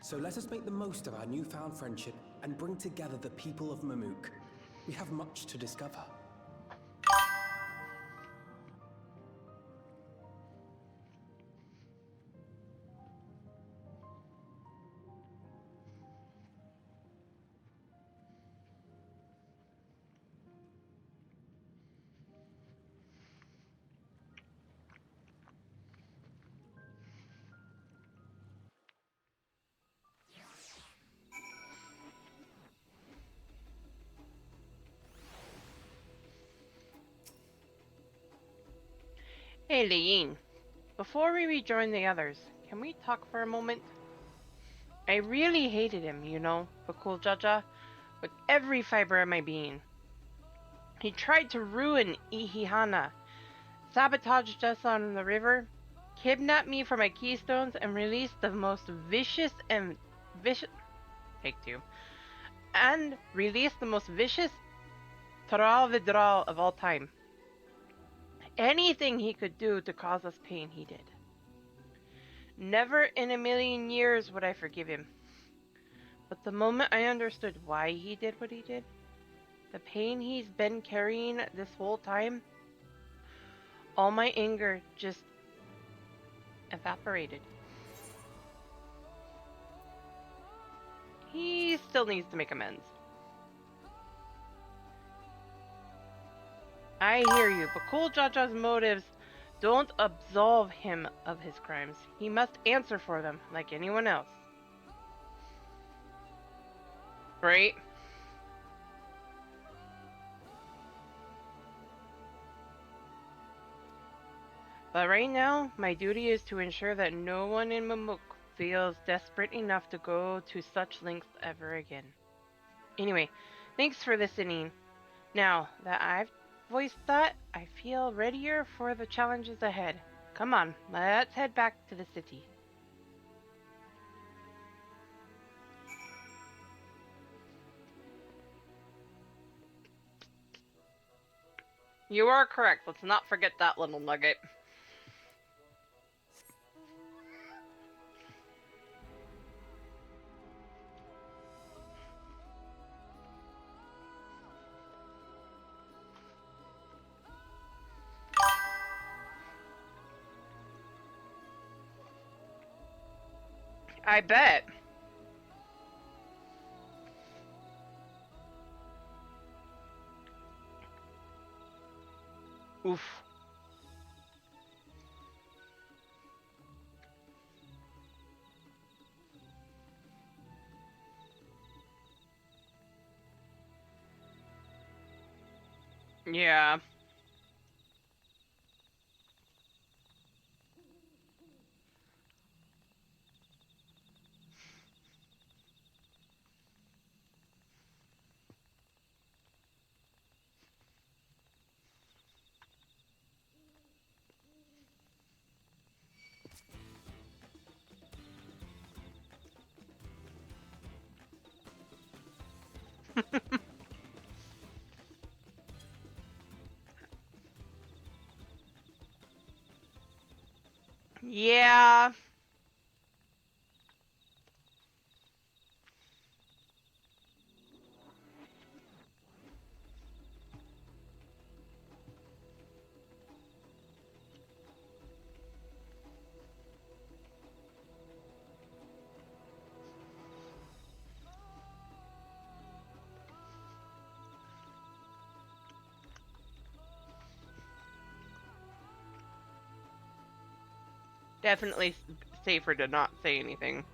S12: So let us make the most of our newfound friendship and bring together the people of Mamook. We have much to discover.
S1: Hey, Leyin. Before we rejoin the others, can we talk for a moment? I really hated him, you know, Bakul Jaja, with every fiber of my being. He tried to ruin Ihihana, sabotaged us on the river, kidnapped me for my keystones, and released the most vicious... Take two. And released the most vicious Tral Vidral of all time. Anything he could do to cause us pain, he did. Never in a million years would I forgive him. But the moment I understood why he did what he did, the pain he's been carrying this whole time, all my anger just evaporated. He still needs to make amends. I hear you, but Cool Jaja's motives don't absolve him of his crimes. He must answer for them, like anyone else. Right? But right now, my duty is to ensure that no one in Mamook feels desperate enough to go to such lengths ever again. Anyway, thanks for listening. Now that I've voiced that, I feel readier for the challenges ahead. Come on, let's head back to the city. You are correct. Let's not forget that little nugget. I bet. Oof. Yeah. Yeah. Definitely safer to not say anything.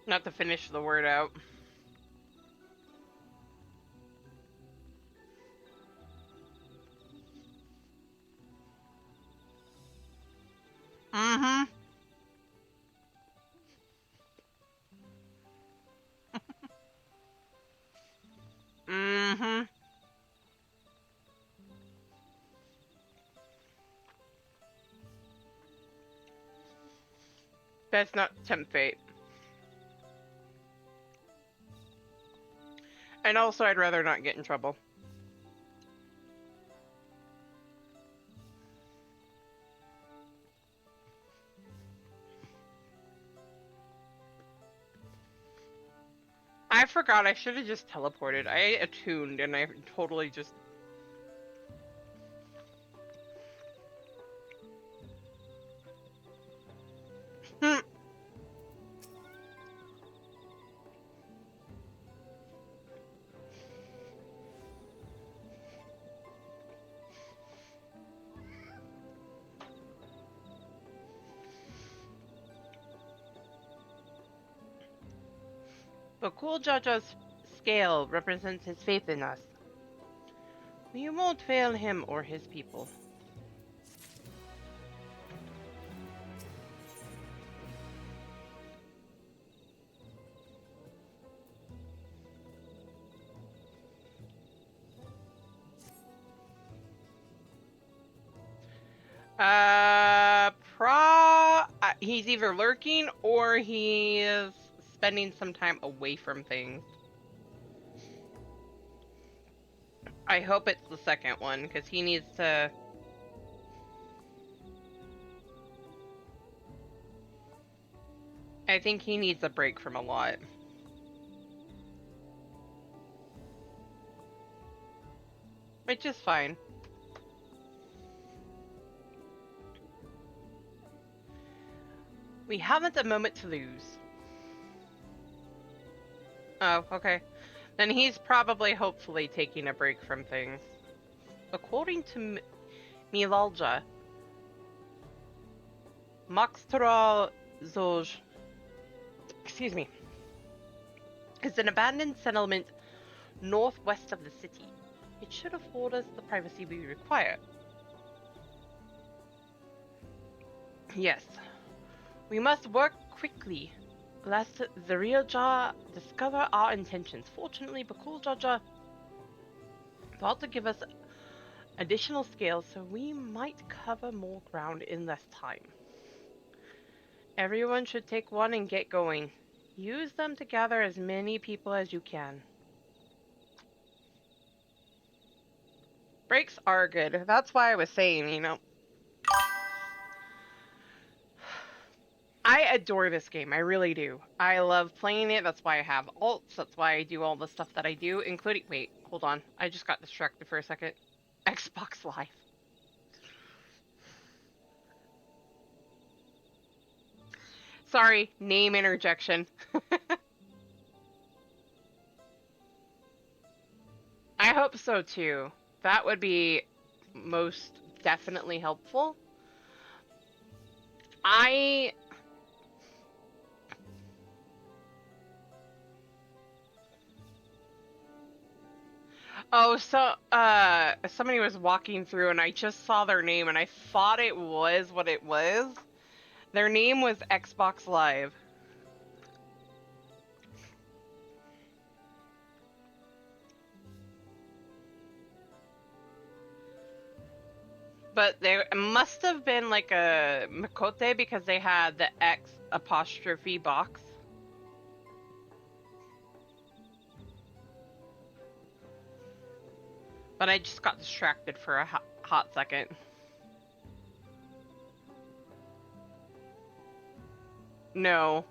S1: Not to finish the word out. Mm-hmm. Mm-hmm. That's not tempt fate. And also, I'd rather not get in trouble. I forgot I should have just teleported. I attuned and I totally just... But Cool Jaja's scale represents his faith in us. We won't fail him or his people. he's either lurking or he is spending some time away from things. I hope it's the second one, because he needs to... I think he needs a break from a lot. Which is fine. We haven't a moment to lose. Oh, okay. Then he's probably, hopefully, taking a break from things. According to Milalja, Maxtral Zoj, excuse me, is an abandoned settlement northwest of the city. It should afford us the privacy we require. Yes. We must work quickly, lest the real Jar discover our intentions. Fortunately, Bakul Jaja thought to give us additional scales, so we might cover more ground in less time. Everyone should take one and get going. Use them to gather as many people as you can. Breaks are good. That's why I was saying, you know. I adore this game. I really do. I love playing it. That's why I have alts. That's why I do all the stuff that I do, including... Wait, hold on. I just got distracted for a second. Xbox Live. Sorry, name interjection. I hope so too. That would be most definitely helpful. Oh, so, somebody was walking through and I just saw their name and I thought it was what it was. Their name was Xbox Live. But they must have been like a Mikote because they had the X apostrophe box. But I just got distracted for a hot second. No.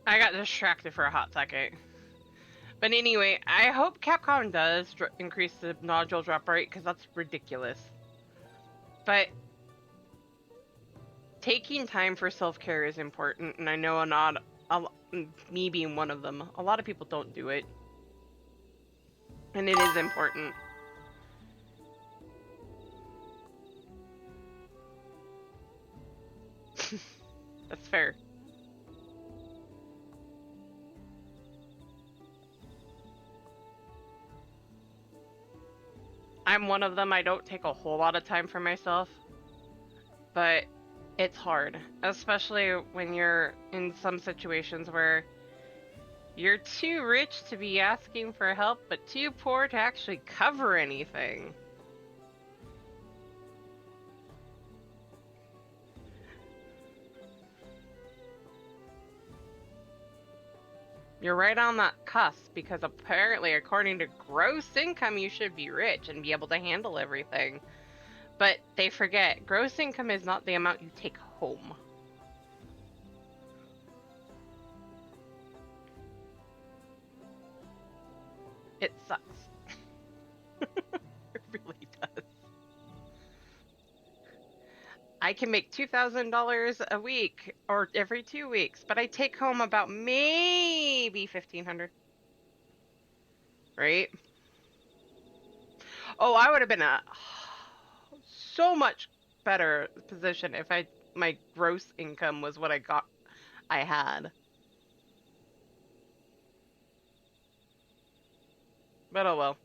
S1: I got distracted for a hot second. But anyway, I hope Capcom does increase the nodule drop rate, because that's ridiculous. But taking time for self-care is important, and I know me being one of them, a lot of people don't do it. And it is important. That's fair. I'm one of them. I don't take a whole lot of time for myself, but it's hard, especially when you're in some situations where you're too rich to be asking for help, but too poor to actually cover anything. You're right on that cusp, because apparently, according to gross income, you should be rich and be able to handle everything. But they forget, gross income is not the amount you take home. It sucks. It really does. I can make $2,000 a week or every 2 weeks, but I take home about maybe $1,500. Right? Oh, I would have been a so much better position if my gross income was what I had. But oh well.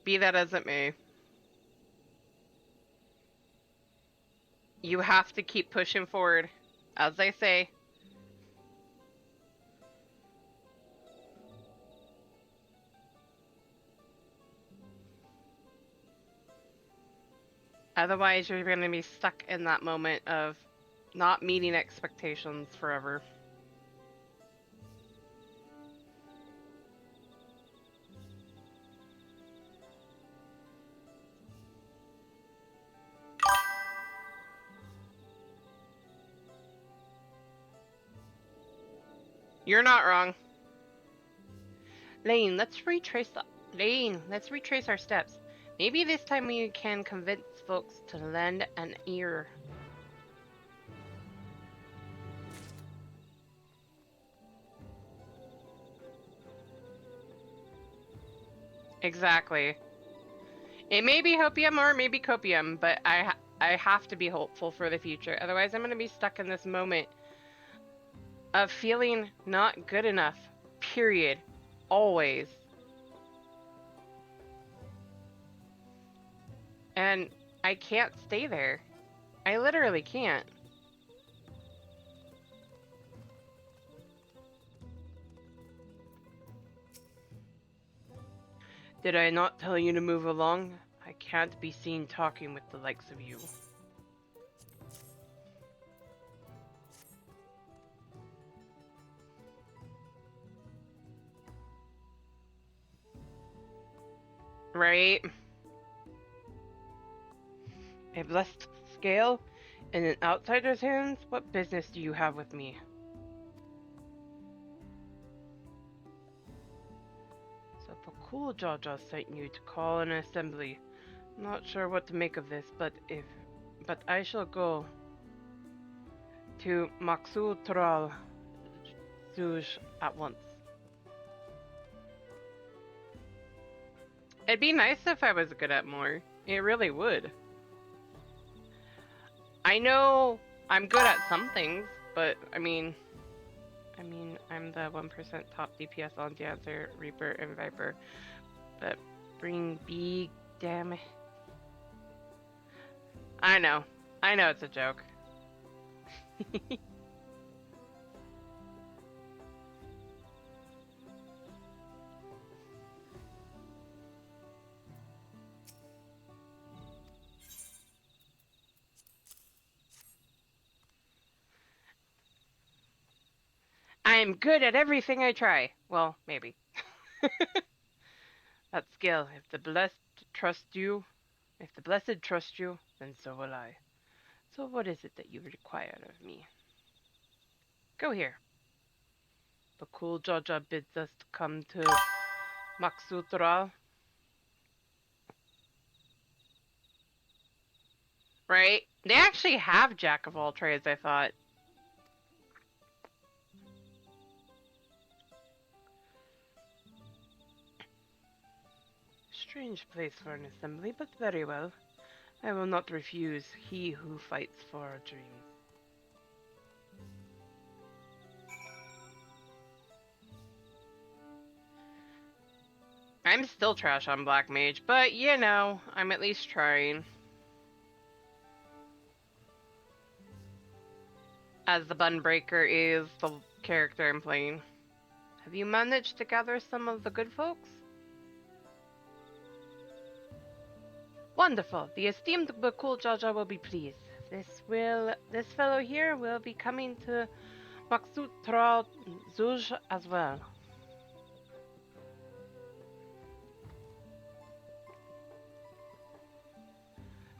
S1: Be that as it may. You have to keep pushing forward, as they say. Otherwise, you're going to be stuck in that moment of not meeting expectations forever. You're not wrong. Lane, let's retrace our steps. Maybe this time we can convince folks to lend an ear. Exactly. It may be hopium or it may be copium, but I have to be hopeful for the future. Otherwise, I'm going to be stuck in this moment of feeling not good enough. Period. Always. And I can't stay there. I literally can't. Did I not tell you to move along? I can't be seen talking with the likes of you. Right? A blessed scale in an outsider's hands? What business do you have with me? So Pakul Jaja sent you to call an assembly. Not sure what to make of this, but I shall go to Maksul Toral Zuj at once. It'd be nice if I was good at more. It really would. I know I'm good at some things, but I mean, I'm the 1% top DPS on Dancer, Reaper, and Viper. But bring big damn. I know it's a joke. I'm good at everything I try. Well, maybe. That skill. If the blessed trust you, then so will I. So what is it that you require of me? Go here. The cool Jaja bids us to come to Maksutral. Right? They actually have Jack of all trades, I thought. Strange place for an assembly, but very well. I will not refuse he who fights for our dreams. I'm still trash on Black Mage, but you know, I'm at least trying. As the Bunbreaker is the character I'm playing. Have you managed to gather some of the good folks? Wonderful. The esteemed Bakul Jaja will be pleased. This fellow here will be coming to Maksutral Zuj as well.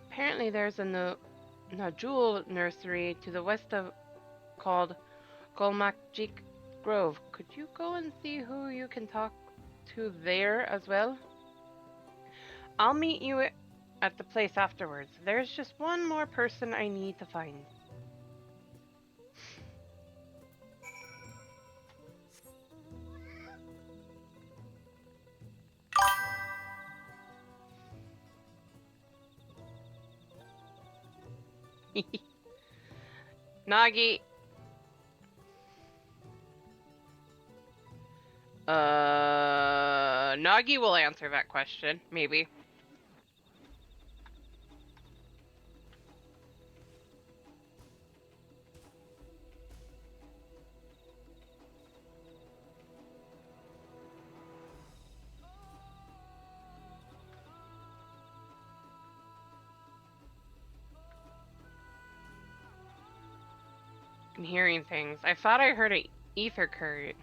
S1: Apparently there's a Najul nursery to the west of called Golmakjik Grove. Could you go and see who you can talk to there as well? I'll meet you at the place afterwards. There's just one more person I need to find. Nagi. Nagi will answer that question, maybe. I'm hearing things. I thought I heard an ether current.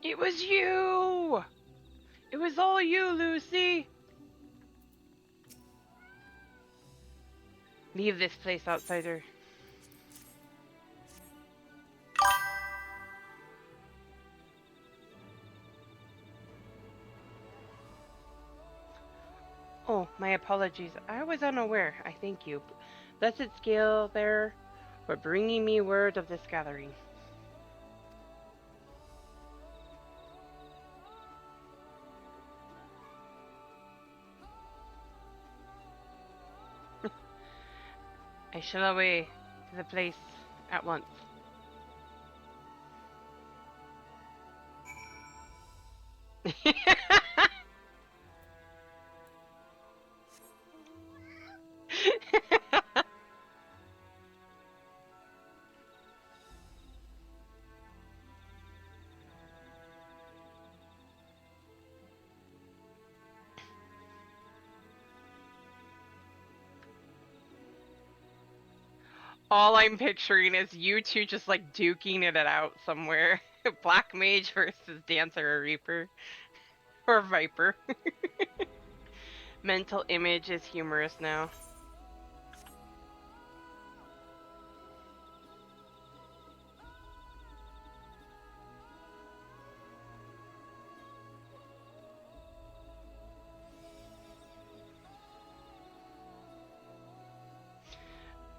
S1: It was you! It was all you, Lucy! Leave this place, outsider. Oh, my apologies. I was unaware. I thank you. Blessed Scale there for bringing me word of this gathering. I shall away to the place at once. All I'm picturing is you two just like duking it out somewhere. Black Mage versus Dancer or Reaper. Or Viper. Mental image is humorous now.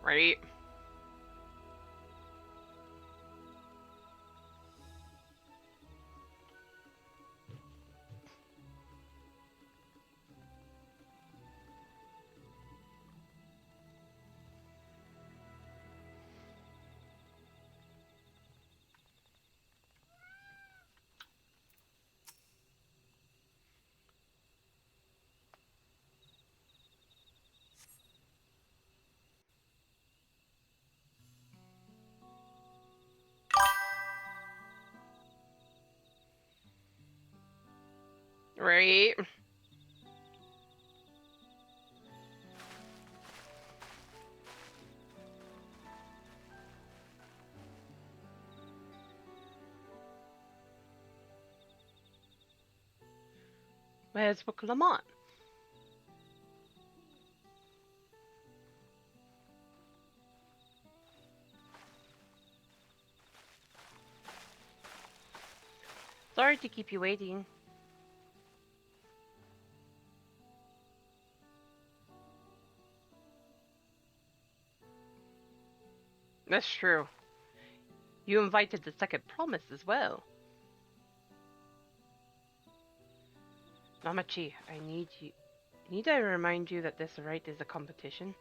S1: Right? Right? Where's Book Lamont? Sorry to keep you waiting. That's true. You invited the second promise as well. Namachi, need I remind you that this rite is a competition?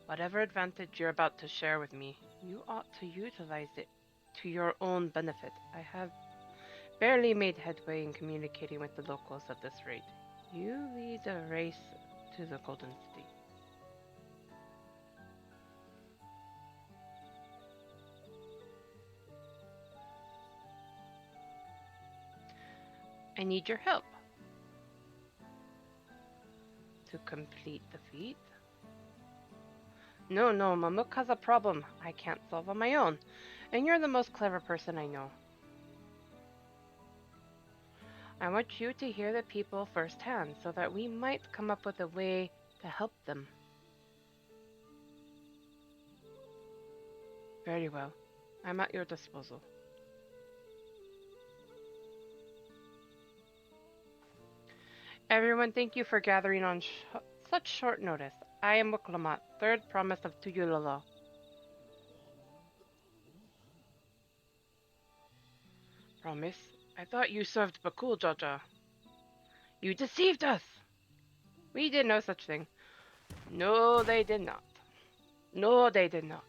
S1: Whatever advantage you're about to share with me, you ought to utilize it to your own benefit. I have barely made headway in communicating with the locals at this rate. You lead a race to the Golden City. I need your help. To complete the feat? No, Mamook has a problem I can't solve on my own, and you're the most clever person I know. I want you to hear the people firsthand so that we might come up with a way to help them. Very well. I'm at your disposal. Everyone, thank you for gathering on such short notice. I am Wuklamat, third promise of Tuyulala. Promise? I thought you served Bakul Jaja. You deceived us! We did no such thing. No, they did not. No, they did not.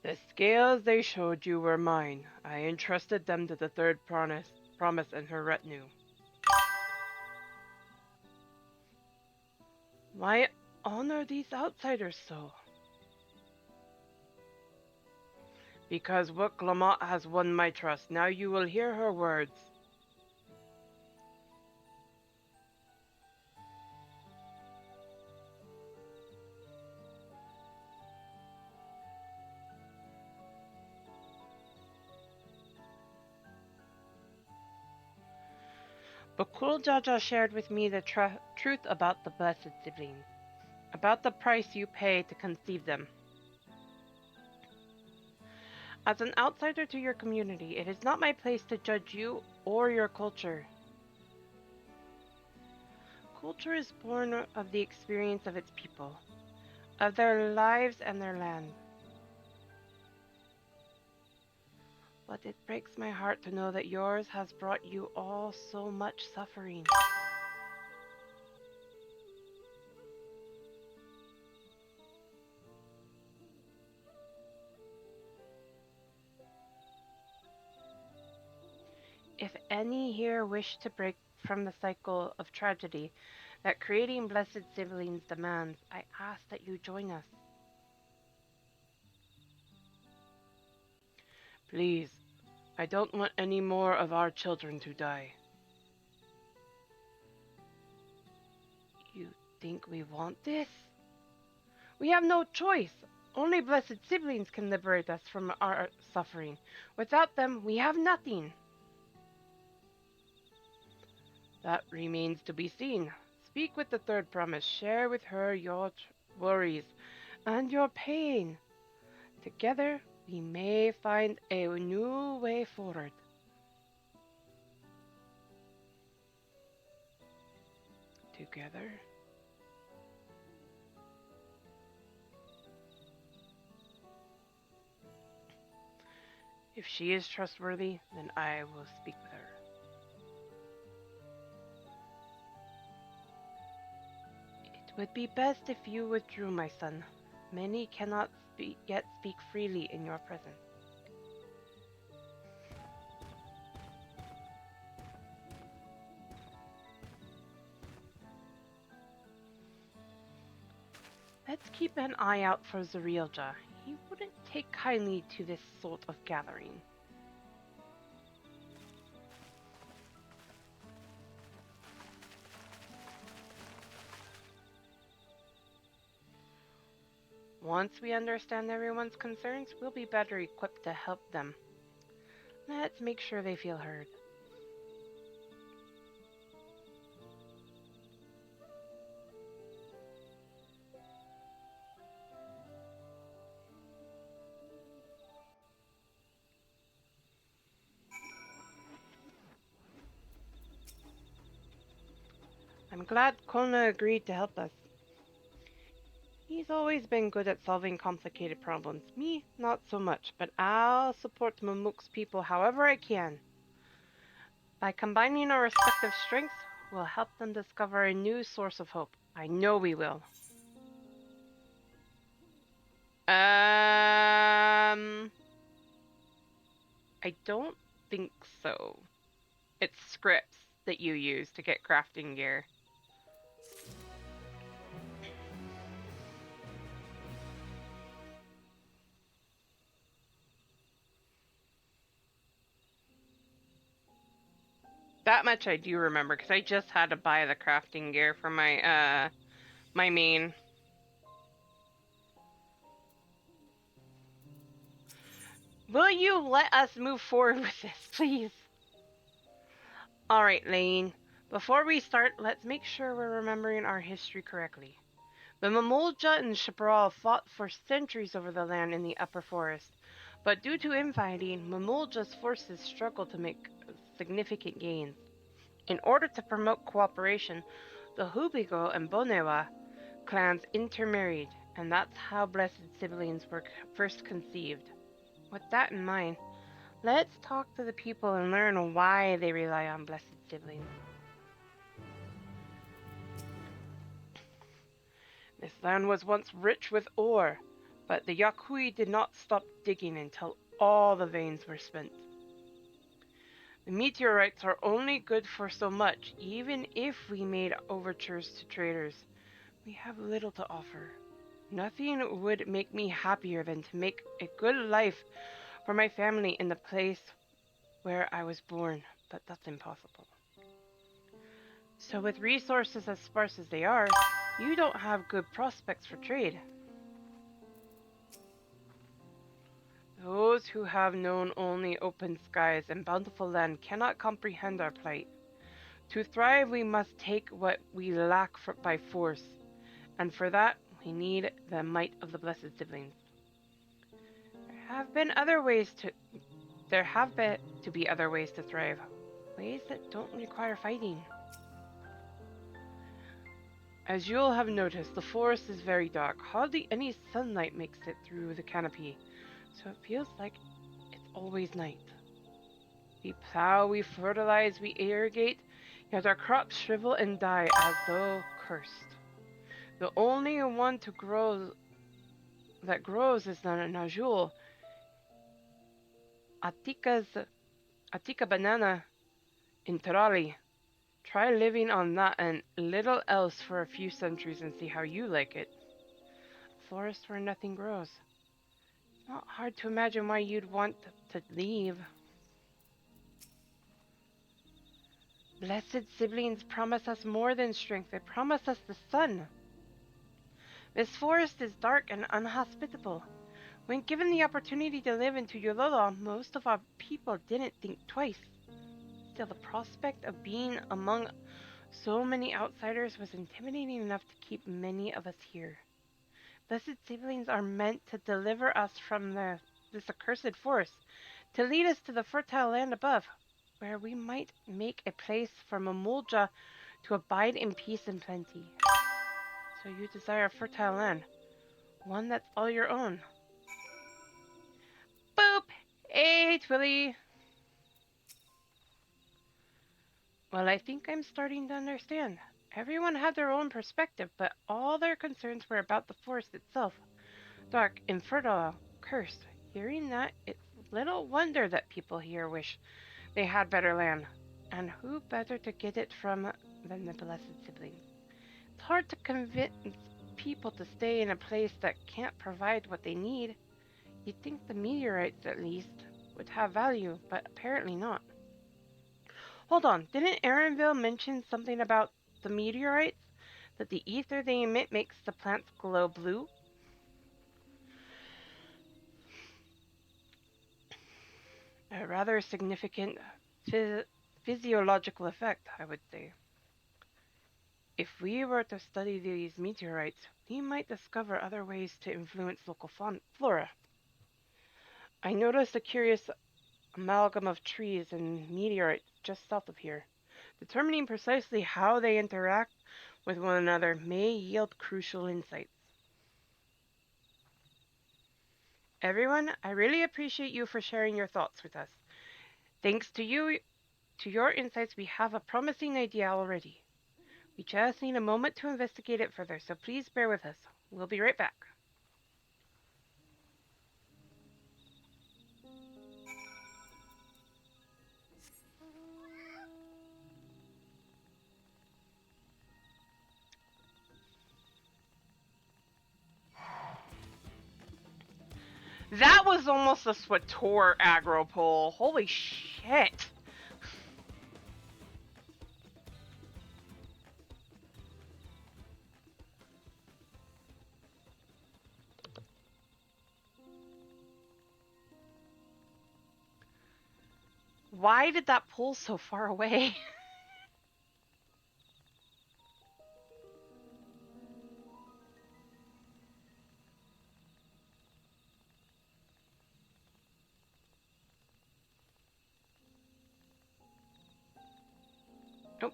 S1: The scales they showed you were mine. I entrusted them to the third promise and her retinue. Why honor these outsiders so? Because Wook Lamont has won my trust. Now you will hear her words. Bakul Jaja shared with me the truth about the blessed siblings, about the price you pay to conceive them. As an outsider to your community, it is not my place to judge you or your culture. Culture is born of the experience of its people, of their lives and their land. But it breaks my heart to know that yours has brought you all so much suffering. If any here wish to break from the cycle of tragedy that creating blessed siblings demands, I ask that you join us. Please, I don't want any more of our children to die. You think we want this? We have no choice. Only blessed siblings can liberate us from our suffering. Without them, we have nothing. That remains to be seen. Speak with the third promise. Share with her your worries and your pain. Together, we may find a new way forward. Together. If she is trustworthy, then I will speak with her. It would be best if you withdrew, my son. Many cannot yet speak freely in your presence. Let's keep an eye out for Zarielja. He wouldn't take kindly to this sort of gathering. Once we understand everyone's concerns, we'll be better equipped to help them. Let's make sure they feel heard. I'm glad Kona agreed to help us. He's always been good at solving complicated problems. Me, not so much, but I'll support Mamook's people however I can. By combining our respective strengths, we'll help them discover a new source of hope. I know we will. I don't think so. It's scripts that you use to get crafting gear. That much I do remember, because I just had to buy the crafting gear for my, my main. Will you let us move forward with this, please? Alright, Lane. Before we start, let's make sure we're remembering our history correctly. The Mamolja and Shabral fought for centuries over the land in the upper forest, but due to infighting, Mamolja's forces struggled to make significant gains. In order to promote cooperation, the Hubigo and Bonewa clans intermarried, and that's how blessed siblings were first conceived. With that in mind, let's talk to the people and learn why they rely on blessed siblings. This land was once rich with ore. But the Yakui did not stop digging until all the veins were spent. The meteorites are only good for so much, even if we made overtures to traders. We have little to offer. Nothing would make me happier than to make a good life for my family in the place where I was born, but that's impossible. So with resources as sparse as they are, you don't have good prospects for trade. Those who have known only open skies and bountiful land cannot comprehend our plight. To thrive, we must take what we lack by force, and for that, we need the might of the blessed siblings. There have been to be other ways to thrive, ways that don't require fighting. As you'll have noticed, the forest is very dark. Hardly any sunlight makes it through the canopy, so it feels like it's always night. We plow, we fertilize, we irrigate, yet our crops shrivel and die as though cursed. The only one that grows is the Najul, Atika banana in Terali. Try living on that and little else for a few centuries and see how you like it. A forest where nothing grows. Not hard to imagine why you'd want to leave. Blessed siblings promise us more than strength. They promise us the sun. This forest is dark and unhospitable. When given the opportunity to live in Tuyololo, most of our people didn't think twice. Still, the prospect of being among so many outsiders was intimidating enough to keep many of us here. Blessed siblings are meant to deliver us from this accursed force, to lead us to the fertile land above, where we might make a place for Mamulja to abide in peace and plenty. So you desire a fertile land, one that's all your own. Boop! Hey, Twilly! Well, I think I'm starting to understand. Everyone had their own perspective, but all their concerns were about the forest itself. Dark, infertile, cursed. Hearing that, it's little wonder that people here wish they had better land. And who better to get it from than the blessed siblings? It's hard to convince people to stay in a place that can't provide what they need. You'd think the meteorites, at least, would have value, but apparently not. Hold on, didn't Aaronville mention something about the meteorites? That the ether they emit makes the plants glow blue? A rather significant physiological effect, I would say. If we were to study these meteorites, we might discover other ways to influence local flora. I noticed a curious amalgam of trees and meteorites just south of here. Determining precisely how they interact with one another may yield crucial insights. Everyone, I really appreciate you for sharing your thoughts with us. Thanks to your insights, we have a promising idea already. We just need a moment to investigate it further, so please bear with us. We'll be right back. That was almost a Swator aggro pull. Holy shit. Why did that pull so far away? Nope.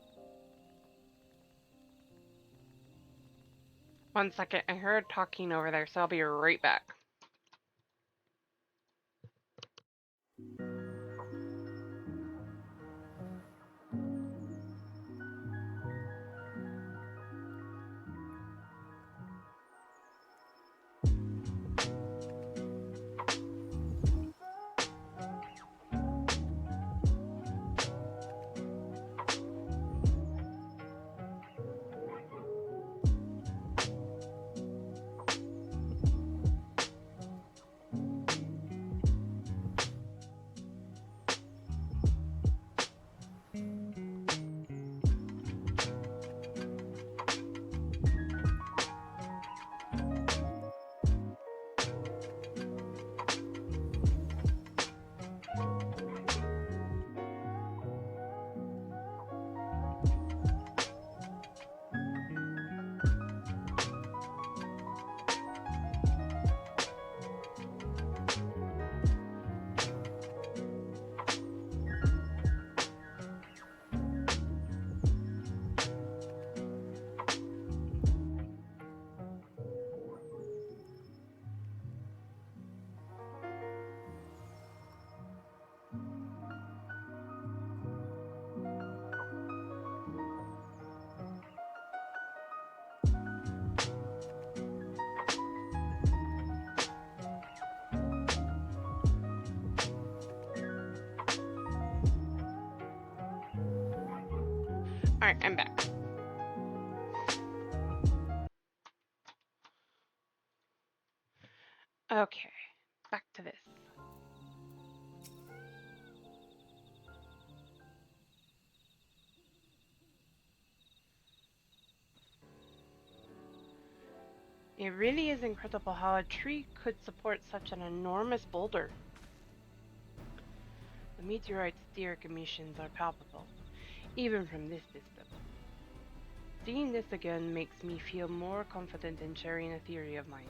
S1: One second, I heard talking over there, so I'll be right back. Alright, I'm back. Okay, back to this. It really is incredible how a tree could support such an enormous boulder. The meteorite's etheric emissions are palpable, even from this distance. Seeing this again makes me feel more confident in sharing a theory of mine.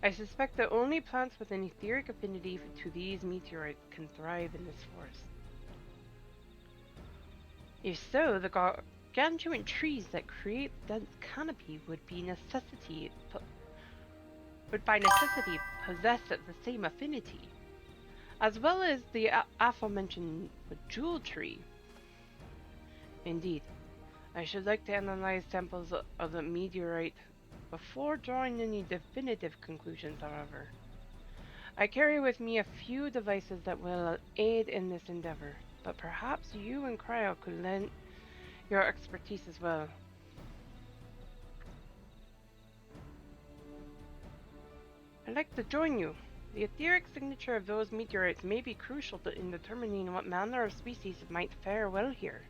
S1: I suspect that only plants with an etheric affinity to these meteorites can thrive in this forest. If so, the gargantuan trees that create the dense canopy would by necessity possess the same affinity, as well as the aforementioned jewel tree. Indeed, I should like to analyze samples of the meteorite before drawing any definitive conclusions, however. I carry with me a few devices that will aid in this endeavor, but perhaps you and Cryo could lend your expertise as well. I'd like to join you. The etheric signature of those meteorites may be crucial in determining what manner of species might fare well here.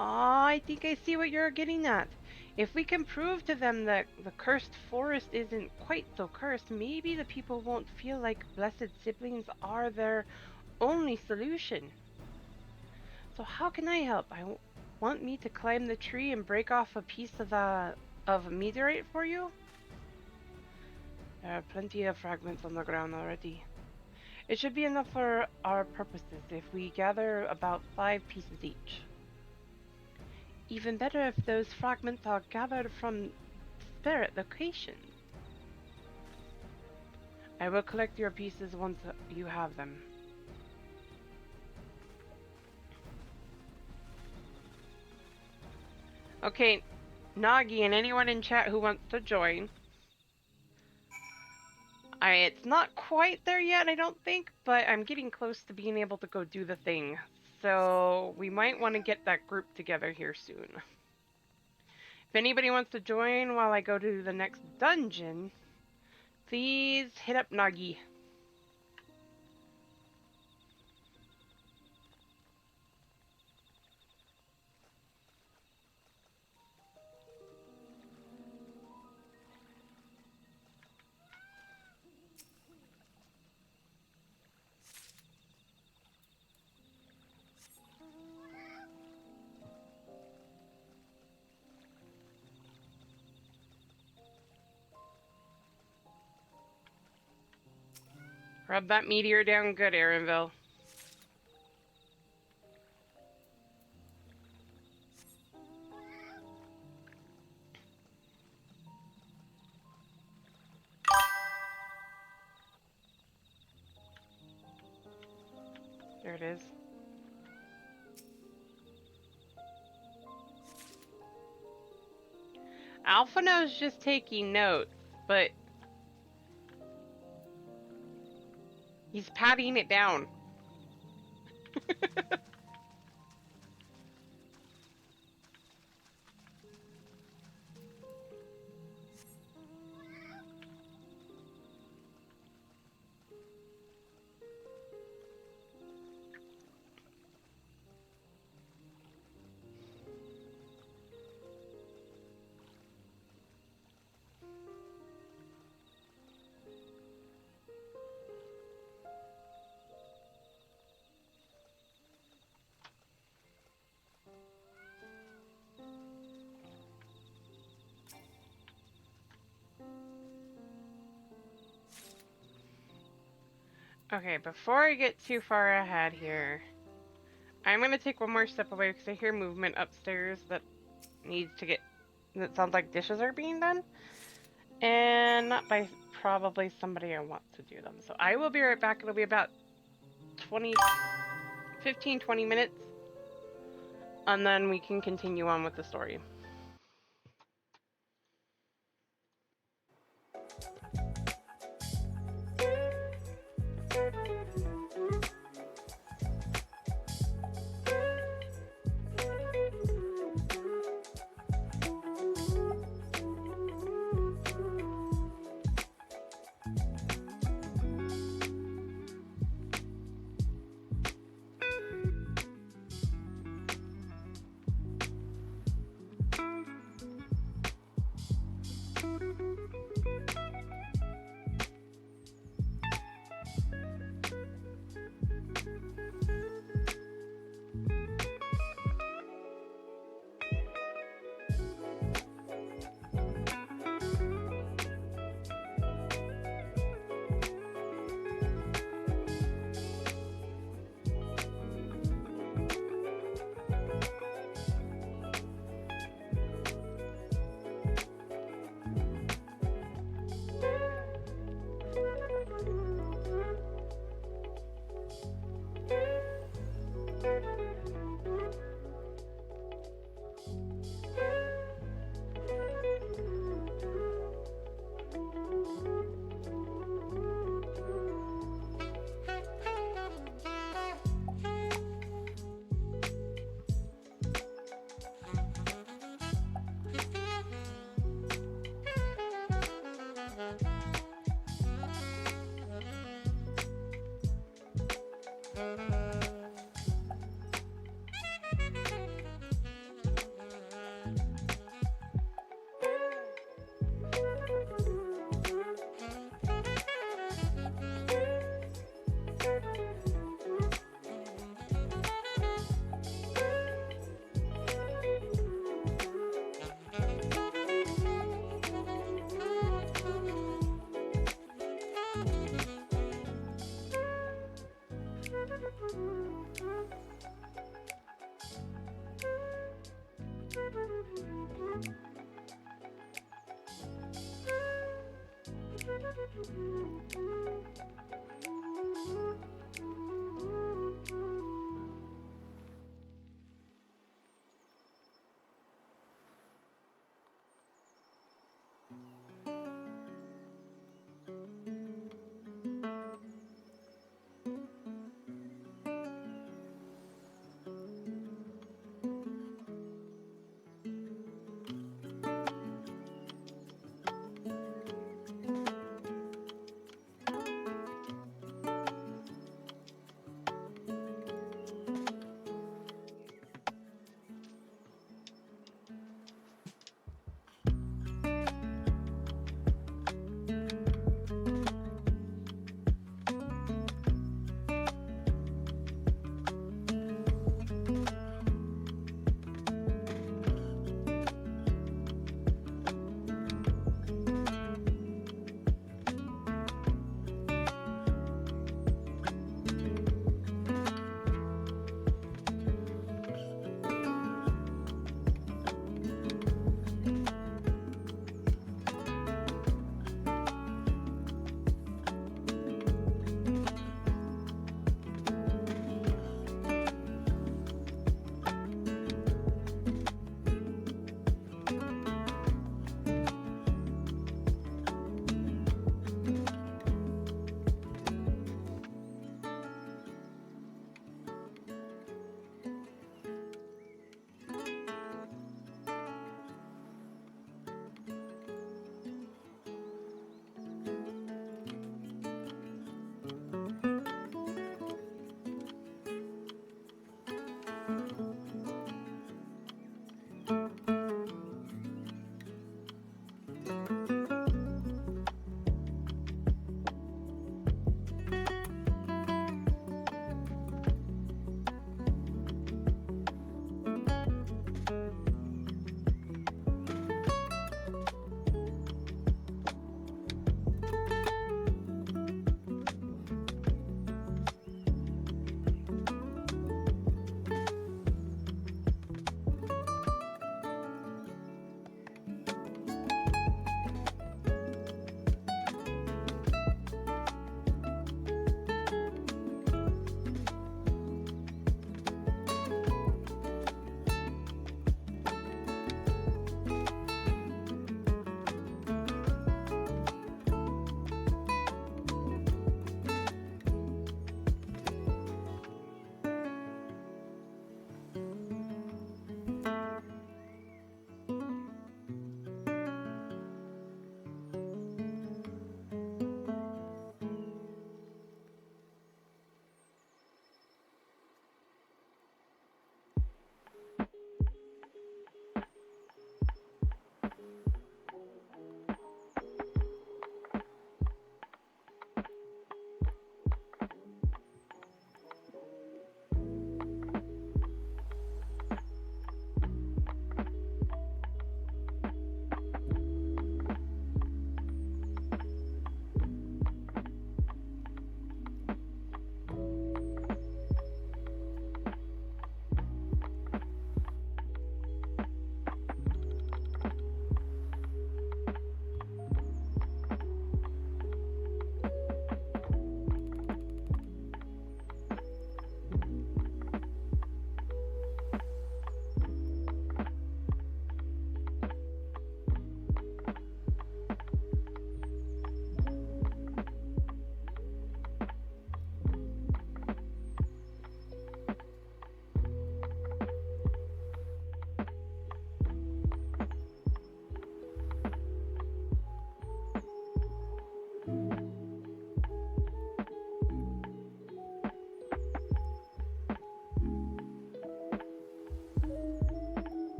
S1: I think I see what you're getting at. If we can prove to them that the cursed forest isn't quite so cursed, maybe the people won't feel like blessed siblings are their only solution. So how can I help? Want me to climb the tree and break off a piece of a meteorite for you? There are plenty of fragments on the ground already. It should be enough for our purposes if we gather about 5 pieces each. Even better if those fragments are gathered from disparate locations. I will collect your pieces once you have them. Okay, Nagi and anyone in chat who wants to join. It's not quite there yet, I don't think, but I'm getting close to being able to go do the thing. So we might want to get that group together here soon. If anybody wants to join while I go to the next dungeon, please hit up Nagi. Rub that meteor down good, Aaronville. There it is. Alphino's just taking notes, but he's patting it down. Okay, before I get too far ahead here, I'm gonna take one more step away because I hear movement upstairs that needs to get. That sounds like dishes are being done, and not by probably somebody I want to do them. So I will be right back. It'll be about 15-20 minutes, and then we can continue on with the story.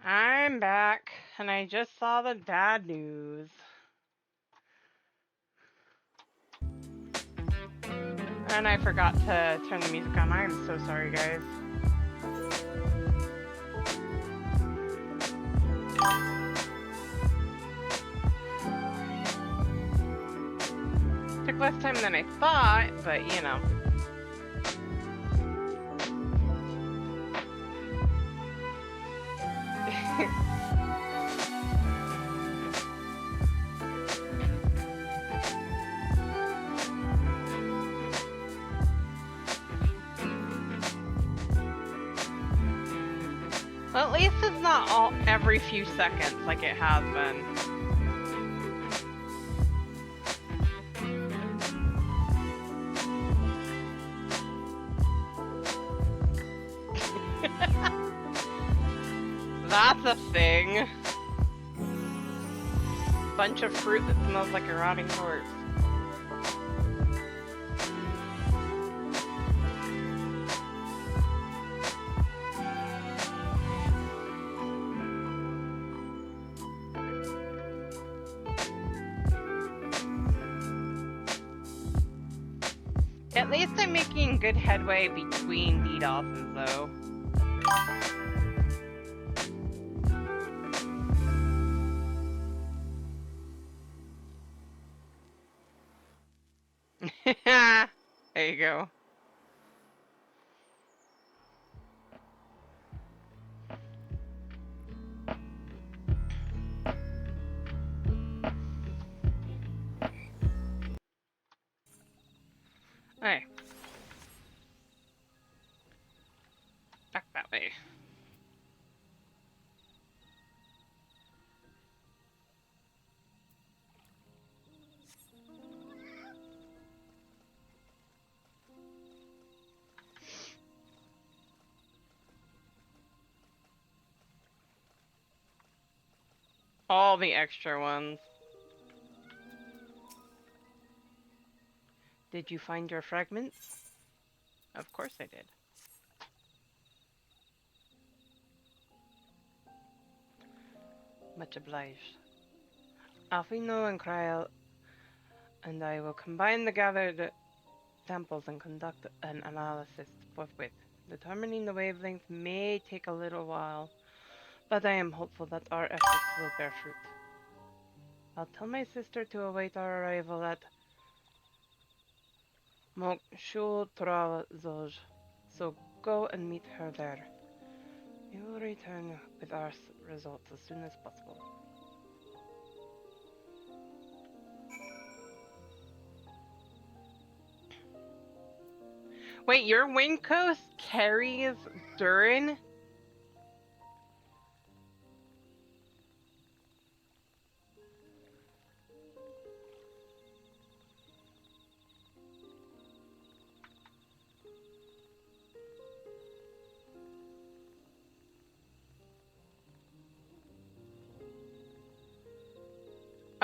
S3: I'm back, and I just saw the bad news. And I forgot to turn the music on. I'm so sorry, guys. Took less time than I thought, but you know. Well, at least it's not all every few seconds like it has been. That's a thing. Bunch of fruit that smells like a rotting corpse. At least I'm making good headway between DDoSes, though. There you go. Hey. Back that way. All the extra ones. Did you find your fragments? Of course I did. Much obliged. Alfino and Kryl and I will combine the gathered samples and conduct an analysis forthwith. Determining the wavelength may take a little while, but I am hopeful that our efforts will bear fruit. I'll tell my sister to await our arrival at Mokshul Trazoj, so go and meet her there. We will return with our results as soon as possible. Wait, your wind coast carries Durin?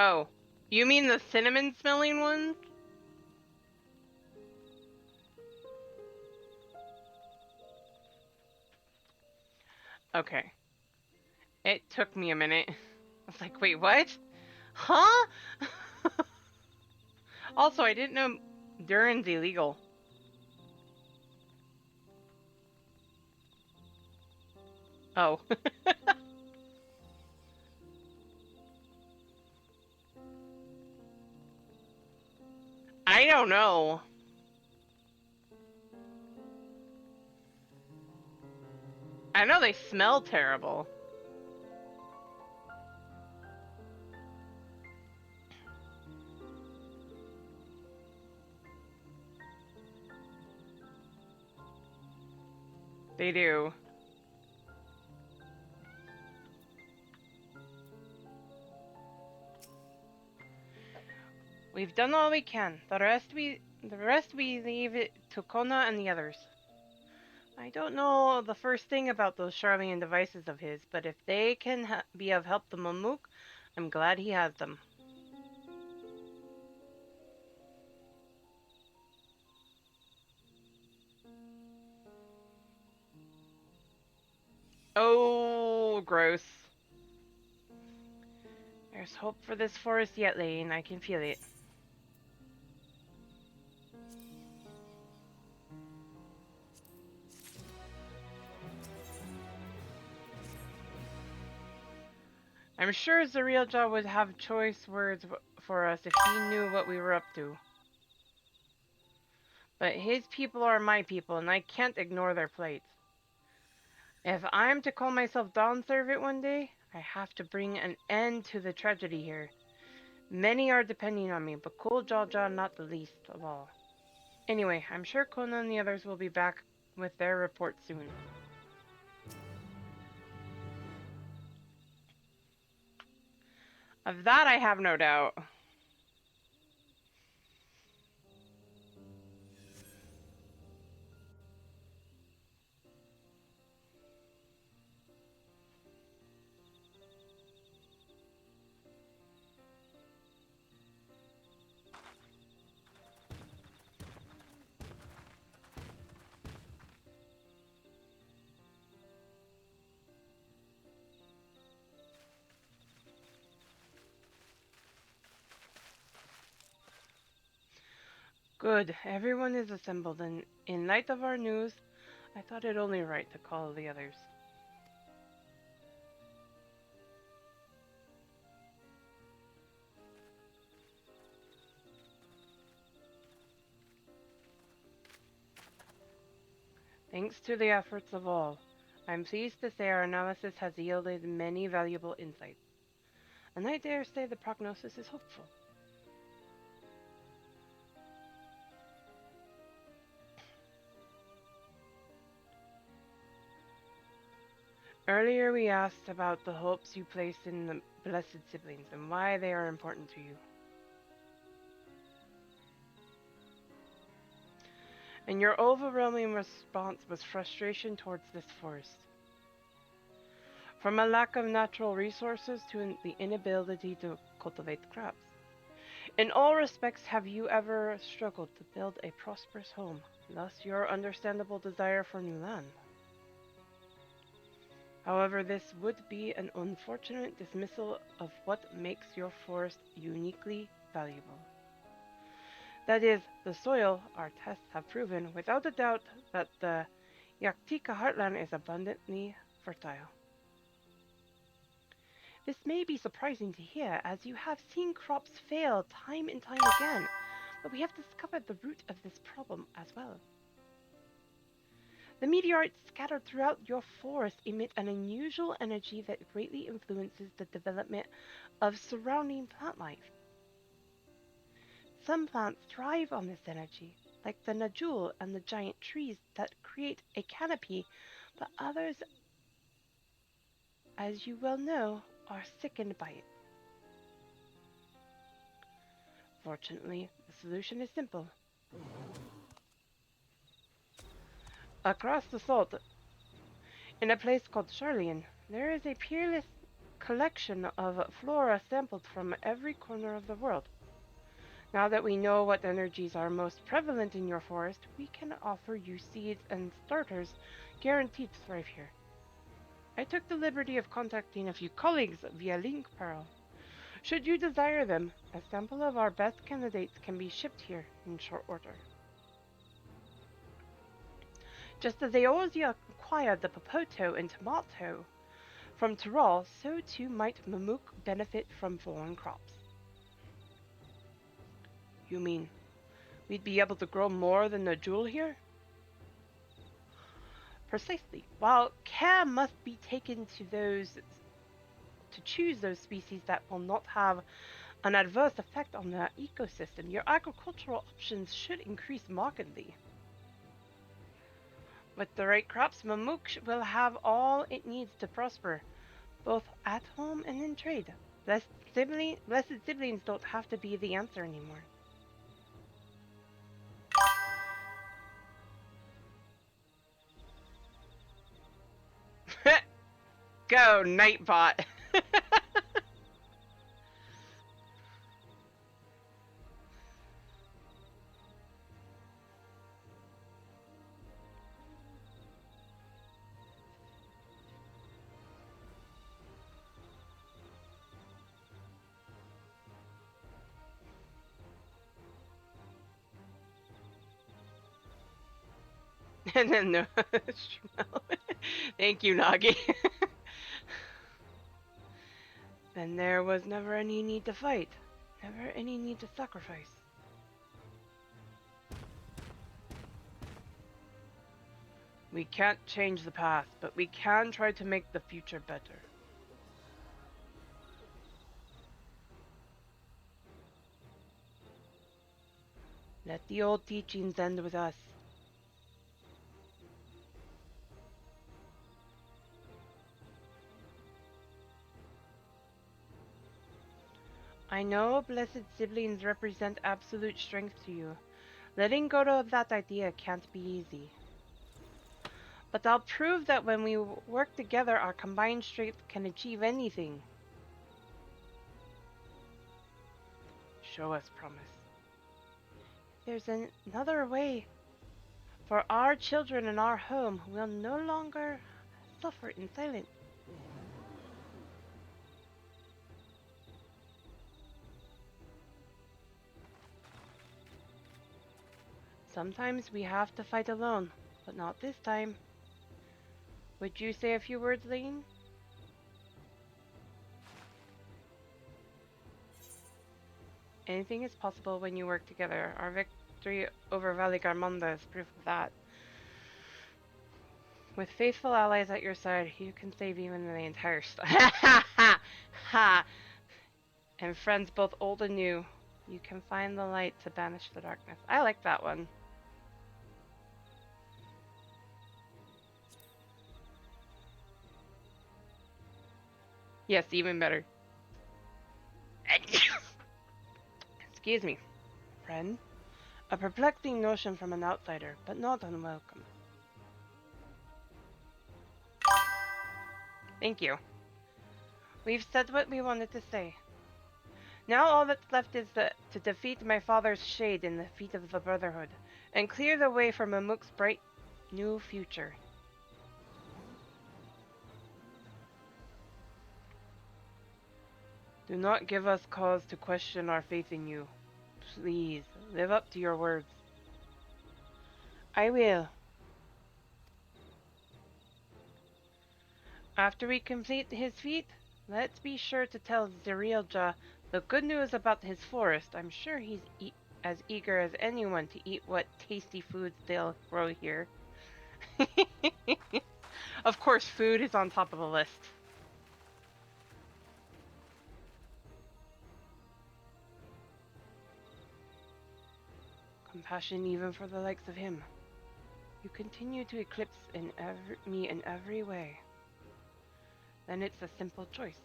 S3: Oh, you mean the cinnamon smelling ones? Okay. It took me a minute. I was like, wait, what? Huh? Also, I didn't know Durin's illegal. Oh. I don't know. I know they smell terrible. They do. We've done all we can. The rest we leave it to Kona and the others. I don't know the first thing about those Charlian devices of his, but if they can be of help to Mamook, I'm glad he has them. Oh,
S1: gross. There's hope for this forest yet, Lane. I can feel it. I'm sure Zarielja would have choice words for us if he knew what we were up to. But his people are my people, and I can't ignore their plight. If I'm to call myself Dawn Servant one day, I have to bring an end to the tragedy here. Many are depending on me, but Kul Jalja not the least of all. Anyway, I'm sure Kona and the others will be back with their report soon. Of that I have no doubt. Good, everyone is assembled, and in light of our news, I thought it only right to call the others. Thanks to the efforts of all, I'm pleased to say our analysis has yielded many valuable insights, and I dare say the prognosis is hopeful. Earlier we asked about the hopes you place in the blessed siblings and why they are important to you. And your overwhelming response was frustration towards this forest. From a lack of natural resources to the inability to cultivate crops. In all respects, have you ever struggled to build a prosperous home, thus your understandable desire for new land? However, this would be an unfortunate dismissal of what makes your forest uniquely valuable. That is, the soil, our tests have proven without a doubt that the Yaktika heartland is abundantly fertile. This may be surprising to hear, as you have seen crops fail time and time again, but we have discovered the root of this problem as well. The meteorites scattered throughout your forest emit an unusual energy that greatly influences the development of surrounding plant life. Some plants thrive on this energy, like the Najul and the giant trees that create a canopy, but others, as you well know, are sickened by it. Fortunately, the solution is simple. Across the salt, in a place called Charlian, there is a peerless collection of flora sampled from every corner of the world. Now that we know what energies are most prevalent in your forest, we can offer you seeds and starters guaranteed to thrive here. I took the liberty of contacting a few colleagues via link Pearl. Should you desire them, a sample of our best candidates can be shipped here in short order. Just as Eorzea acquired the Popoto and Tomato from Tyrol, so too might Mamook benefit from foreign crops. You mean we'd be able to grow more than the jewel here? Precisely. While care must be taken to choose those species that will not have an adverse effect on the ecosystem, your agricultural options should increase markedly. With the right crops, Mamook will have all it needs to prosper, both at home and in trade. Blessed siblings don't have to be the answer anymore. Go, Nightbot!
S3: And then no. Thank you, Nagi. Then there was never any need to fight. Never any need to sacrifice. We can't change the past, but we can try to make the future better. Let the old teachings end with us. I know blessed siblings represent absolute strength to you. Letting go of that idea can't be easy. But I'll prove that when we work together, our combined strength can achieve anything. Show us promise. There's another way. For our children in our home will no longer suffer in silence. Sometimes we have to fight alone, but not this time. Would you say a few words, Lane? Anything is possible when you work together. Our victory over Valley Garmonda is proof of that. With faithful allies at your side, you can save even the entire ha! And friends both old and new, you can find the light to banish the darkness. I like that one. Yes, even better. Excuse me, friend. A perplexing notion from an outsider, but not unwelcome. Thank you. We've said what we wanted to say. Now all that's left is to defeat my father's shade in the feet of the Brotherhood, and clear the way for Mamook's bright new future. Do not give us cause to question our faith in you. Please, live up to your words. I will. After we complete his feat, let's be sure to tell Zerielja the good news about his forest. I'm sure he's as eager as anyone to eat what tasty foods they'll grow here. Of course, food is on top of the list. Compassion even for the likes of him. You continue to eclipse me in every way. Then it's a simple choice.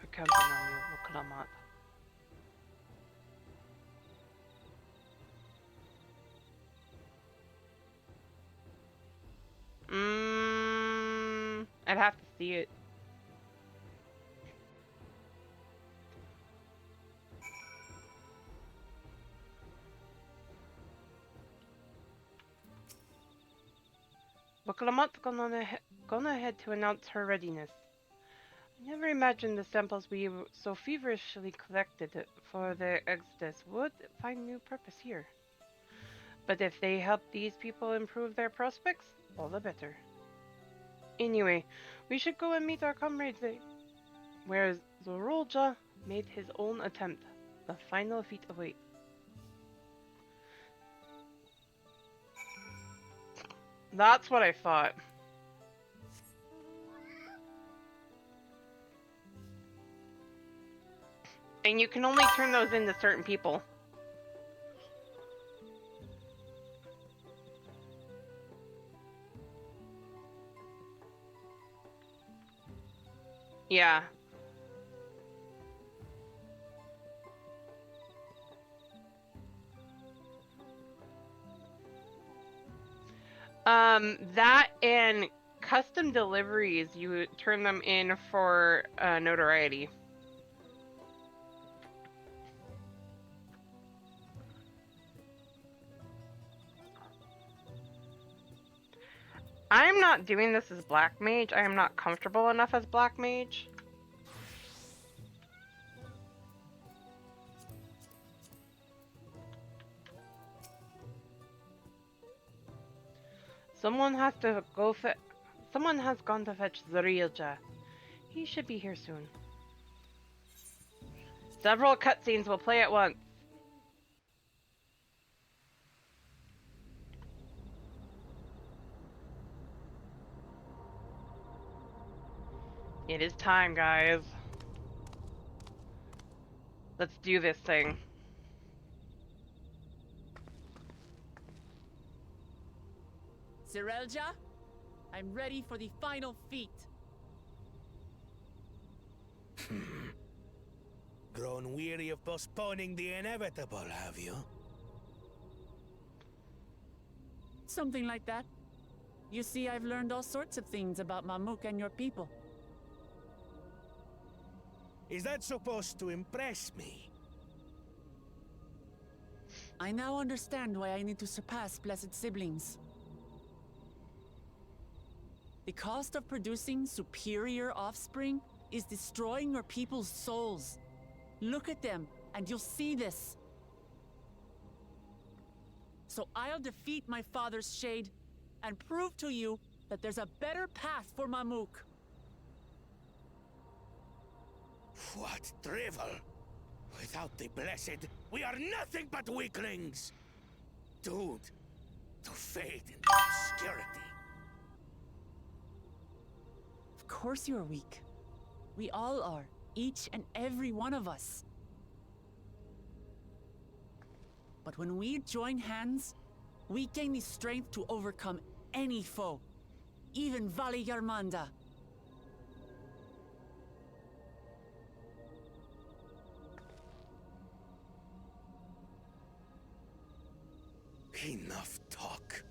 S3: We're counting on you, Wuklamat. I'd have to see it. Wuklamat's gonna head to announce her readiness. I never imagined the samples we so feverishly collected for the Exodus would find new purpose here. But if they help these people improve their prospects, all the better. Anyway, we should go and meet our comrades there. Whereas Zorolja made his own attempt. The final feat awaits. That's what I thought. And you can only turn those into certain people. Yeah. That and custom deliveries, you turn them in for notoriety. I'm not doing this as Black Mage. I am not comfortable enough as Black Mage.
S1: Someone has to go Someone has gone to fetch Zarilja. He should be here soon. Several cutscenes will play at once. It is time, guys. Let's do this thing.
S11: Zerelja, I'm ready for the final feat.
S13: Grown weary of postponing the inevitable, have you?
S11: Something like that. You see, I've learned all sorts of things about Mamook and your people.
S13: Is that supposed to impress me?
S11: I now understand why I need to surpass blessed siblings. The cost of producing superior offspring is destroying your people's souls. Look at them, and you'll see this. So I'll defeat my father's shade, and prove to you that there's a better path for Mamook.
S13: What drivel! Without the blessed, we are nothing but weaklings! Doomed to fade in obscurity.
S11: Of course you're weak. We all are, each and every one of us. But when we join hands, we gain the strength to overcome any foe, even Vali Yarmanda.
S13: Enough talk.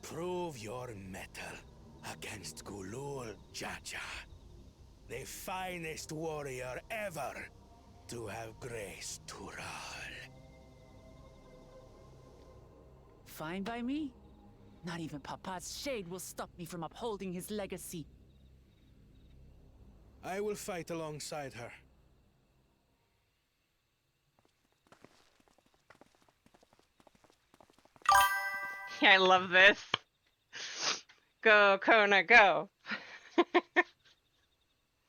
S13: Prove your mettle against Gulul Jaja, the finest warrior ever to have graced Tural.
S11: Fine by me. Not even Papa's shade will stop me from upholding his legacy.
S9: I will fight alongside her.
S1: I love this. Go, Kona, go.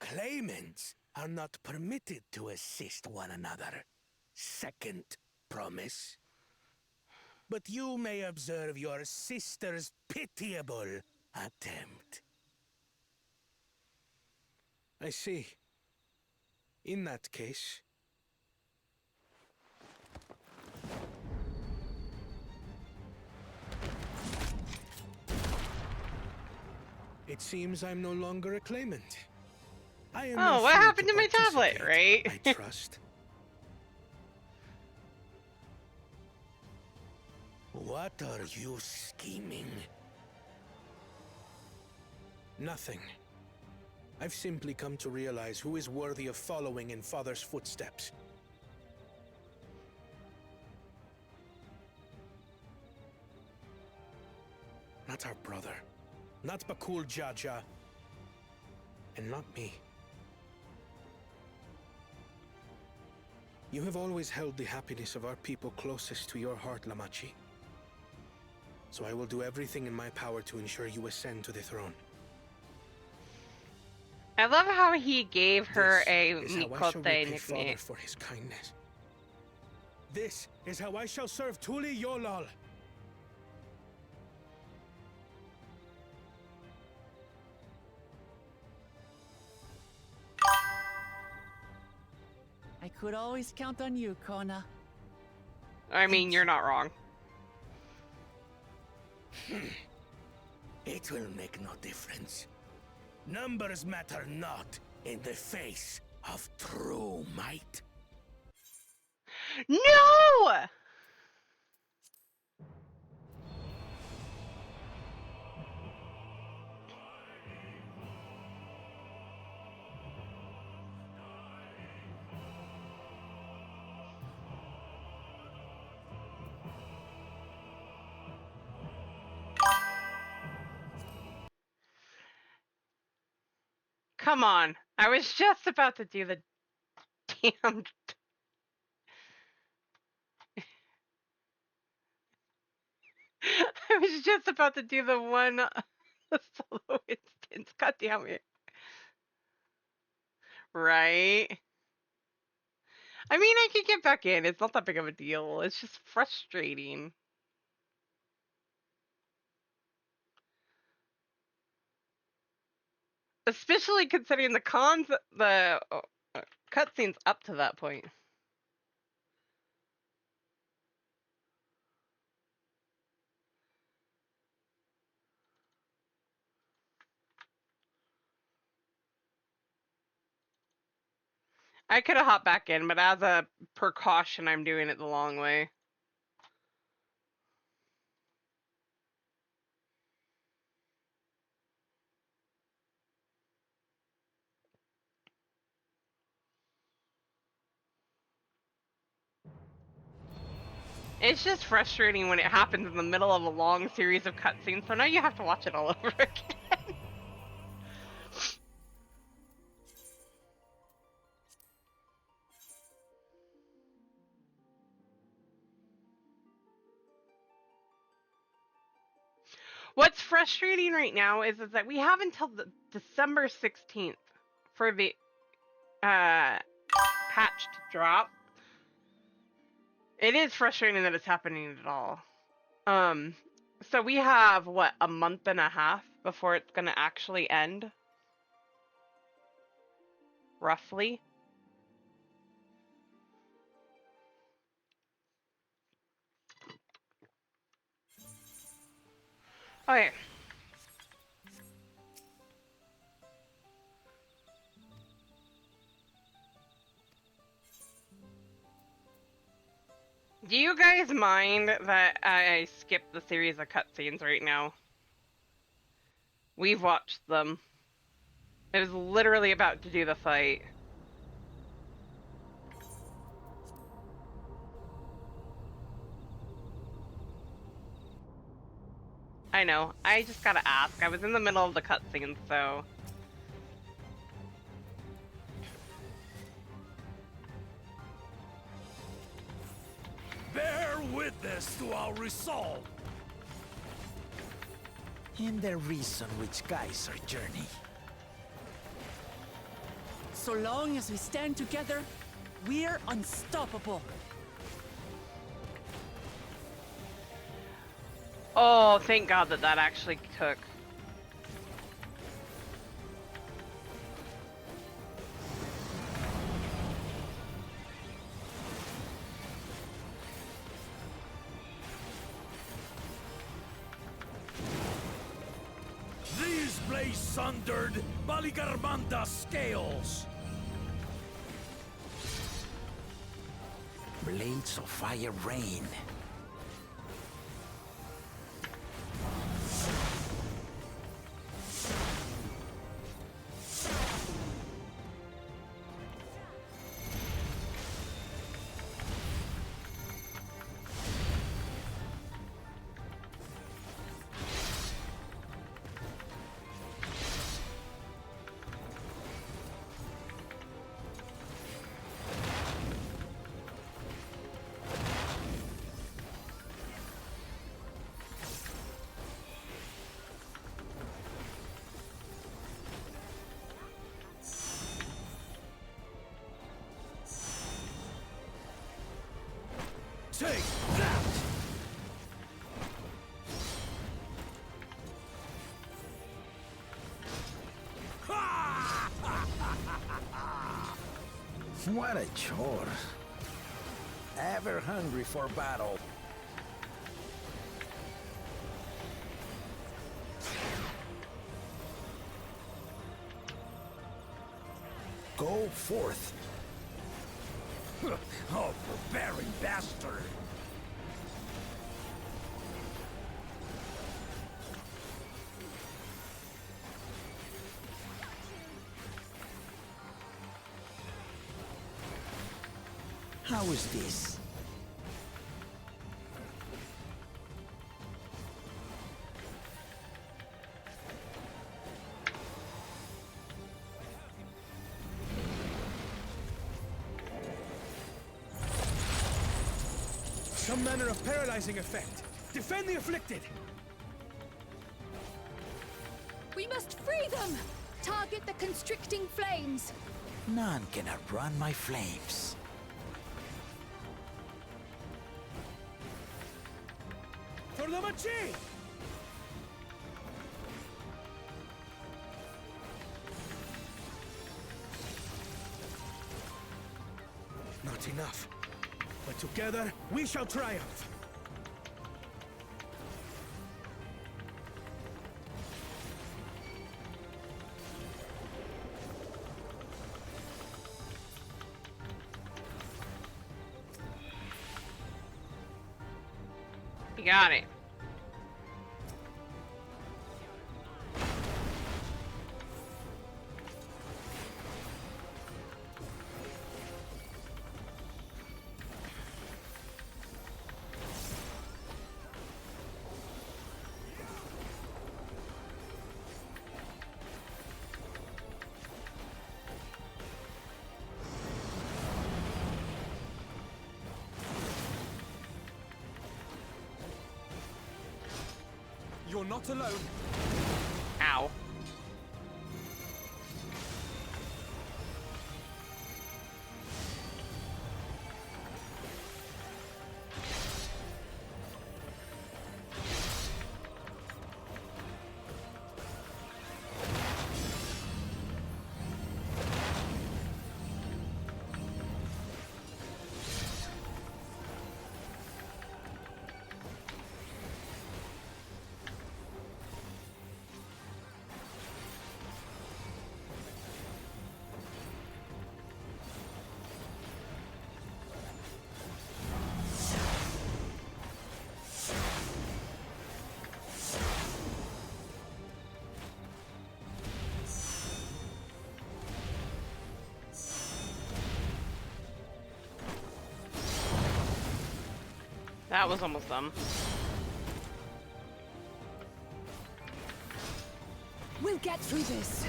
S13: Claimants are not permitted to assist one another. Second promise. But you may observe your sister's pitiable attempt.
S9: I see. In that case... It seems I'm no longer a claimant. I am
S1: Oh, what happened to my tablet, right?
S9: I trust.
S13: What are you scheming?
S9: Nothing. I've simply come to realize who is worthy of following in Father's footsteps. Not our brother. Not Bakul Jaja. And not me. You have always held the happiness of our people closest to your heart, Lamachi. So I will do everything in my power to ensure you ascend to the throne.
S1: I love how he gave her a
S9: This is how I shall
S1: Mikote
S9: repay Father
S1: nickname.
S9: for his kindness. This is how I shall serve Tuli Yolal.
S11: I could always count on you, Kona.
S1: I mean, you're not wrong.
S13: It will make no difference. Numbers matter not in the face of true might.
S1: No! Come on. I was just about to do the damn...
S3: I was just about to do the one solo instance. God damn it. Right? I mean, I could get back in. It's not that big of a deal. It's just frustrating. Especially considering the cutscenes up to that point. I could have hopped back in, but as a precaution, I'm doing it the long way. It's just frustrating when it happens in the middle of a long series of cutscenes, so now you have to watch it all over again. What's frustrating right now is that we have until December 16th for the patch to drop. It is frustrating that it's happening at all. So we have, what, a month and a half before it's going to actually end? Roughly. Okay. Do you guys mind that I skipped the series of cutscenes right now? We've watched them. I was literally about to do the fight. I know. I just gotta ask. I was in the middle of the cutscene, so...
S13: Bear witness to our resolve. And the reason which guides our journey.
S11: So long as we stand together, we're unstoppable.
S3: Oh, thank God that actually took.
S13: These blaze sundered Baligarmanda's scales. Blades of fire rain. Take that! What a chore. Ever hungry for battle. Go forth. Oh, barbarian bastard! How is this?
S7: Some manner of paralyzing effect. Defend the afflicted!
S17: must free them! Target the constricting flames!
S13: None can outrun my flames.
S8: For the Machi!
S9: Not enough. But together, we shall triumph.
S1: You got it.
S12: You're not alone.
S1: Ow. That was almost them.
S17: We'll get through this.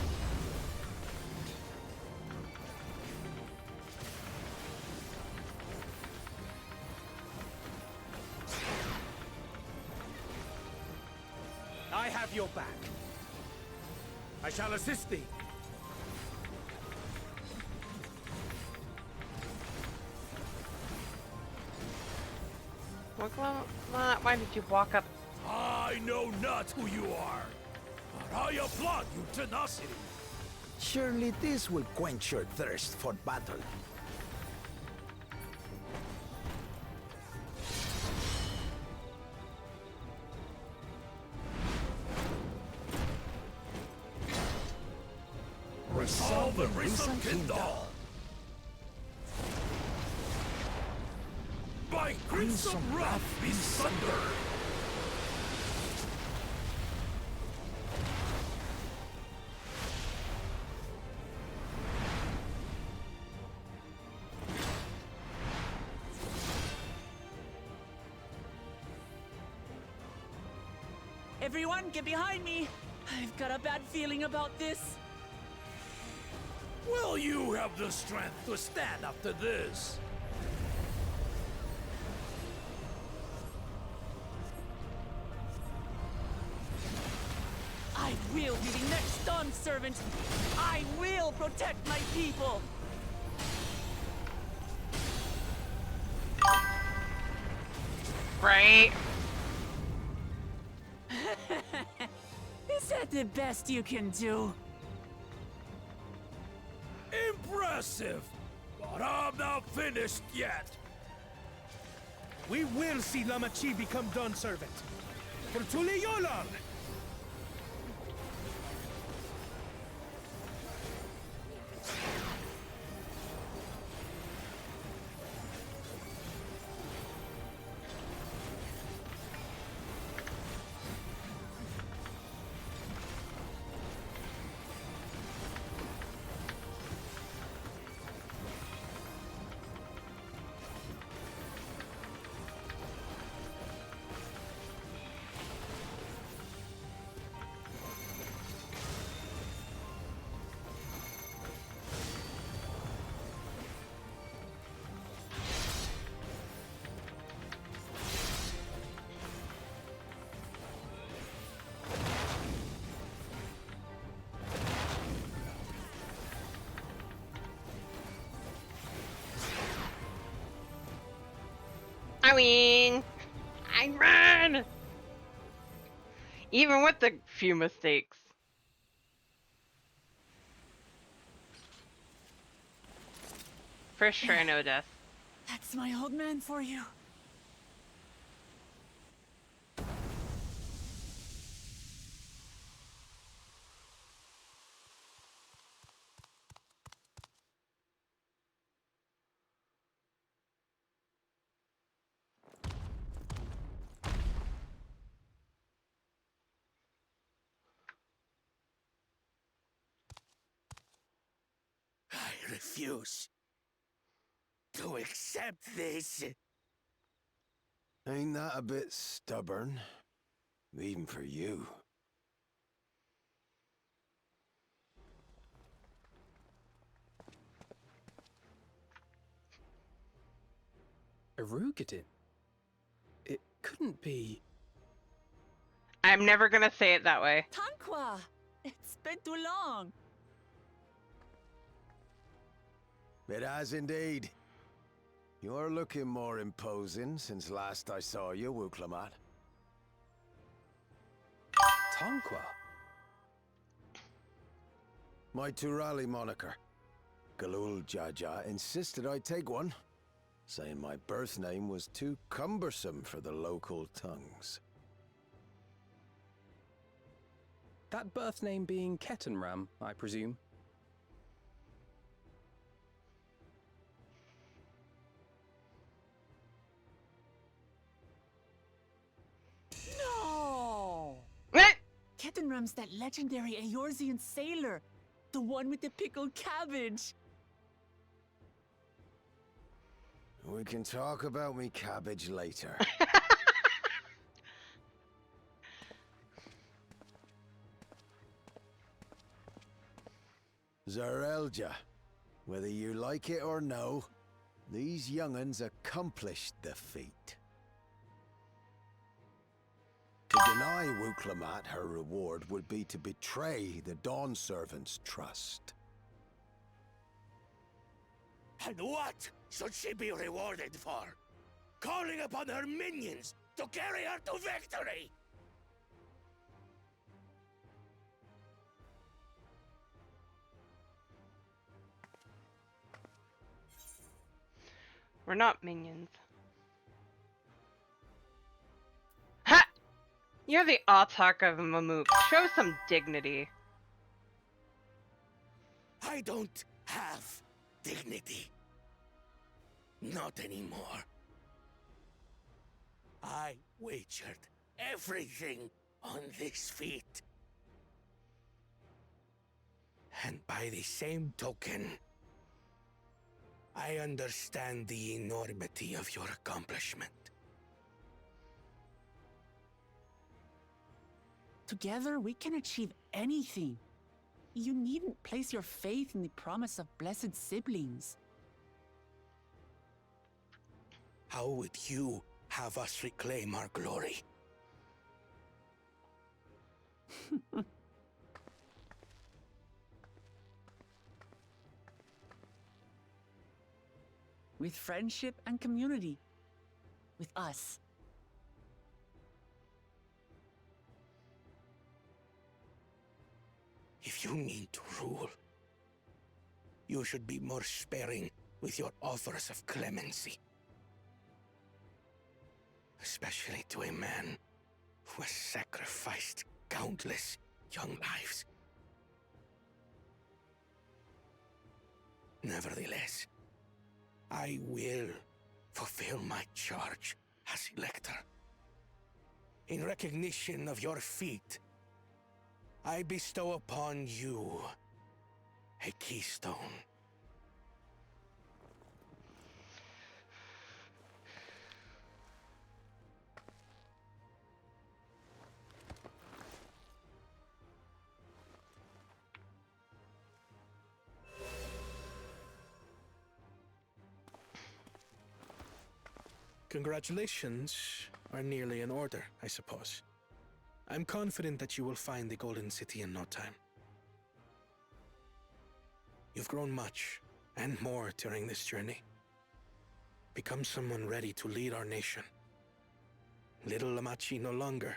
S8: I have your back. I shall assist thee.
S1: Why did you walk up?
S4: I know not who you are, but I applaud your tenacity.
S13: Surely this will quench your thirst for battle.
S4: Resolve the recent Kindle. By crimson wrath be sundered.
S11: Everyone, get behind me! I've got a bad feeling about this.
S4: Will you have the strength to stand after this?
S11: I will be the next Dawn Servant! I will protect my people!
S1: Right.
S11: Is that the best you can do?
S4: Impressive! But I'm not finished yet.
S9: We will see Lamachi become Dawn Servant. For Tuliyolal!
S1: going. I run. Even with the few mistakes. For sure, no death.
S11: That's my old man for you.
S13: I refuse to accept this.
S16: Ain't that a bit stubborn? Even for you.
S12: Erugadin? It couldn't be...
S1: I'm never gonna say it that way.
S11: Tanqua! It's been too long.
S16: It has indeed. You're looking more imposing since last I saw you, Wuklamat.
S12: Tanqua?
S16: My Turali moniker. Galul Jaja insisted I take one, saying my birth name was too cumbersome for the local tongues.
S12: That birth name being Ketenram, I presume?
S11: No! Ketenram's that legendary Eorzean sailor. The one with the pickled cabbage.
S16: We can talk about me cabbage later. Zarelja, whether you like it or no, these young'uns accomplished the feat. To deny Wuklamat her reward would be to betray the Dawn Servant's trust.
S13: And what should she be rewarded for? Calling upon her minions to carry her to victory!
S1: We're not minions. Ha! You're the Autarch of Mamook. Show some dignity.
S13: I don't have dignity. Not anymore. I wagered everything on this feat. And by the same token, I understand the enormity of your accomplishment.
S11: Together, we can achieve anything. You needn't place your faith in the promise of blessed siblings.
S13: How would you have us reclaim our glory?
S11: With friendship and community. With us.
S13: If you mean to rule, you should be more sparing with your offers of clemency. Especially to a man who has sacrificed countless young lives. Nevertheless, I will fulfill my charge as Elector. In recognition of your feat, I bestow upon you a keystone.
S9: Congratulations are nearly in order, I suppose. I'm confident that you will find the Golden City in no time. You've grown much, and more during this journey. Become someone ready to lead our nation. Little Lamachi no longer.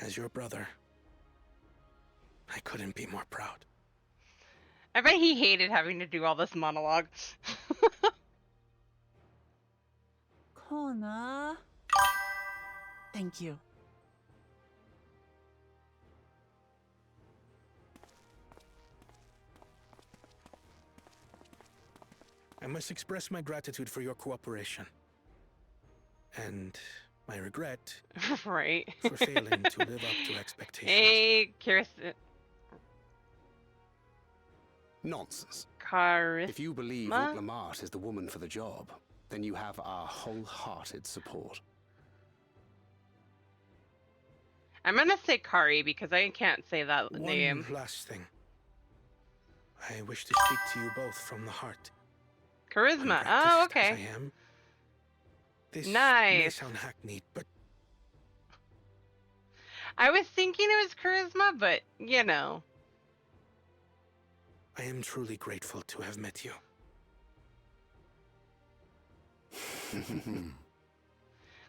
S9: As your brother, I couldn't be more proud.
S3: I bet he hated having to do all this monologue.
S11: Kona. Thank you.
S9: I must express my gratitude for your cooperation. And my regret
S3: right.
S9: for failing to live up to expectations.
S3: Hey, Kirsten.
S10: Nonsense.
S3: Charisma?
S10: If you believe that Lamart is the woman for the job, then you have our wholehearted support.
S3: I'm gonna say Kari because I can't say that name.
S9: One last thing. I wish to speak to you both from the heart.
S3: Charisma. Oh, okay.
S9: As I am, this
S3: nice.
S9: may sound hackneyed, but
S3: I was thinking it was charisma, but you know.
S9: I am truly grateful to have met you.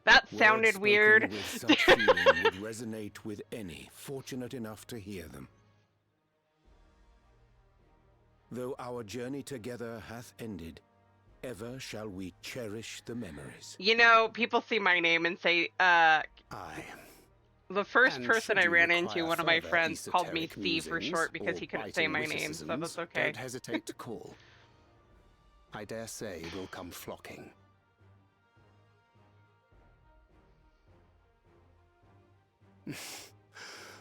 S3: That sounded
S5: Words
S3: weird.
S5: with such feeling would resonate with any fortunate enough to hear them. Though our journey together hath ended, ever shall we cherish the memories.
S3: You know, people see my name and say, the first person I ran into, one of my friends, called me C for short because he couldn't say my name, so that's okay.
S10: Don't hesitate to call. I dare say we'll come flocking.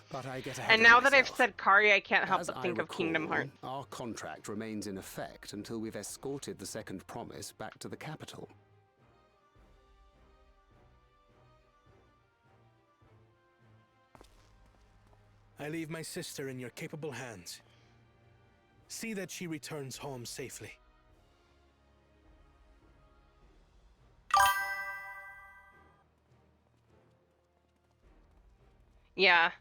S10: But I get ahead
S3: and
S10: of
S3: now that I've
S10: myself.
S3: said Kari, I can't help
S10: As
S3: but
S10: I
S3: think of Kingdom
S10: recall,
S3: Hearts.
S10: Our contract remains in effect until we've escorted the second promise back to the capital.
S9: I leave my sister in your capable hands. See that she returns home safely.
S3: Yeah.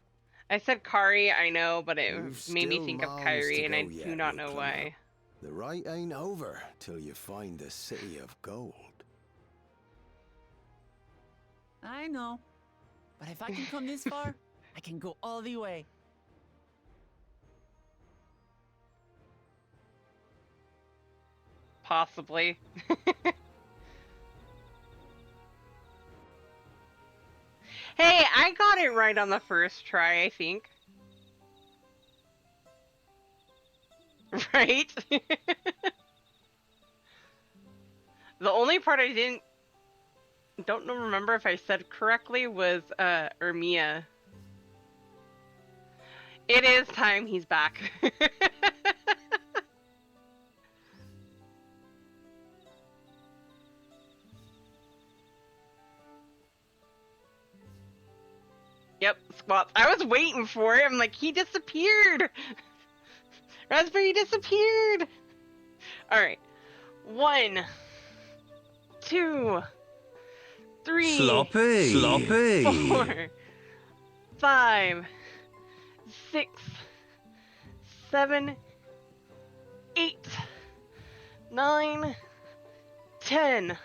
S3: I said Kari, I know, but it
S5: You've
S3: made me
S5: still
S3: think of
S5: miles
S3: Kyrie,
S5: to
S3: and I
S5: go
S3: do
S5: yet,
S3: not know
S5: newcomer.
S3: why.
S5: The ride ain't over till you find the city of gold.
S11: I know. But if I can come this far, I can go all the way.
S3: Possibly. Hey, I got it right on the first try, I think. Right? The only part I don't remember if I said correctly was Ermia. It is time he's back. Yep, squats. I was waiting for it. I'm like, he disappeared. Raspberry disappeared. All right. 1, 2, 3,
S18: Sloppy.
S3: 4, 5, 6, 7, 8, 9, 10.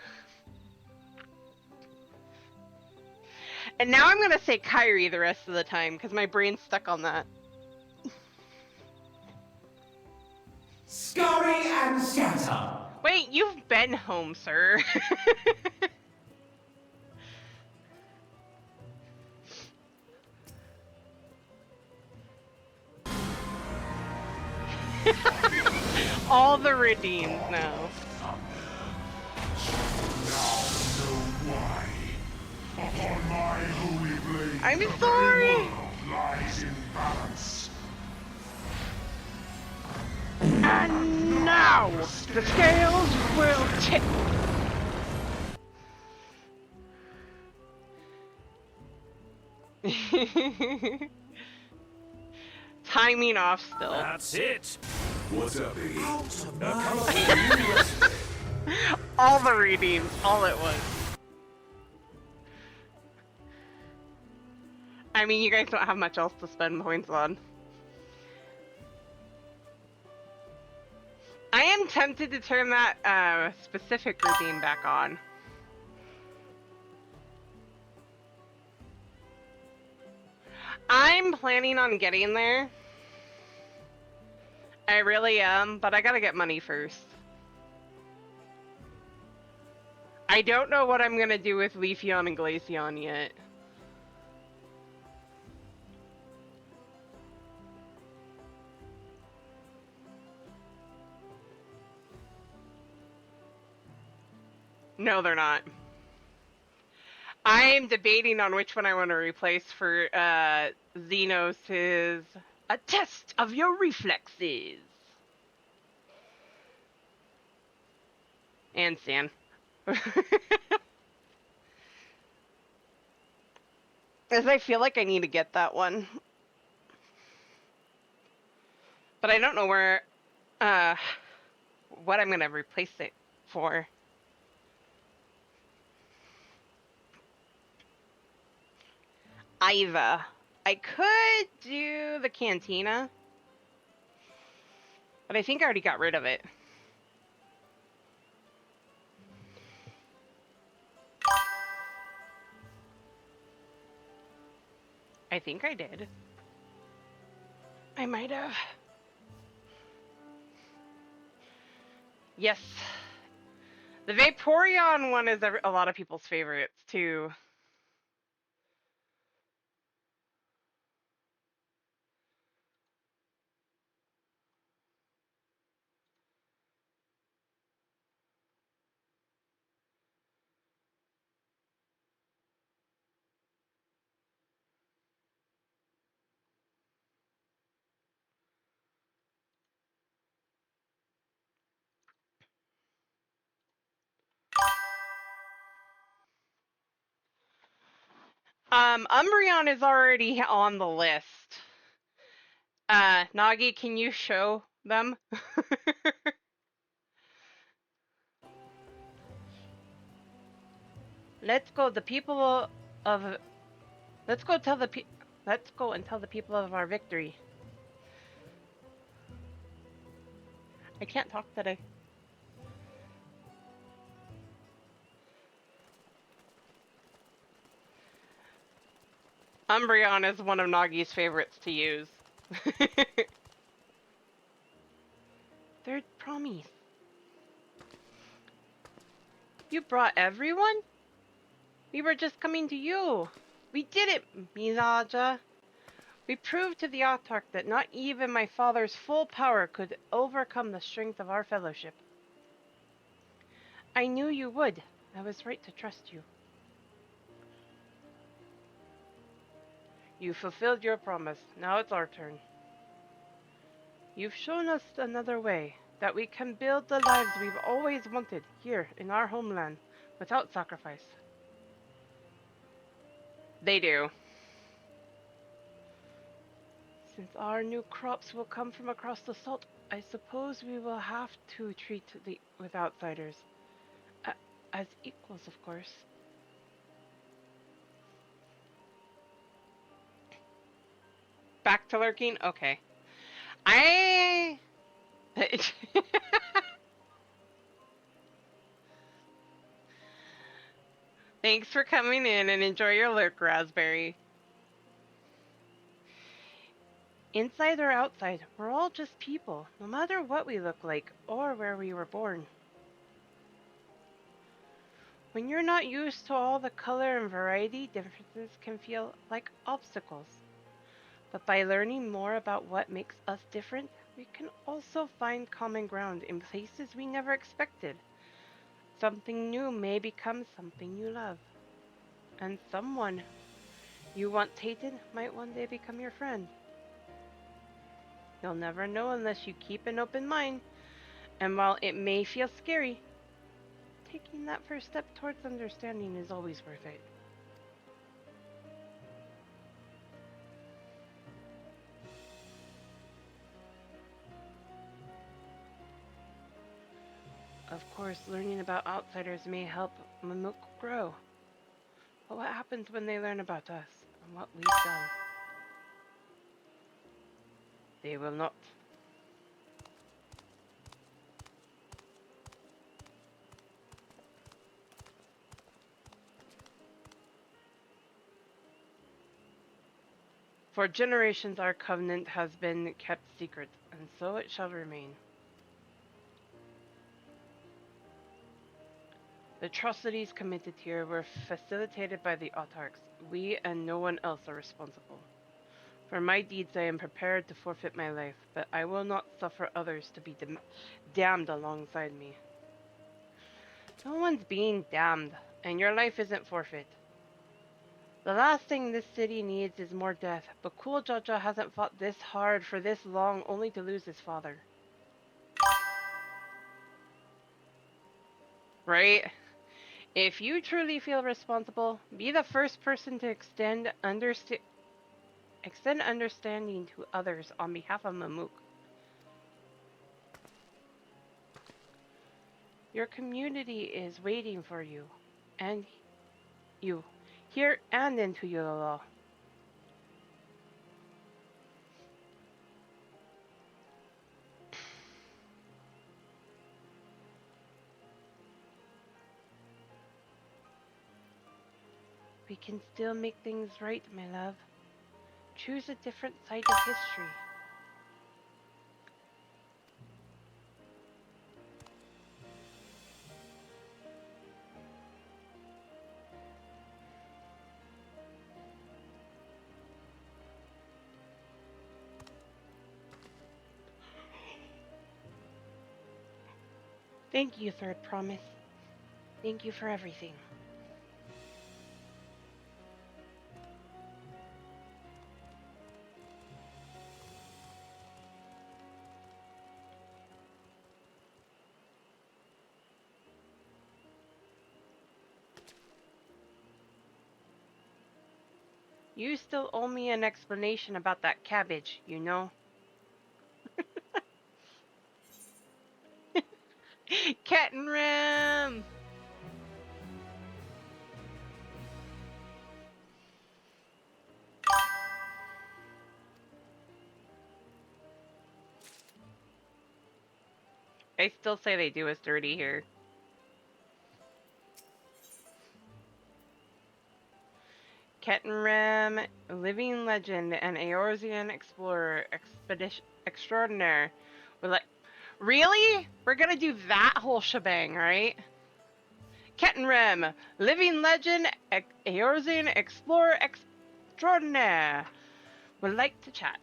S3: And now I'm gonna say Kyrie the rest of the time because my brain's stuck on that.
S18: Scurry and scatter.
S3: Wait, you've been home, sir. All the redeems now.
S19: Upon my holy blade,
S3: I'm
S19: the
S3: sorry.
S19: very world lies in balance.
S3: And now the scales will tip. Timing off still.
S4: That's it.
S19: What's up, Iggy?
S3: All the redeems, all it was. I mean, you guys don't have much else to spend points on. I am
S1: been tempted to turn that specific routine back on. I'm planning on getting there. I really am, but I gotta get money first. I don't know what I'm gonna do with Leafeon and Glaceon yet. No, they're not. I'm debating on which one I want to replace for Xenos' a test of your reflexes. And Stan. As I feel like I need to get that one. But I don't know where, what I'm going to replace it for. Either. I could do the Cantina. But I think I already got rid of it. I think I did. I might have. Yes. The Vaporeon one is a lot of people's favorites, too. Umbreon is already on the list. Nagi, can you show them? Let's go. The people of. Let's go tell the Let's go and tell the people of our victory. I can't talk today. Umbreon is one of Nagi's favorites to use. Third promise. You brought everyone? We were just coming to you. We did it, Milaja. We proved to the Autarch that not even my father's full power could overcome the strength of our fellowship. I knew you would. I was right to trust you. You fulfilled your promise. Now it's our turn. You've shown us another way, that we can build the lives we've always wanted here in our homeland without sacrifice. They do. Since our new crops will come from across the salt, I suppose we will have to treat with outsiders. As equals, of course. Back to lurking? Okay. Thanks for coming in and enjoy your lurk, Raspberry. Inside or outside, we're all just people, no matter what we look like or where we were born. When you're not used to all the color and variety, differences can feel like obstacles. But by learning more about what makes us different, we can also find common ground in places we never expected. Something new may become something you love. And someone you once hated might one day become your friend. You'll never know unless you keep an open mind. And while it may feel scary, taking that first step towards understanding is always worth it. Of course, learning about outsiders may help Mamook grow. But what happens when they learn about us and what we've done? They will not. For generations our covenant has been kept secret, and so it shall remain. The atrocities committed here were facilitated by the autarchs. We and no one else are responsible. For my deeds I am prepared to forfeit my life, but I will not suffer others to be damned alongside me. No one's being damned, and your life isn't forfeit. The last thing this city needs is more death, but Cool Jaja hasn't fought this hard for this long only to lose his father. Right? If you truly feel responsible, be the first person to extend understanding to others on behalf of Mamook. Your community is waiting for you, and you, here and into Yulala. We can still make things right, my love. Choose a different side of history. Thank you, Third Promise. Thank you for everything. You still owe me an explanation about that cabbage, you know? Cat and Ram! I still say they do us dirty here. Ram, living legend and Eorzean explorer extraordinaire. We're like, really? We're gonna do that whole shebang, right? Ram, living legend, Eorzean explorer extraordinaire. Would like to chat.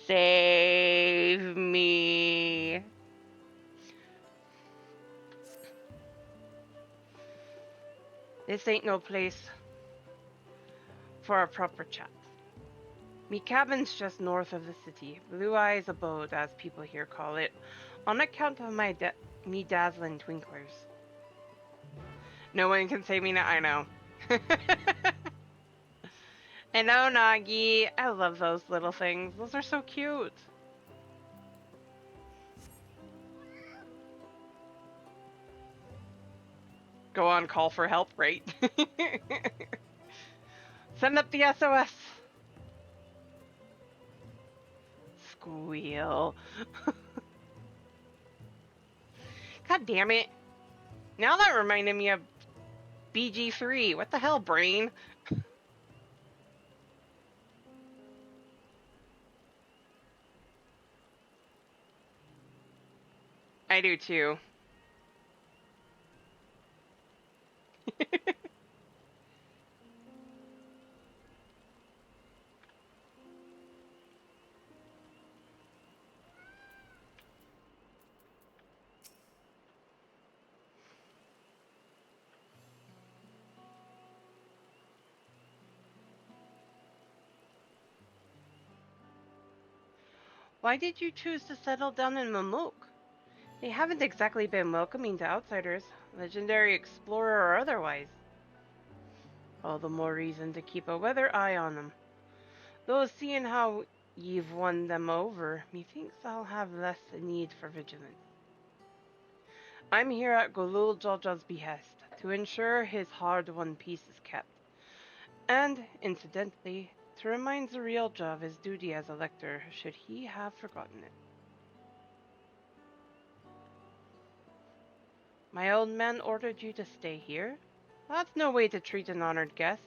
S1: Save me. This ain't no place for a proper chat. Me cabin's just north of the city, Blue Eyes Abode, as people here call it, on account of me dazzling twinklers. No one can save me now, I know. I know, Nagi. I love those little things. Those are so cute. Go on, call for help, right? Send up the SOS. Squeal. God damn it. Now that reminded me of BG3. What the hell, brain? I do too. Why did you choose to settle down in Mamook? They haven't exactly been welcoming to outsiders, legendary explorer or otherwise. All the more reason to keep a weather eye on them. Though seeing how you've won them over, methinks I'll have less need for vigilance. I'm here at Golul Jolja's behest, to ensure his hard-won peace is kept. And, incidentally, to remind Zarielja of his duty as Elector, should he have forgotten it. My old man ordered you to stay here? That's no way to treat an honored guest.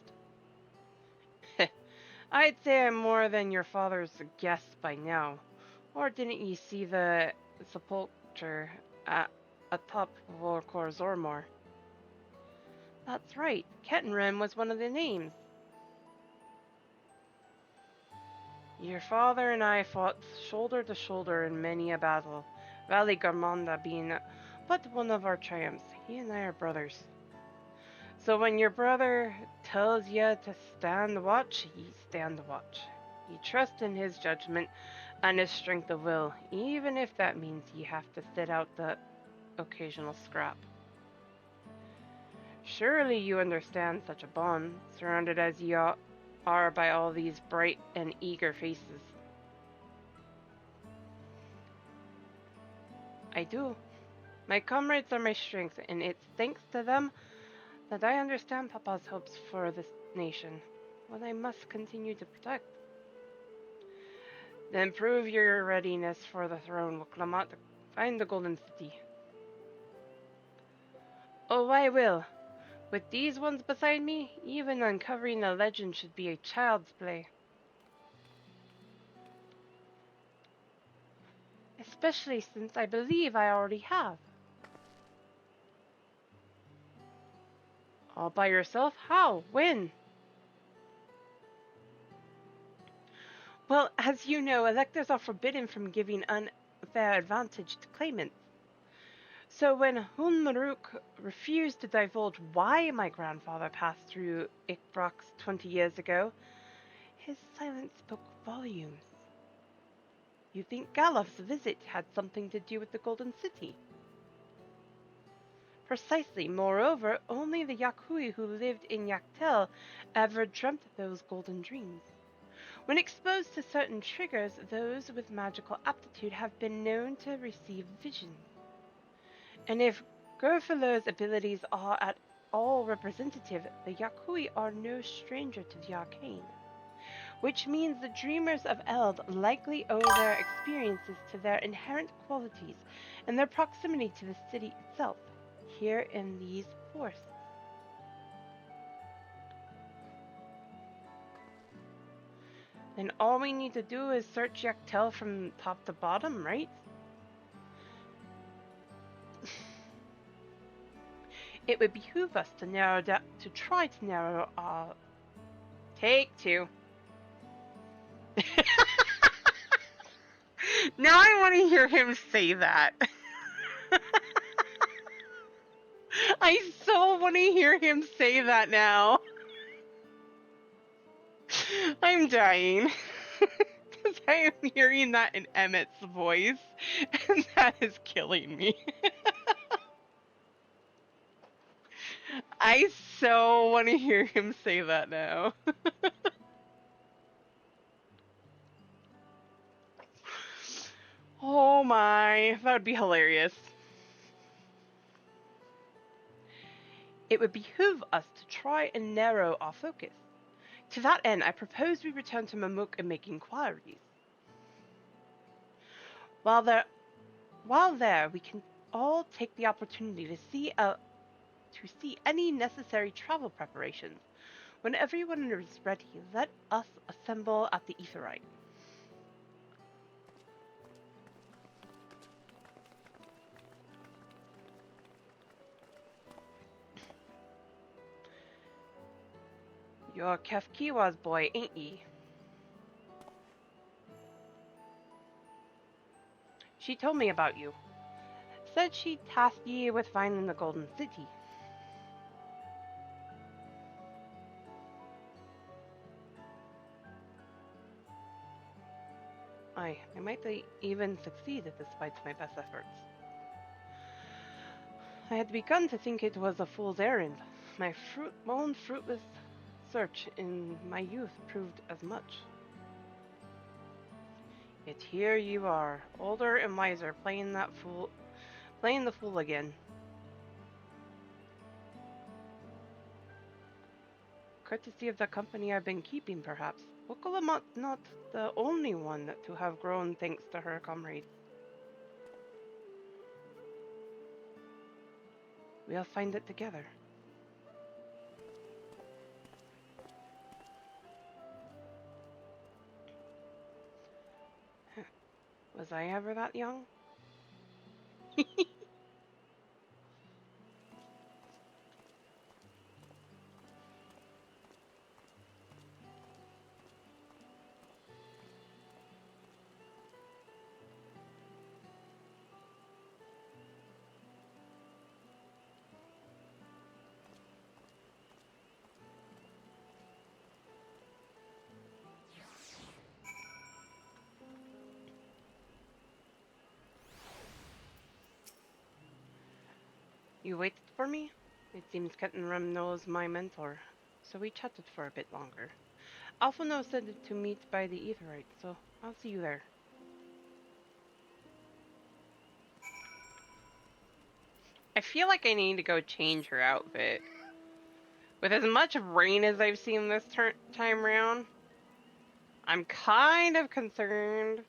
S1: I'd say I'm more than your father's guest by now. Or didn't you see the sepulchre atop Vorkor Zormor? That's right, Kettenren was one of the names. Your father and I fought shoulder to shoulder in many a battle, Valley Garmonda being but one of our triumphs. He and I are brothers. So when your brother tells you to stand watch, ye stand watch. You trust in his judgment and his strength of will, even if that means ye have to sit out the occasional scrap. Surely you understand such a bond, surrounded as ye are by all these bright and eager faces. I do. My comrades are my strength, and it's thanks to them that I understand Papa's hopes for this nation, what I must continue to protect. Then prove your readiness for the throne, Wuklamat. Find the Golden City. Oh, I will. With these ones beside me, even uncovering a legend should be a child's play. Especially since I believe I already have. All by yourself? How? When? Well, as you know, electors are forbidden from giving unfair advantage to claimants. So when Hunmaruk refused to divulge why my grandfather passed through Ikbrox 20 years ago, his silence spoke volumes. You think Galof's visit had something to do with the Golden City? Precisely. Moreover, only the Yakui who lived in Yaktel ever dreamt those golden dreams. When exposed to certain triggers, those with magical aptitude have been known to receive visions. And if Gerfeler's abilities are at all representative, the Yakui are no stranger to the arcane. Which means the dreamers of Eld likely owe their experiences to their inherent qualities and their proximity to the city itself, here in these forests. Then all we need to do is search Yaktel from top to bottom, right? It would behoove us to try to narrow our... Take two. Now I want to hear him say that. I so want to hear him say that now. I'm dying. Because I am hearing that in Emmett's voice, and that is killing me. I so want to hear him say that now. Oh my, that would be hilarious. It would behoove us to try and narrow our focus. To that end, I propose we return to Mamook and make inquiries. While there, we can all take the opportunity to see any necessary travel preparations. When everyone is ready, let us assemble at the Aetheryte. You're Kefkiwa's boy, ain't ye? She told me about you. Said she tasked ye with finding the Golden City. I might even succeed despite my best efforts. I had begun to think it was a fool's errand. My own fruitless search in my youth proved as much. Yet here you are, older and wiser, playing the fool again. Courtesy of the company I've been keeping, perhaps. Wukalamat's not the only one to have grown thanks to her comrades. We'll find it together. Was I ever that young? You waited for me? It seems Captain Rem knows my mentor, so we chatted for a bit longer. Alphino said to meet by the Aetheryte, so I'll see you there. I feel like I need to go change her outfit. With as much rain as I've seen this time round, I'm kind of concerned.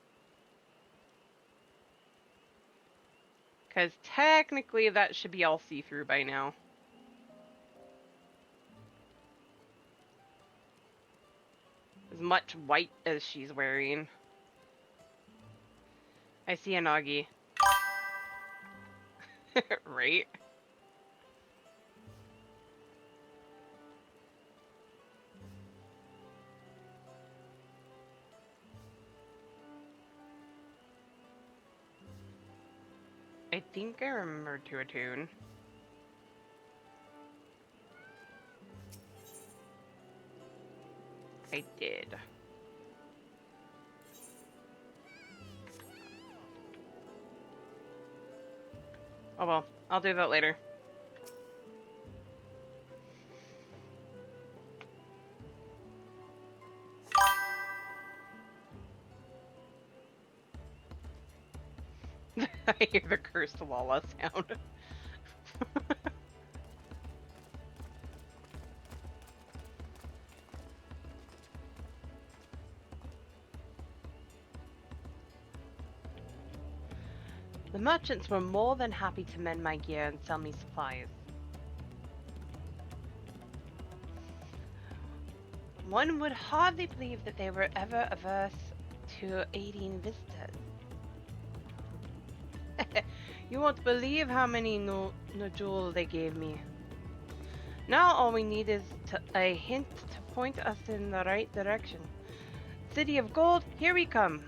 S1: Because technically that should be all see-through by now. As much white as she's wearing. I see an Augie. Right? I think I remember to attune. I did. Oh well, I'll do that later. I hear the cursed Lala sound. The merchants were more than happy to mend my gear and sell me supplies. One would hardly believe that they were ever averse to aiding visitors. You won't believe how many Nojul they gave me. Now all we need is a hint to point us in the right direction. City of Gold, here we come.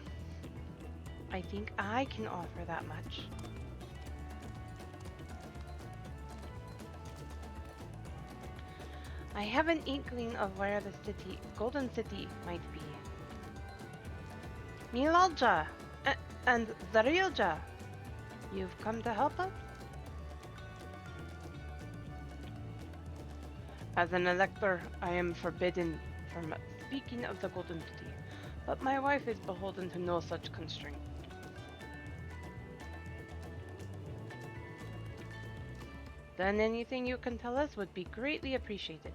S1: I think I can offer that much. I have an inkling of where the city, Golden City, might be. Milalja and Zarilja, you've come to help us? As an elector, I am forbidden from speaking of the Golden City, but my wife is beholden to no such constraint. Then anything you can tell us would be greatly appreciated.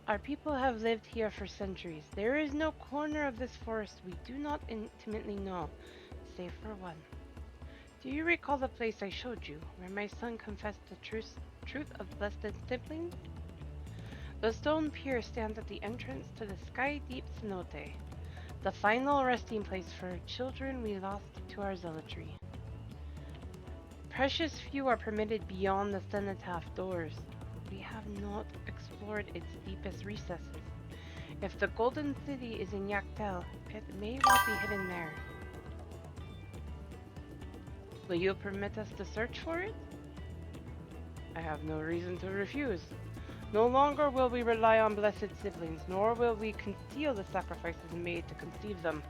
S1: Our people have lived here for centuries. There is no corner of this forest we do not intimately know, save for one. Do you recall the place I showed you, where my son confessed the truth of blessed siblings? The stone pier stands at the entrance to the sky-deep cenote, the final resting place for children we lost to our zealotry. Precious few are permitted beyond the cenotaph doors. We have not explored its deepest recesses. If the Golden City is in Yaktel, it may well be hidden there. Will you permit us to search for it? I have no reason to refuse. No longer will we rely on blessed siblings, nor will we conceal the sacrifices made to conceive them.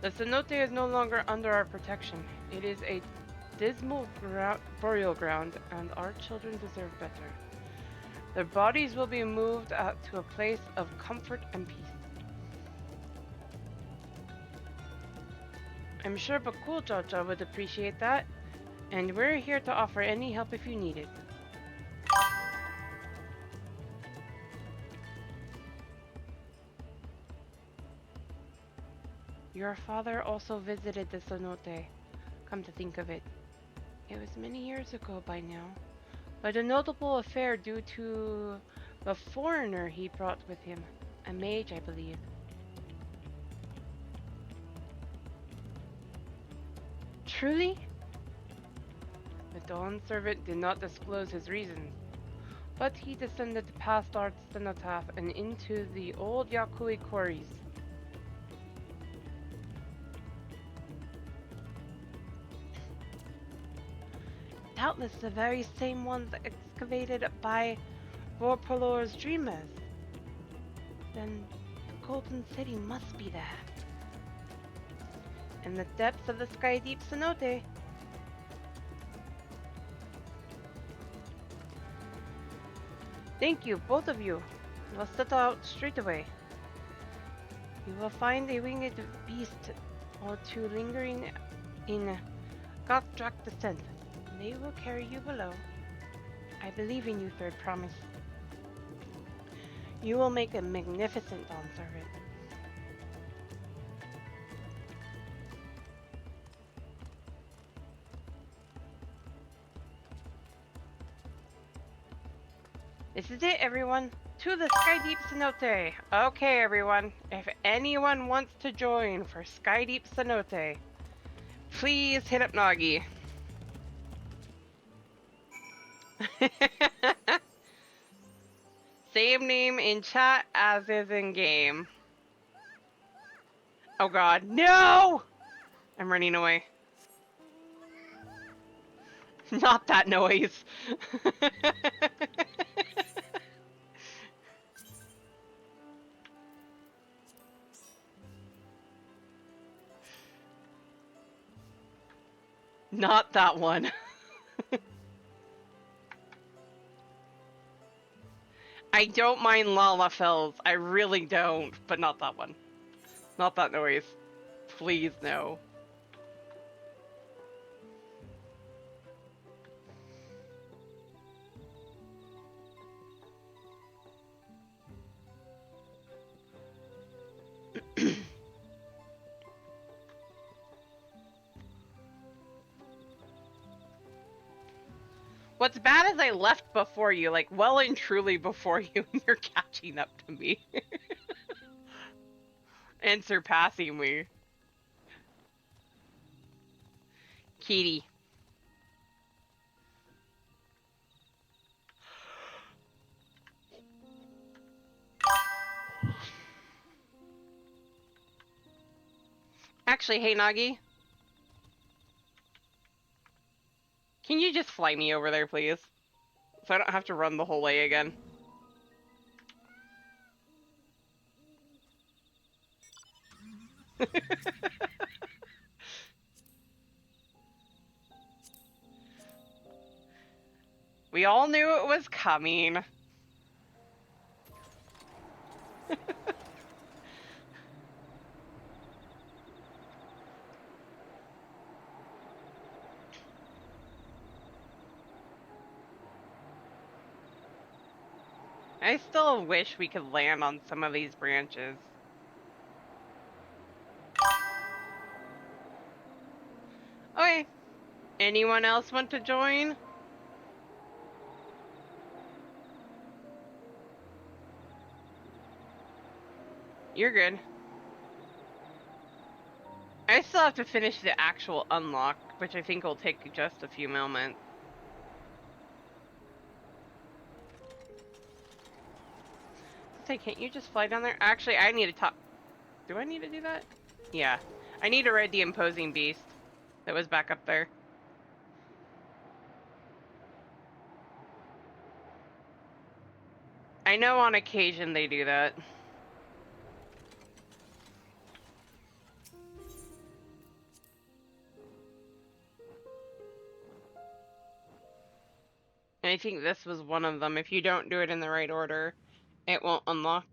S1: The cenote is no longer under our protection. It is a dismal burial ground, and our children deserve better. Their bodies will be moved out to a place of comfort and peace. I'm sure Bakul Jaja would appreciate that, and we're here to offer any help if you need it. Your father also visited the cenote, come to think of it. It was many years ago by now. but a notable affair due to the foreigner he brought with him. A mage, I believe. Truly? The Dawn servant did not disclose his reasons, but he descended past our cenotaph and into the old Yakui quarries. Doubtless the very same ones excavated by Vorpolor's dreamers. Then the Golden City must be there. In the depths of the sky deep cenote. Thank you, both of you. We'll set out straight away. You will find a winged beast or two lingering in Gotdrak descent. They will carry you below. I believe in you, Third Promise. You will make a magnificent Dawn servant. This is it, everyone. To the Sky Deep Cenote. Okay, everyone. If anyone wants to join for Sky Deep Cenote, please hit up Nagi. Same name in chat as is in game. Oh god, no! I'm running away. Not that noise. Not that one. I don't mind Lalafels. I really don't, but not that one. Not that noise. Please, no. What's bad is I left before you, like well and truly before you, and you're catching up to me. And surpassing me. Kitty. Actually, hey Nagi. Can you just fly me over there, please? So I don't have to run the whole way again. We all knew it was coming. I still wish we could land on some of these branches. Okay. Anyone else want to join? You're good. I still have to finish the actual unlock, which I think will take just a few moments. Say, can't you just fly down there? Actually, I need to talk. Do I need to do that? Yeah. I need to ride the imposing beast that was back up there. I know on occasion they do that. And I think this was one of them. If you don't do it in the right order, it won't unlock.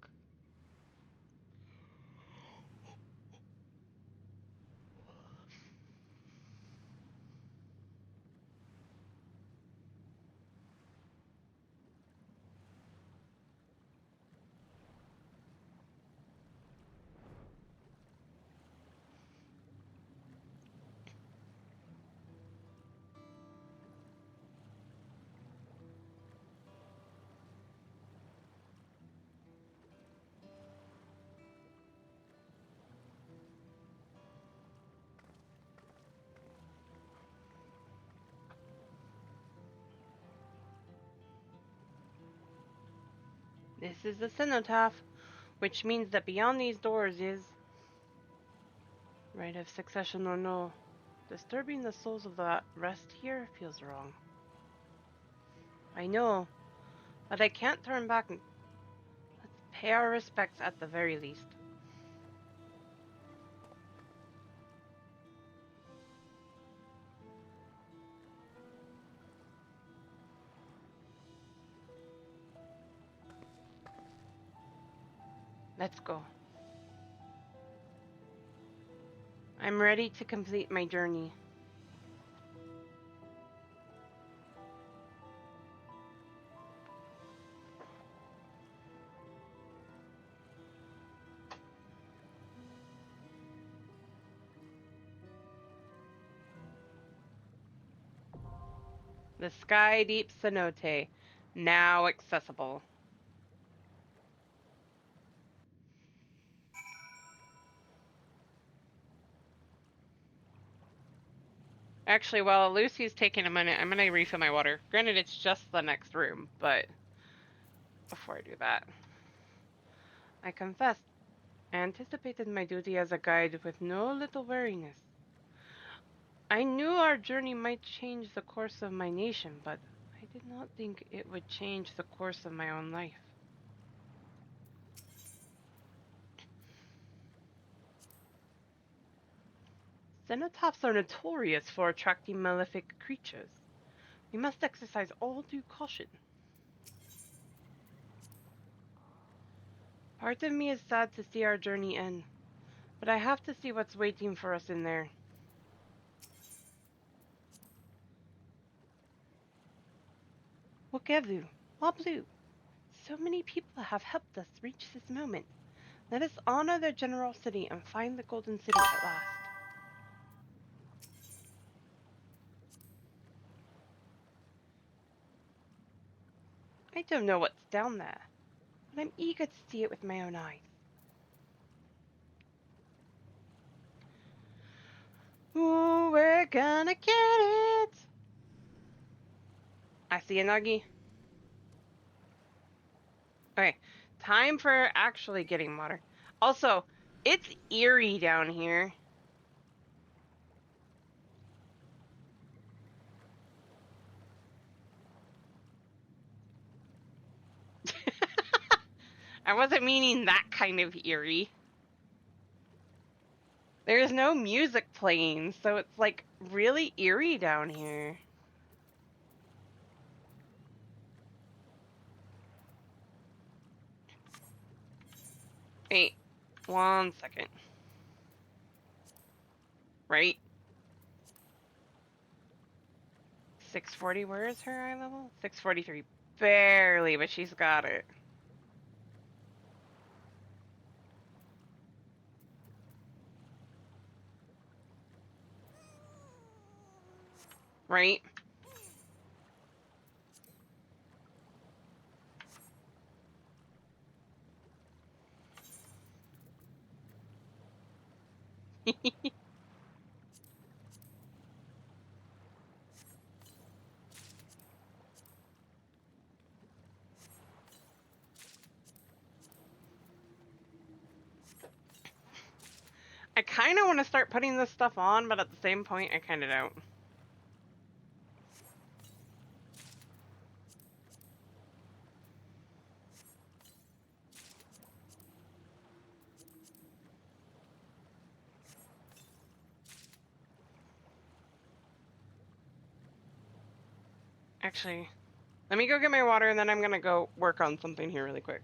S1: This is the cenotaph, which means that beyond these doors is... Right of succession or no. Disturbing the souls of the rest here feels wrong. I know, but I can't turn back. Let's pay our respects at the very least. Let's go. I'm ready to complete my journey. The Sky Deep Cenote, now accessible. Actually, while Lucy's taking a minute, I'm gonna refill my water. Granted, it's just the next room, but before I do that, I confess, I anticipated my duty as a guide with no little wariness. I knew our journey might change the course of my nation, but I did not think it would change the course of my own life. Cenotaphs are notorious for attracting malefic creatures. We must exercise all due caution. Part of me is sad to see our journey end, but I have to see what's waiting for us in there. Wokevu, Wablu, so many people have helped us reach this moment. Let us honor their generosity and find the Golden City at last. I don't know what's down there, but I'm eager to see it with my own eyes. Ooh, we're gonna get it! I see a Nuggy. Okay, time for actually getting water. Also, it's eerie down here. I wasn't meaning that kind of eerie. There's no music playing, so it's like really eerie down here. Wait, 1 second. Right? 640, where is her eye level? 643. Barely, but she's got it. Right? I kind of want to start putting this stuff on, but at the same point, I kind of don't. Actually, let me go get my water, and then I'm going to go work on something here really quick.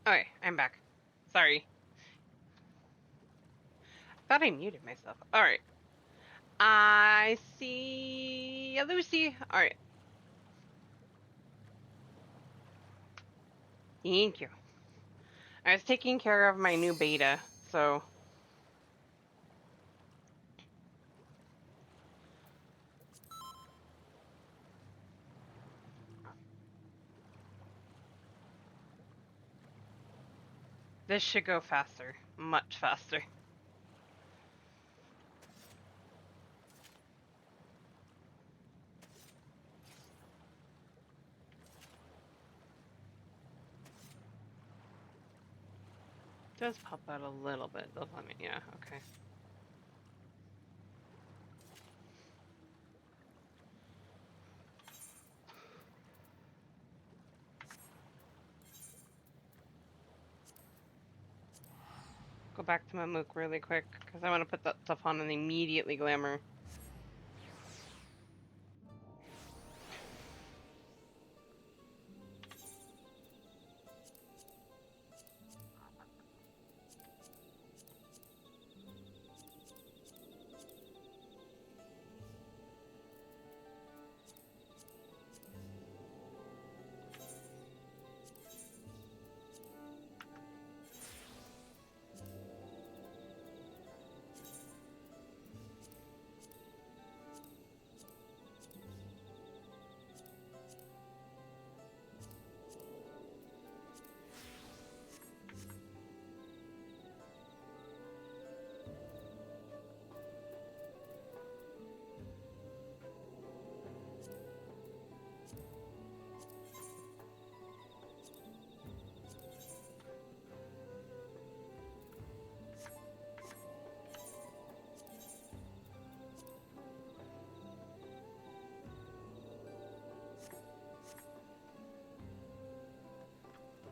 S1: Okay, I'm back. Sorry. Thought I muted myself. Alright. I see a Lucy. Alright. Thank you. I was taking care of my new beta, so... This should go faster. Much faster. Does pop out a little bit, doesn't it? Yeah, okay. Go back to Mamook really quick, because I want to put that stuff on and immediately glamour.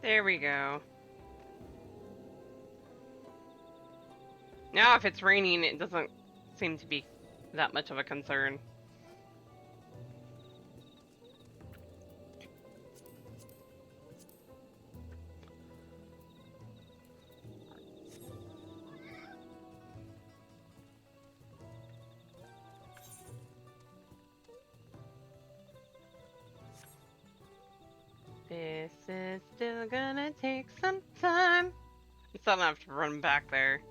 S1: There we go. Now if it's raining, it doesn't seem to be that much of a concern. This is still gonna take some time. I still don't have to run back there.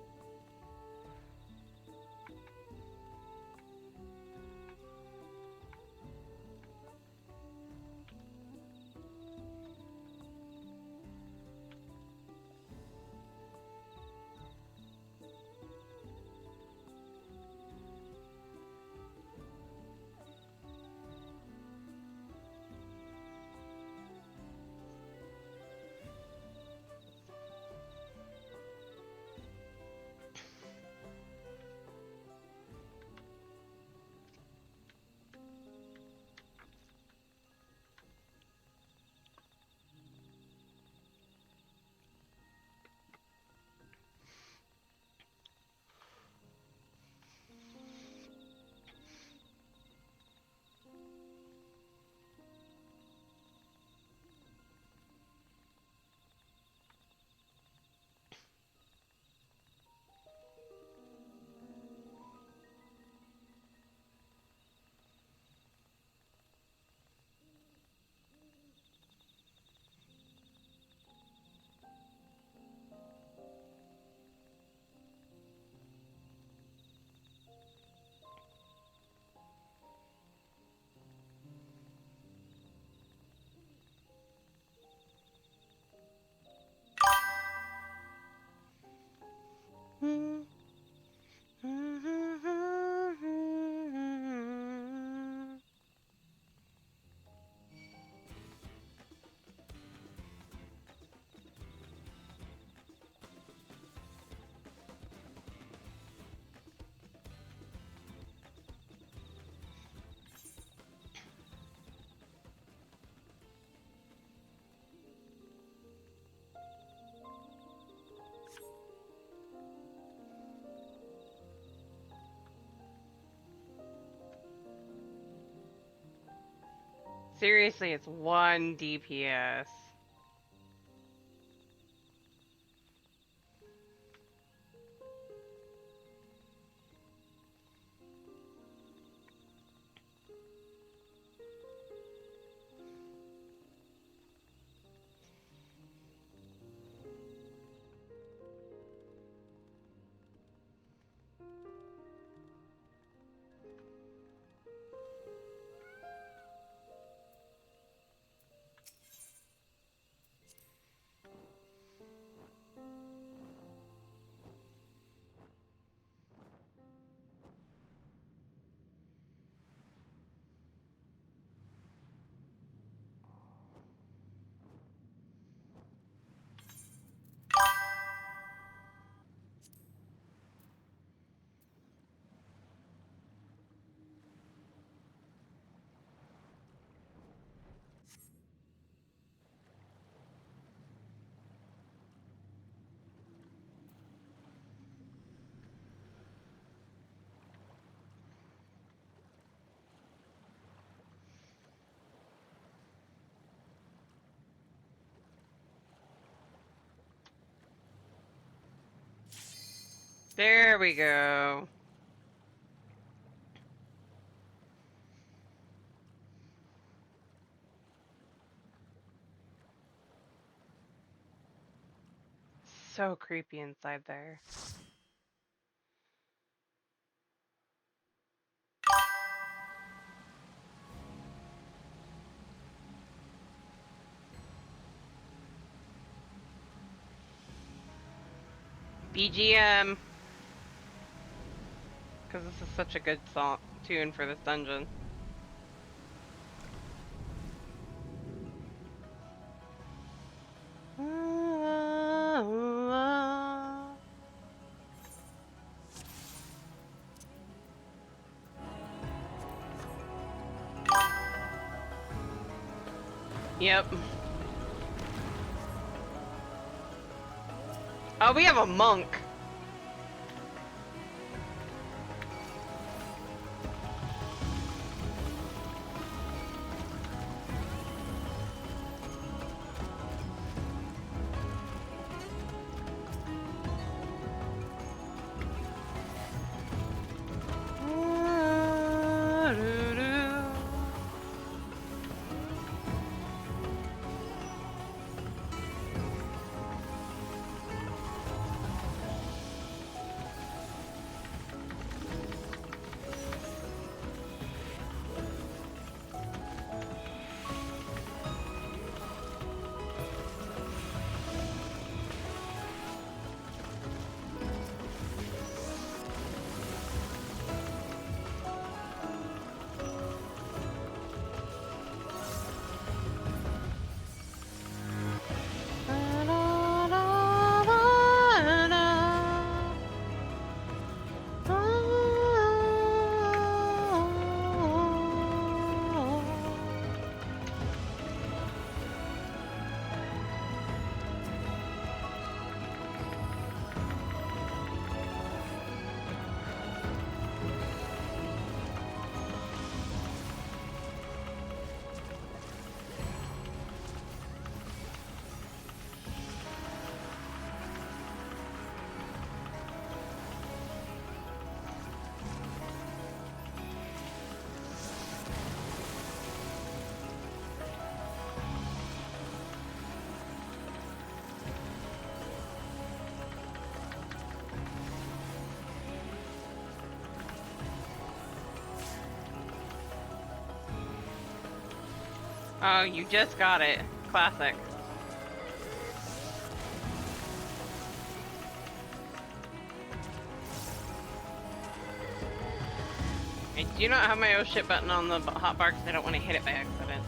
S1: Seriously, it's 1 DPS. There we go. So creepy inside there. BGM. Because this is such a good song tune for this dungeon. Yep. Oh, we have a monk. Oh, you just got it. Classic. I do not have my oh shit button on the hotbar because I don't want to hit it by accident.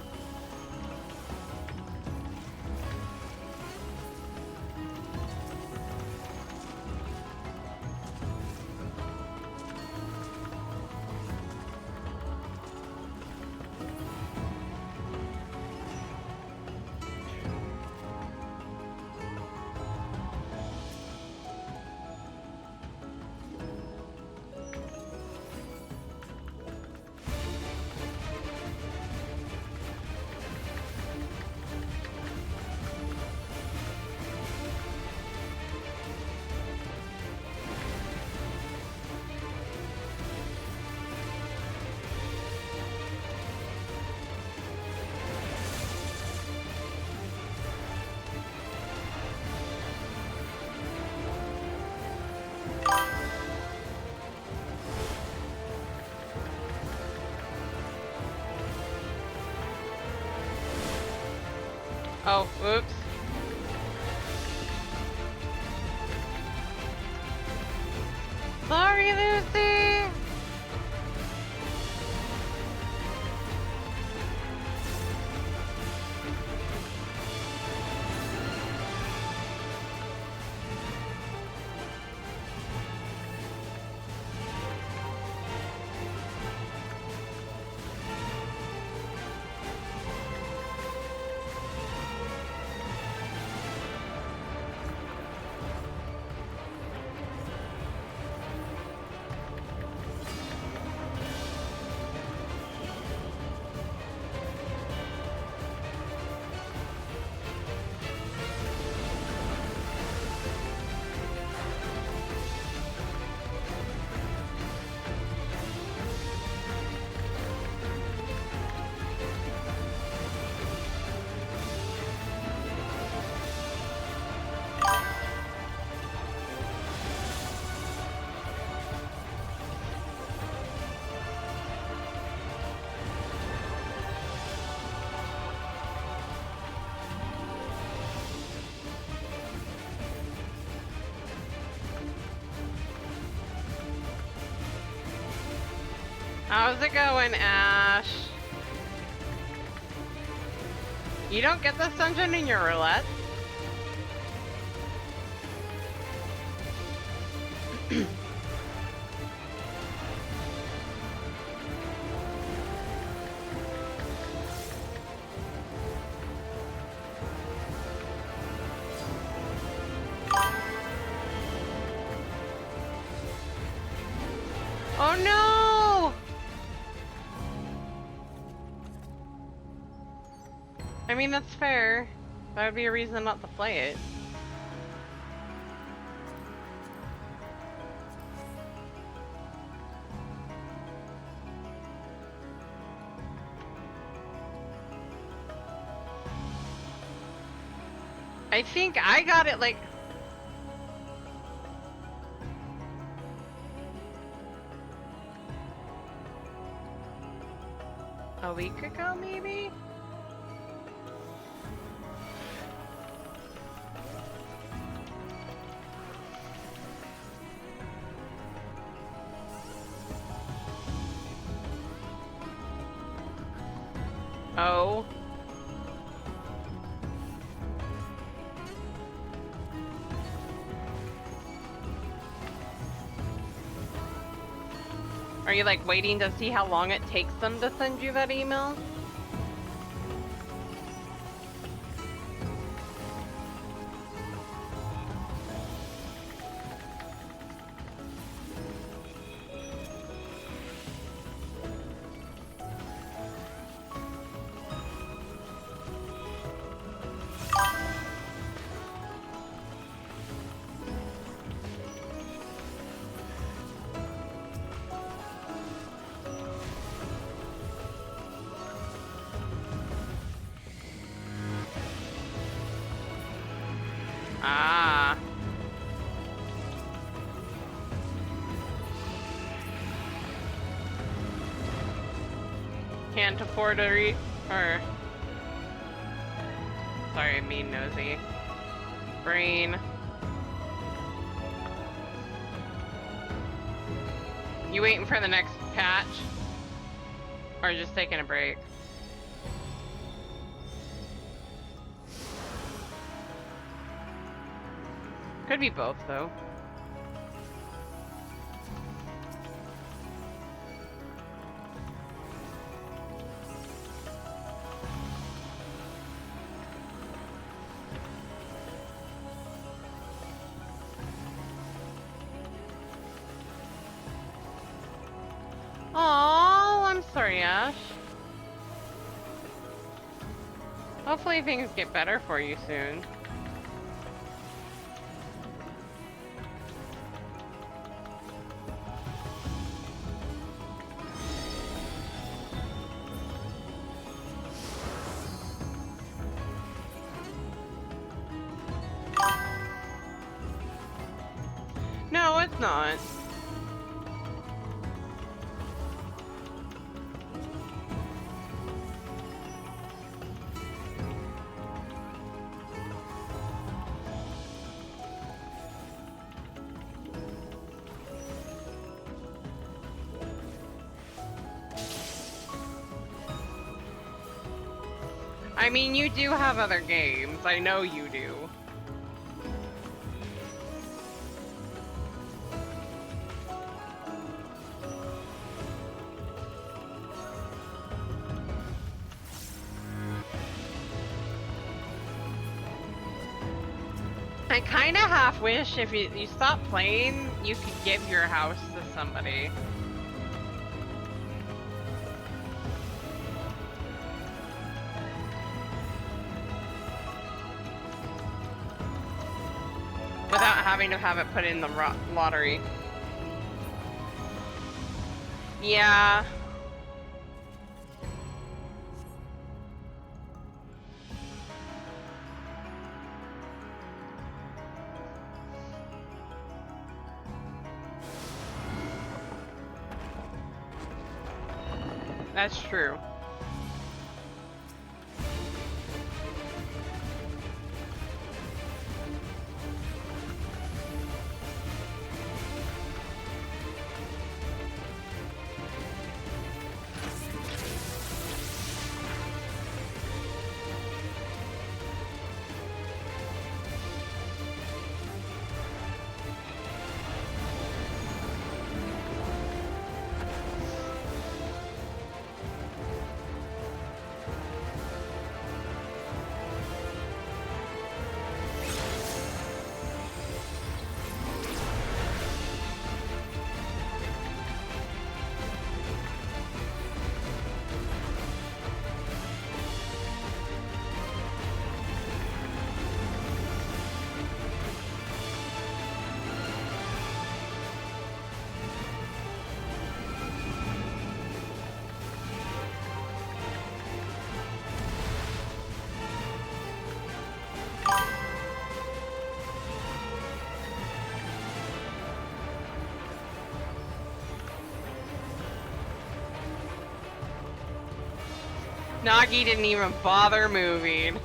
S1: Oh, oops. Sorry, Lucy! How's it going, Ash? You don't get this dungeon in your roulette? Oh no! I mean, that's fair. That would be a reason not to play it. I think I got it like... a week ago, maybe? Oh. Are you like waiting to see how long it takes them to send you that email? Ah. Can't afford to or... Sorry, I mean nosy. Brain. You waiting for the next patch? Or just taking a break? Could be both, though. Oh, I'm sorry, Ash. Hopefully things get better for you soon. No, it's not. I mean, you do have other games. I know you do. I kind of half wish if you stop playing, you could give your house to somebody. Without having to have it put in the lottery. Yeah. That's true.
S3: Nagi didn't even bother moving.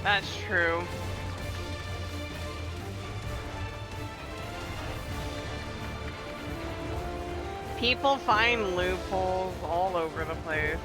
S3: That's true. People find loopholes all over the place.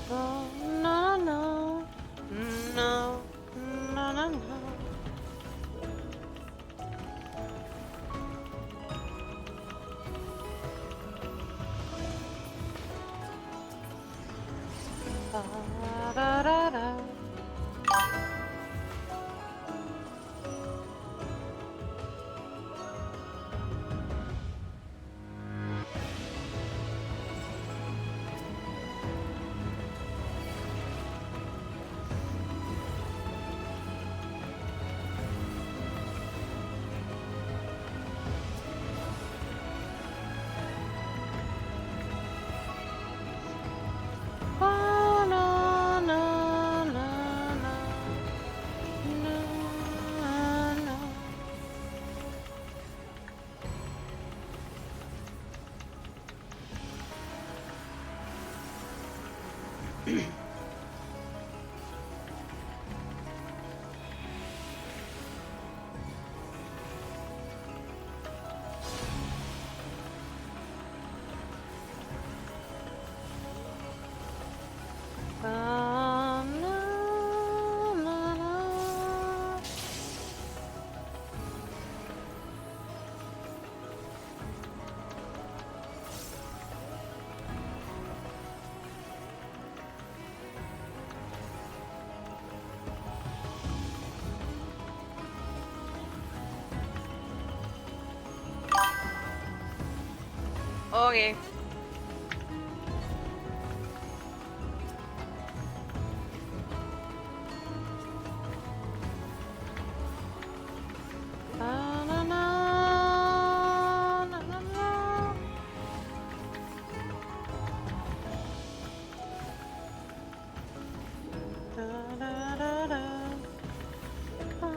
S3: Oh, no, no, no, no, no, no. Da, da, da, da. Oh, no, no, no, no, no, no. Oh, no, no, no. Okay. Na, na, na, na, na, na. Da, da, da, da. Na,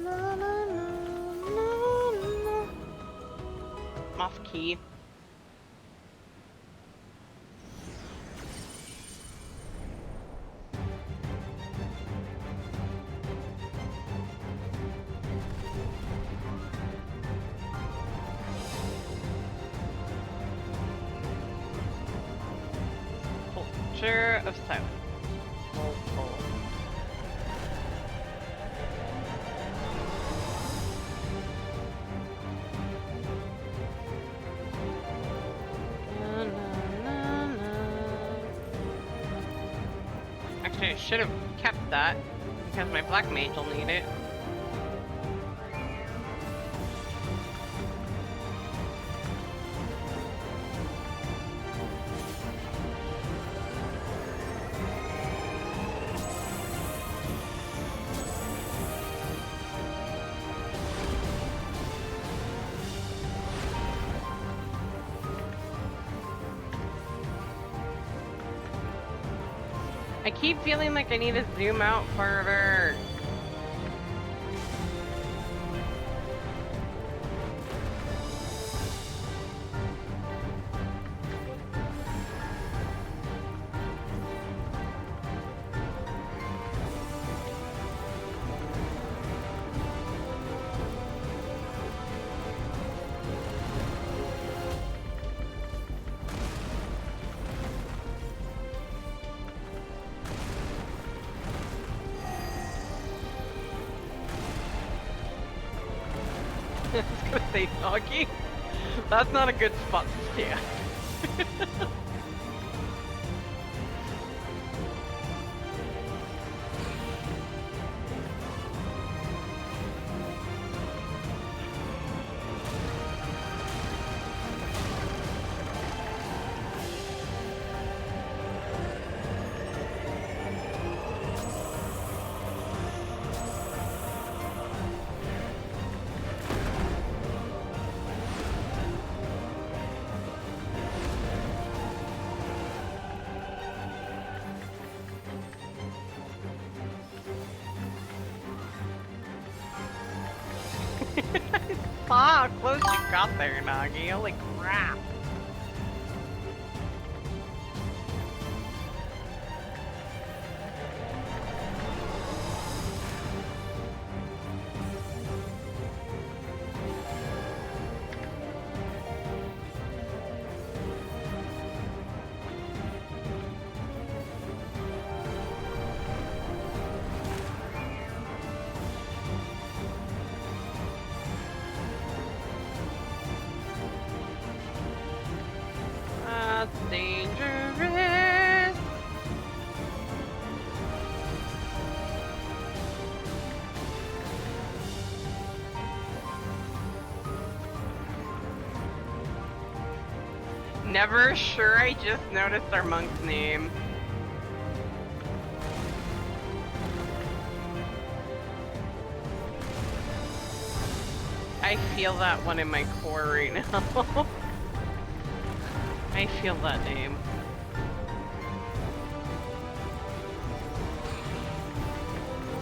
S3: na, na, na, na. Off key.
S1: Tincture of Silence. Oh, oh. Na, na, na, na. Actually, I should have kept that because my black mage will need it. I keep feeling like I need to zoom out further. I was gonna say doggy. That's not a good spot to stand. Saw how close you got there, Nagi. Holy crap. That's dangerous. Never sure, I just noticed our monk's name. I feel that one in my core right now. I feel that name.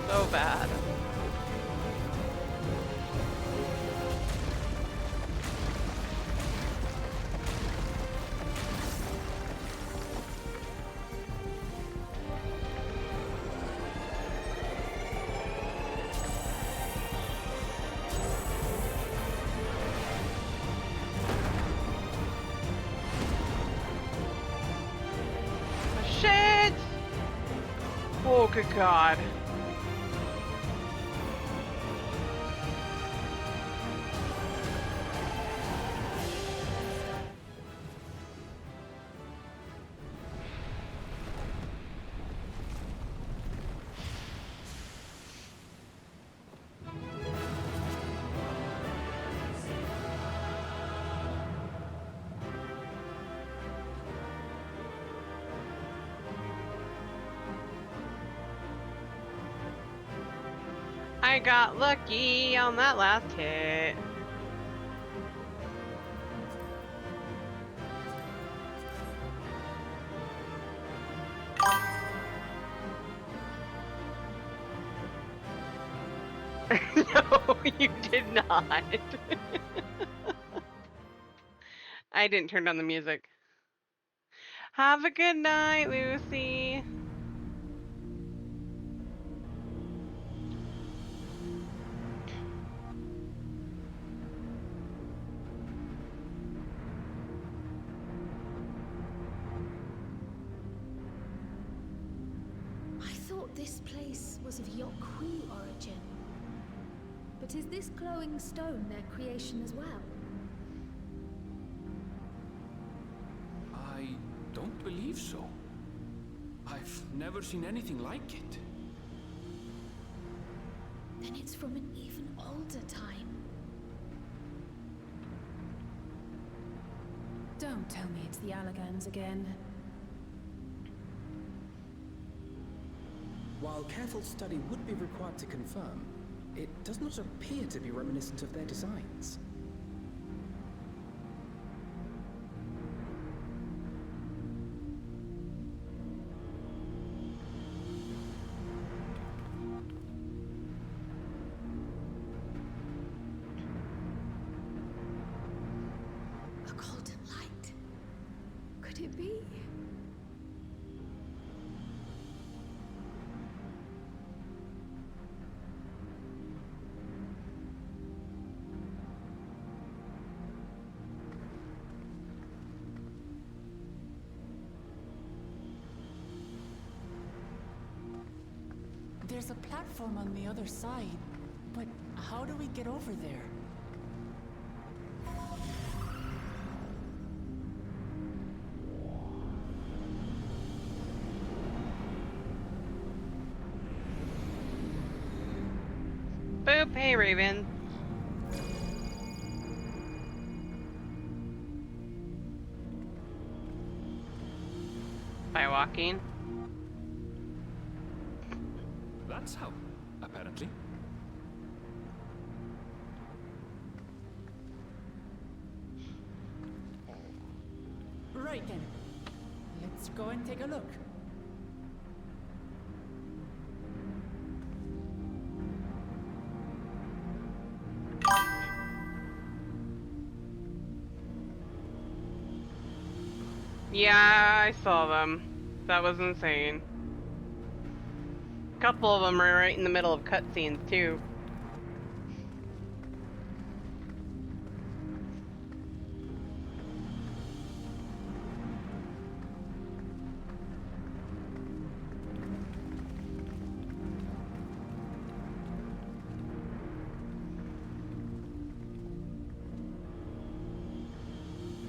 S1: So bad. Shit! Oh, good God. I got lucky on that last hit. No, you did not. I didn't turn on the music. Have a good night, Lucy.
S15: This place was of Yokhui origin. But is this glowing stone their creation as well?
S20: I don't believe so. I've never seen anything like it.
S15: Then it's from an even older time.
S21: Don't tell me it's the Allagans again.
S12: While careful study would be required to confirm, it does not appear to be reminiscent of their designs.
S15: A golden light. Could it be?
S11: There's a platform on the other side, but how do we get over there?
S1: Boop, hey Raven. By walking.
S20: That's how, apparently.
S11: Right then. Let's go and take a look.
S1: Yeah, I saw them. That was insane. A couple of them are right in the middle of cutscenes too.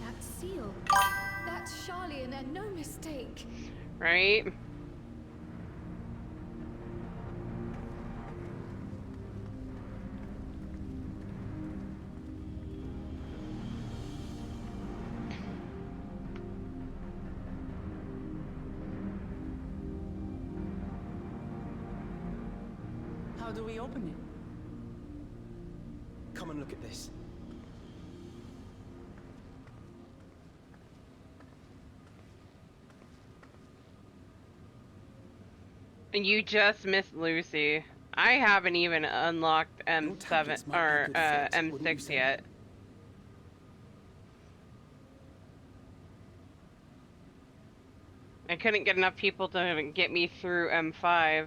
S15: That seal. That's Charlian and no mistake.
S1: Right?
S11: How do we open it?
S12: Come and look at this.
S1: You just missed Lucy. I haven't even unlocked M7 or M6 yet. I couldn't get enough people to get me through M5.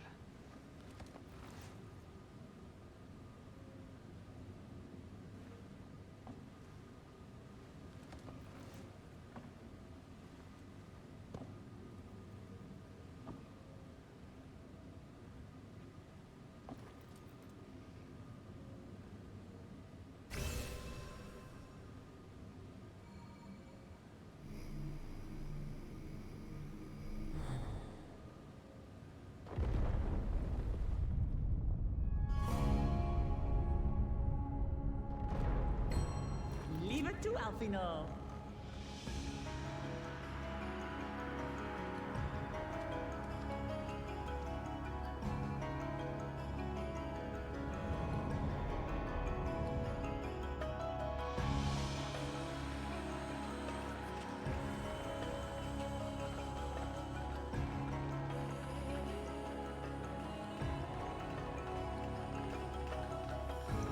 S11: Leave it to Alfino.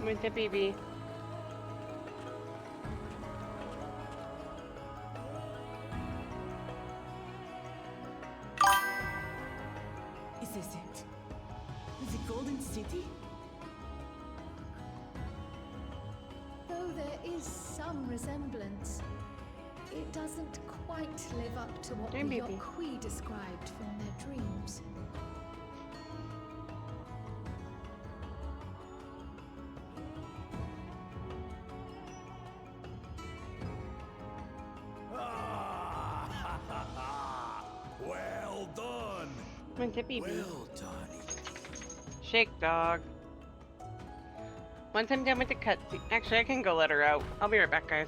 S1: With the baby.
S11: Is this it? The Golden City?
S15: Though there is some resemblance, it doesn't quite live up to what the
S1: Hey, baby.
S15: Yokhui described from their dreams.
S1: My baby.
S13: Well done.
S1: Shake, dog. Once I'm done with the cutscene, actually, I can go let her out. I'll be right back, guys.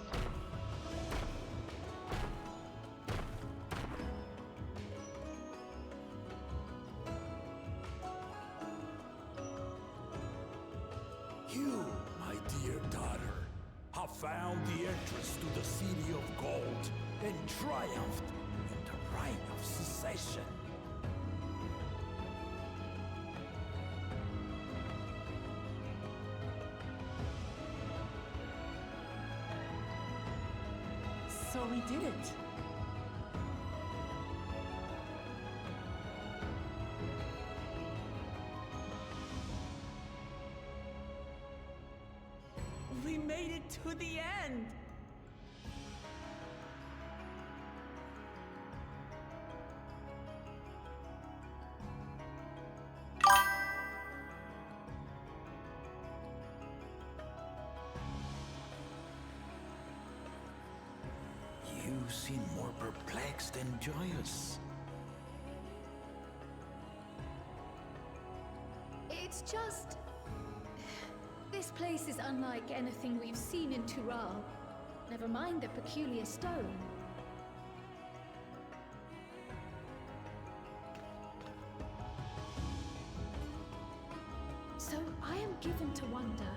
S18: You, my dear daughter, have found the entrance to the City of Gold and triumphed in the rite of secession.
S11: So we did it. We made it to the end.
S18: You seem more perplexed than joyous.
S17: It's just... This place is unlike anything we've seen in Tural. Never mind the peculiar stone. So I am given to wonder,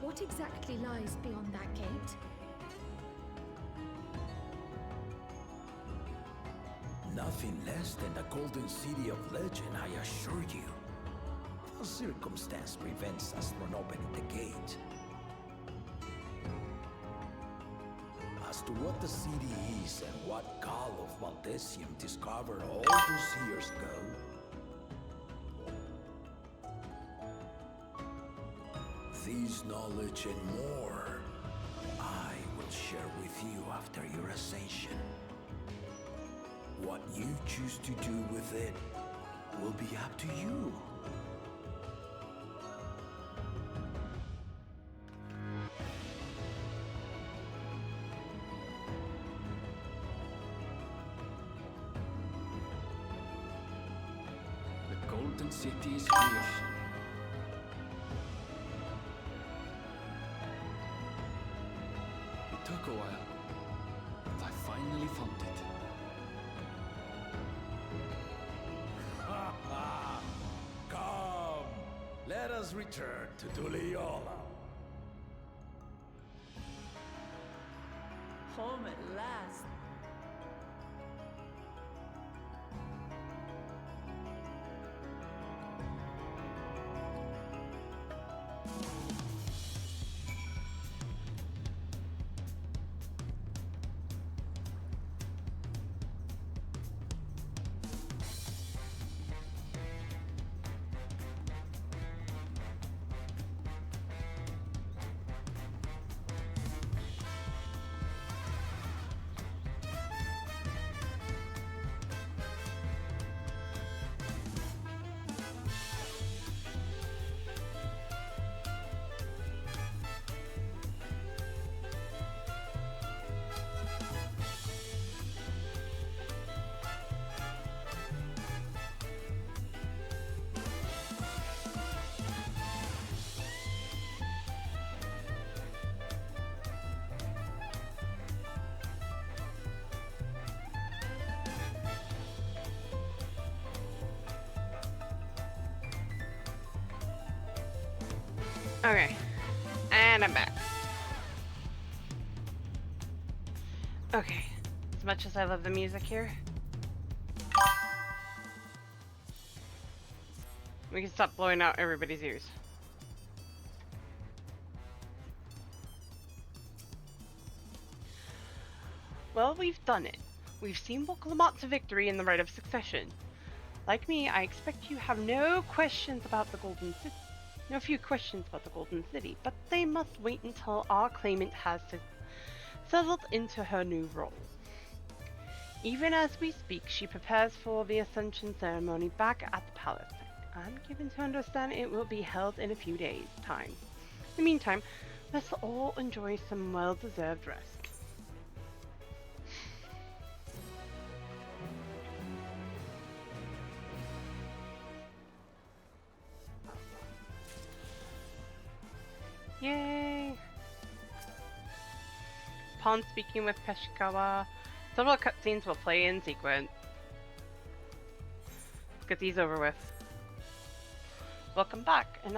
S17: what exactly lies beyond that gate?
S18: Nothing less than the Golden City of Legend, I assure you. No circumstance prevents us from opening the gate. As to what the city is and what Gall of Valdesium discovered all those years ago, this knowledge and more, I will share with you after your ascension. What you choose to do with it will be up to you.
S20: The Golden City is here. It took a while, but I finally found it.
S18: Come, let us return to Tuliola.
S11: Home at last.
S1: Okay, and I'm back. Okay, as much as I love the music here, we can stop blowing out everybody's ears. Well, we've done it. We've seen Volklamat's victory in the Rite of Succession. Like me, I expect you have no questions about the Golden City. No few questions about the Golden City, but they must wait until our claimant has settled into her new role. Even as we speak, she prepares for the Ascension ceremony back at the palace. I'm given to understand it will be held in a few days' time. In the meantime, let's all enjoy some well-deserved rest. Yay! Upon speaking with Peshikawa, several cutscenes will play in sequence. Let's get these over with. Welcome back, and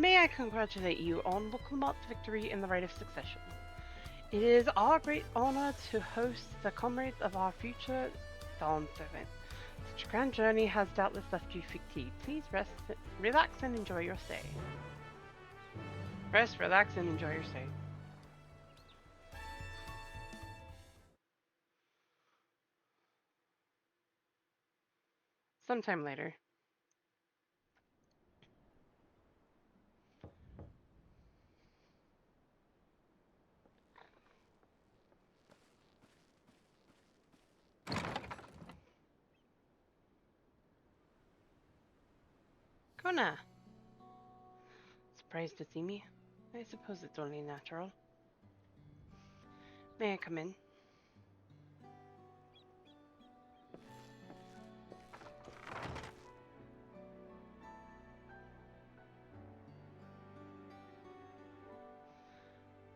S1: may I congratulate you on Woklamat's victory in the Rite of Succession. It is our great honor to host the comrades of our future Dawn Servant. Such a grand journey has doubtless left you fatigued. Please rest, relax, and enjoy your stay. Rest, relax, and enjoy your stay. Sometime later. Kona! Surprised to see me? I suppose it's only natural. May I come in?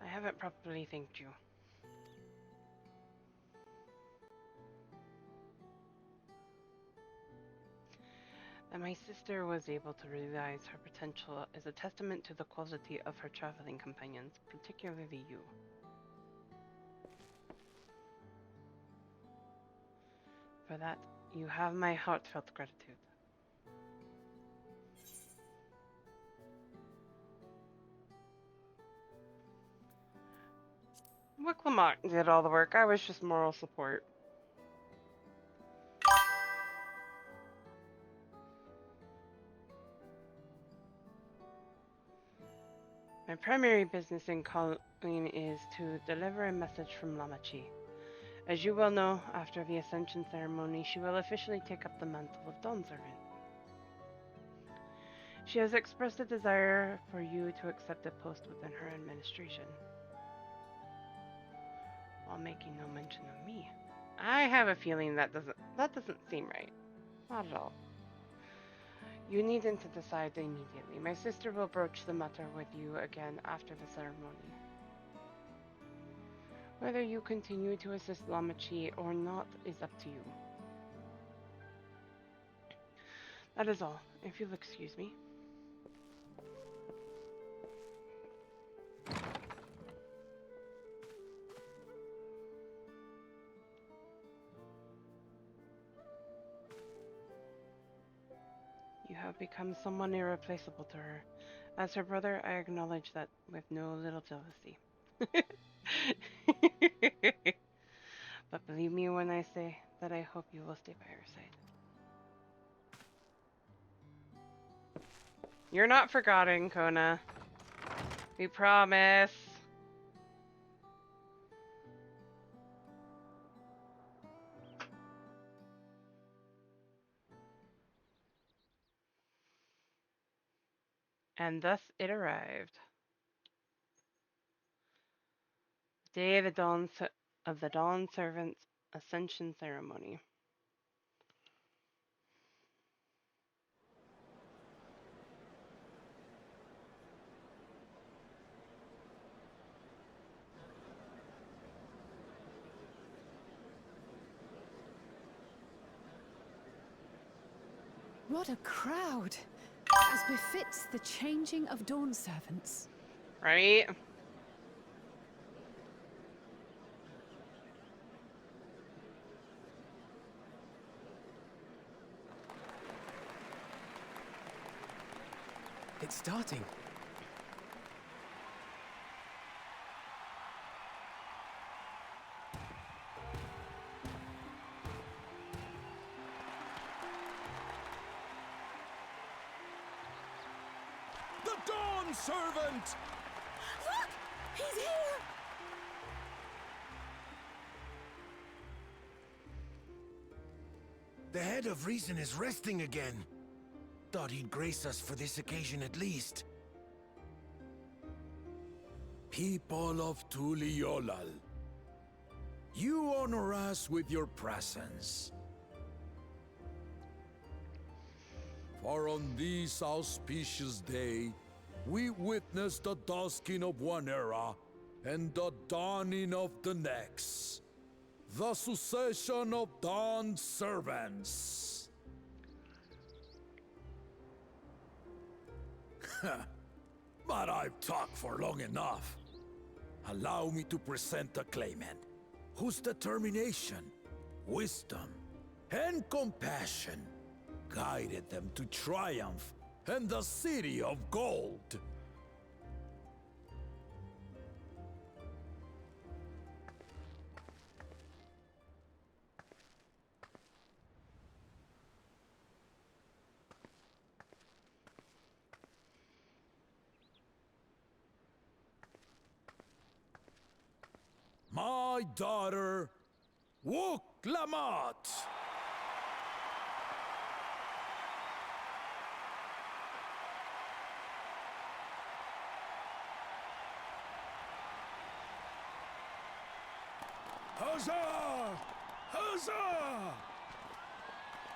S1: I haven't properly thanked you. That my sister was able to realize her potential is a testament to the quality of her traveling companions, particularly you. For that, you have my heartfelt gratitude. Wicklamock did all the work. I was just moral support. My primary business in calling is to deliver a message from Lamachi. As you well know, after the Ascension ceremony, she will officially take up the mantle of Dawn Servant. She has expressed a desire for you to accept a post within her administration, while making no mention of me. I have a feeling that doesn't seem right. Not at all. You needn't to decide immediately. My sister will broach the matter with you again after the ceremony. Whether you continue to assist Lamachi or not is up to you. That is all, if you'll excuse me. You have become someone irreplaceable to her. As her brother, I acknowledge that with no little jealousy. But believe me when I say that I hope you will stay by her side. You're not forgotten, Kona. We promise. And thus it arrived. Day of the Dawn Servant's Ascension Ceremony.
S21: What a crowd! As befits the changing of Dawn Servants.
S1: Right?
S12: It's starting.
S7: The Dawn Servant!
S21: Look! He's here!
S18: The head of reason is resting again. Thought he'd grace us for this occasion at least. People of Tuliolal, you honor us with your presence.
S2: For on this auspicious day, we witness the dusking of one era and the dawning of the next. The succession of Dawn's servants. But I've talked for long enough. Allow me to present a claimant whose determination, wisdom, and compassion guided them to triumph and the City of Gold. My daughter, Wook Lamont.
S7: Huzzah! Huzzah!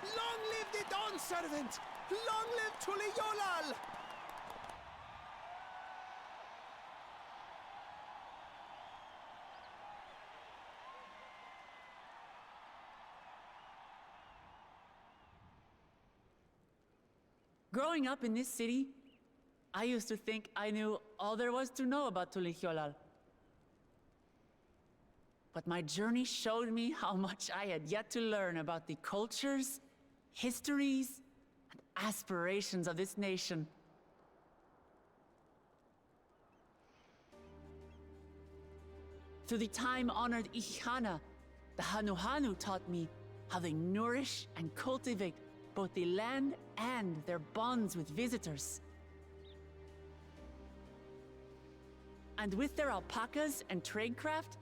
S7: Long live the Dawn Servant! Long live Tuli Yolal!
S11: Growing up in this city, I used to think I knew all there was to know about Tulihyolal. But my journey showed me how much I had yet to learn about the cultures, histories, and aspirations of this nation. Through the time-honored Ihana, the Hanuhanu taught me how they nourish and cultivate both the land and their bonds with visitors. And with their alpacas and tradecraft,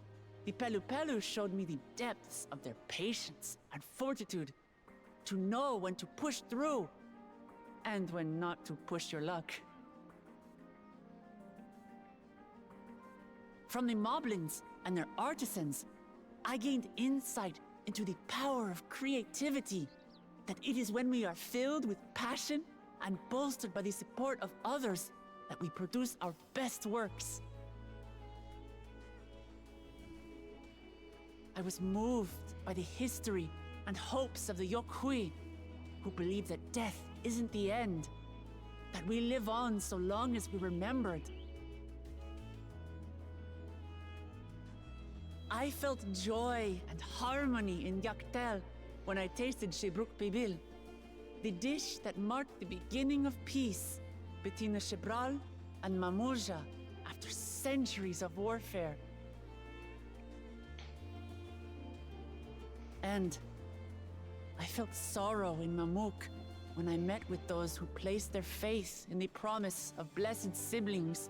S11: the Pelupelu showed me the depths of their patience and fortitude to know when to push through and when not to push your luck. From the Moblins and their artisans, I gained insight into the power of creativity, that it is when we are filled with passion and bolstered by the support of others that we produce our best works. I was moved by the history and hopes of the Yokhui, who believe that death isn't the end, that we live on so long as we're remembered. I felt joy and harmony in Yaktel when I tasted Shebruk Pibil, the dish that marked the beginning of peace between the Shebral and Mamurja after centuries of warfare. And I felt sorrow in Mamook when I met with those who placed their faith in the promise of blessed siblings,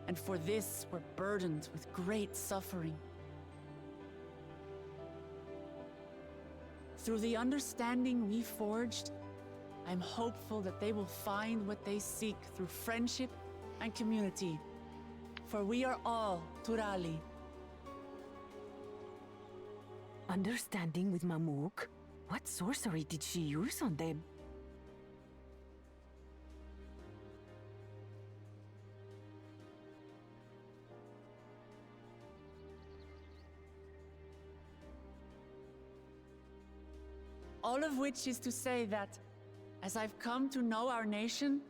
S11: and for this were burdened with great suffering. Through the understanding we forged, I'm hopeful that they will find what they seek through friendship and community, for we are all Turali.
S22: Understanding with Mamook? What sorcery did she use on them?
S11: All of which is to say that, as I've come to know our nation,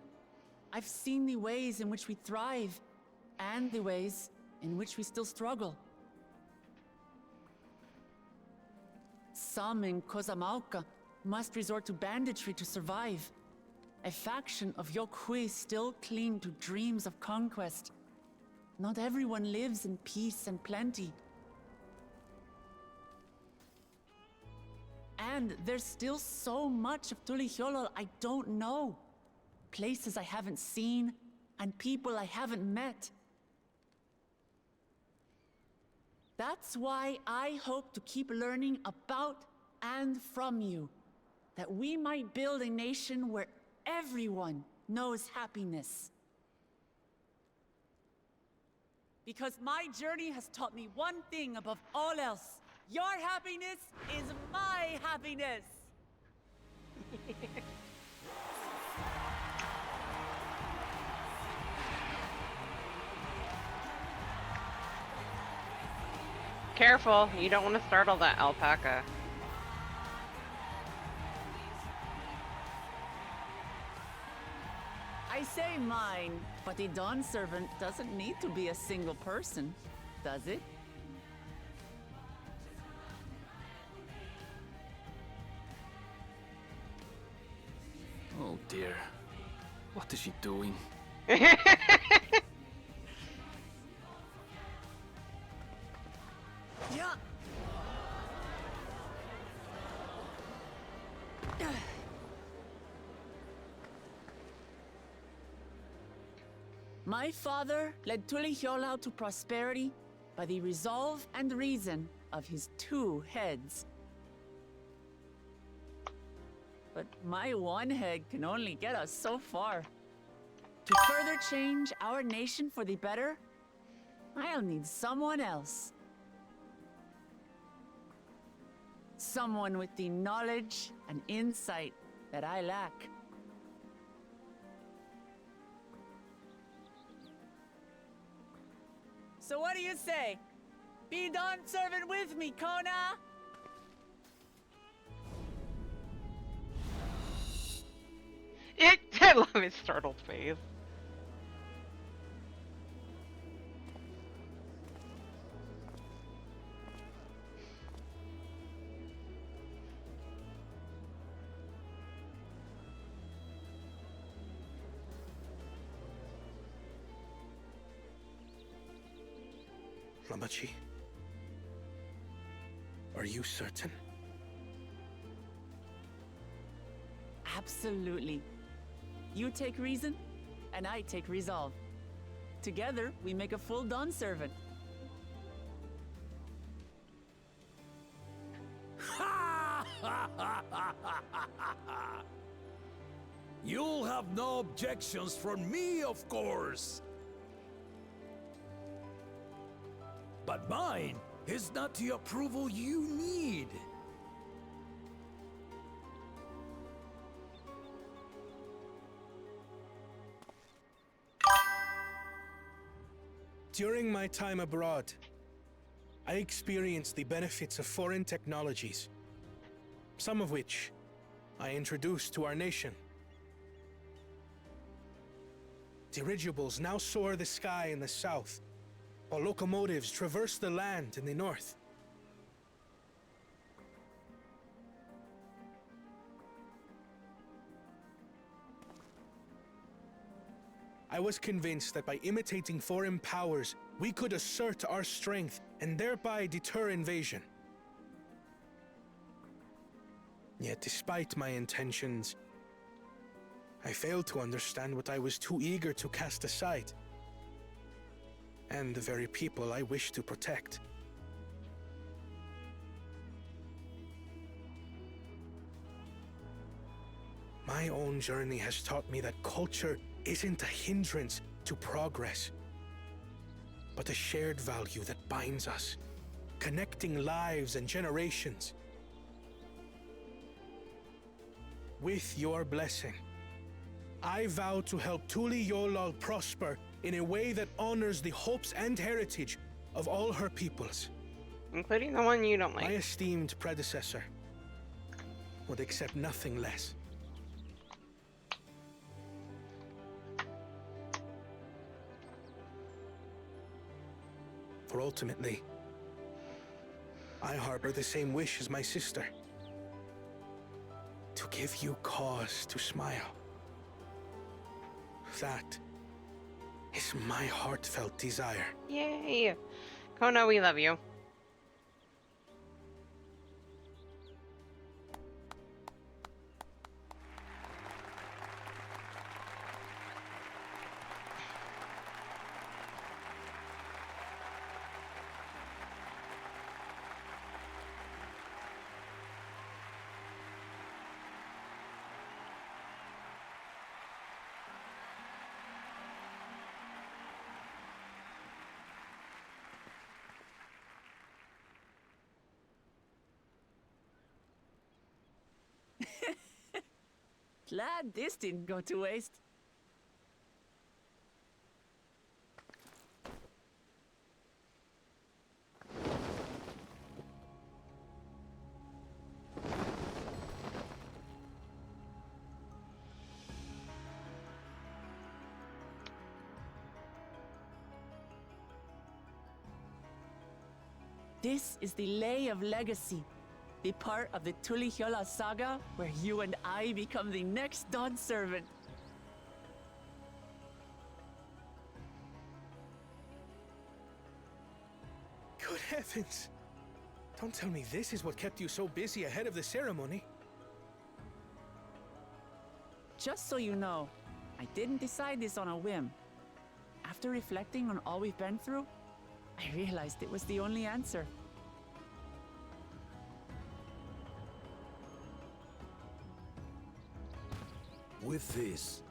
S11: I've seen the ways in which we thrive, and the ways in which we still struggle. Some in Kozamauka must resort to banditry to survive. A faction of Yokhui still cling to dreams of conquest. Not everyone lives in peace and plenty. And there's still so much of Tulihyolal I don't know. Places I haven't seen, and people I haven't met. That's why I hope to keep learning about and from you, that we might build a nation where everyone knows happiness. Because my journey has taught me one thing above all else. Your happiness is my happiness!
S1: Careful, you don't want to startle that alpaca.
S11: I say mine, but the Dawn Servant doesn't need to be a single person, does it?
S20: Oh dear. What is she doing?
S11: Yeah. My father led Tulihiolau to prosperity by the resolve and reason of his 2 heads. But my 1 head can only get us so far. To further change our nation for the better, I'll need someone else. Someone with the knowledge and insight that I lack. So what do you say? Be Dawn Servant with me, Kona!
S1: I love his startled face.
S9: Mamachi, are you certain?
S11: Absolutely. You take reason, and I take resolve. Together, we make a full Dawn Servant.
S2: You'll have no objections from me, of course. But mine is not the approval you need.
S9: During my time abroad, I experienced the benefits of foreign technologies, some of which I introduced to our nation. Dirigibles now soar the sky in the south, while locomotives traverse the land in the north. I was convinced that by imitating foreign powers, we could assert our strength and thereby deter invasion. Yet despite my intentions, I failed to understand what I was too eager to cast aside, and the very people I wish to protect. My own journey has taught me that culture isn't a hindrance to progress, but a shared value that binds us, connecting lives and generations. With your blessing, I vow to help Tuli Yolal prosper in a way that honors the hopes and heritage of all her peoples.
S1: Including the one you don't like.
S9: My esteemed predecessor would accept nothing less. For ultimately, I harbor the same wish as my sister. To give you cause to smile. That is my heartfelt desire.
S1: Yay! Kona, we love you.
S11: Glad this didn't go to waste. This is the Lay of Legacy, the part of the Tulihyola saga where you and I become the next Dawn servant.
S9: Good heavens! Don't tell me this is what kept you so busy ahead of the ceremony.
S11: Just so you know, I didn't decide this on a whim. After reflecting on all we've been through, I realized it was the only answer.
S2: With this,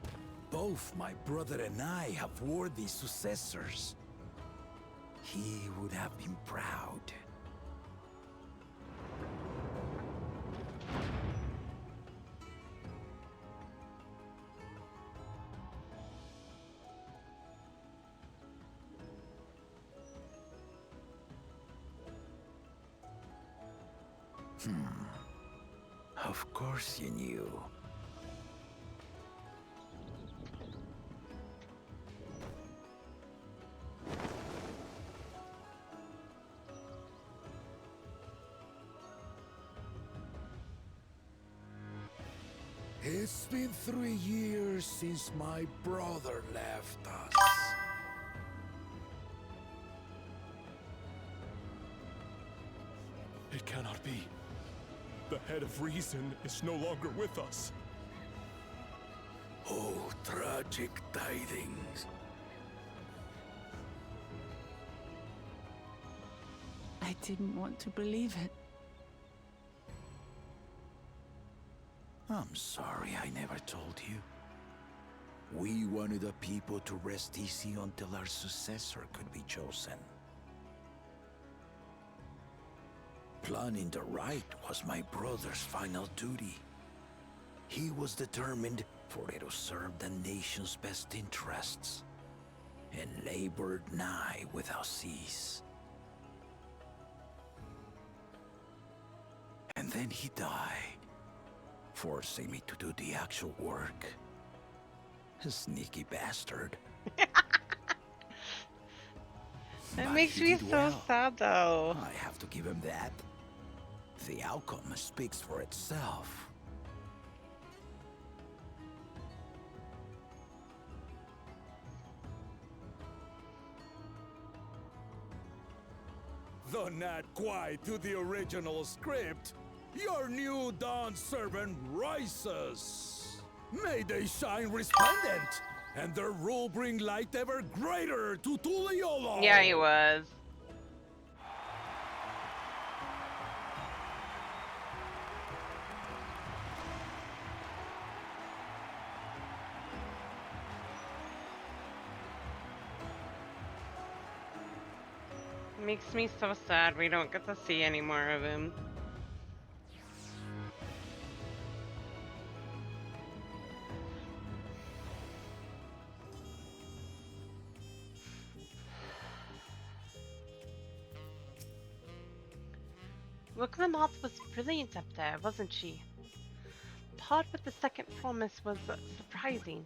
S2: both my brother and I have worthy successors. He would have been proud. Of course you knew. It's been 3 years since my brother left us.
S7: It cannot be. The head of reason is no longer with us.
S2: Oh, tragic tidings.
S11: I didn't want to believe it.
S2: I'm sorry I never told you. We wanted the people to rest easy until our successor could be chosen. Planning the right was my brother's final duty. He was determined for it to serve the nation's best interests, and labored nigh without cease. And then he died, forcing me to do the actual work. A sneaky bastard.
S1: That makes me so sad, though.
S2: I have to give him that. The outcome speaks for itself. Though not quite to the original script, your new Dawn servant rises. May they shine resplendent, and their rule bring light ever greater to Tuliyola.
S1: Yeah, he was. Makes me so sad we don't get to see any more of him. Look-the-Moth was brilliant up there, wasn't she? Part with the second promise was surprising.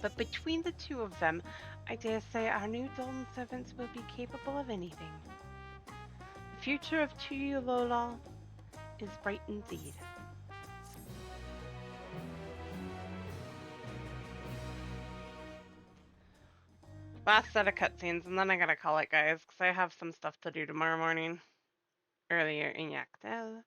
S1: But between the two of them, I dare say our new Dawn servants will be capable of anything. The future of Tuliyola is bright indeed. Last set of cutscenes, and then I gotta call it, guys, because I have some stuff to do tomorrow morning. Earlier in Yaktel.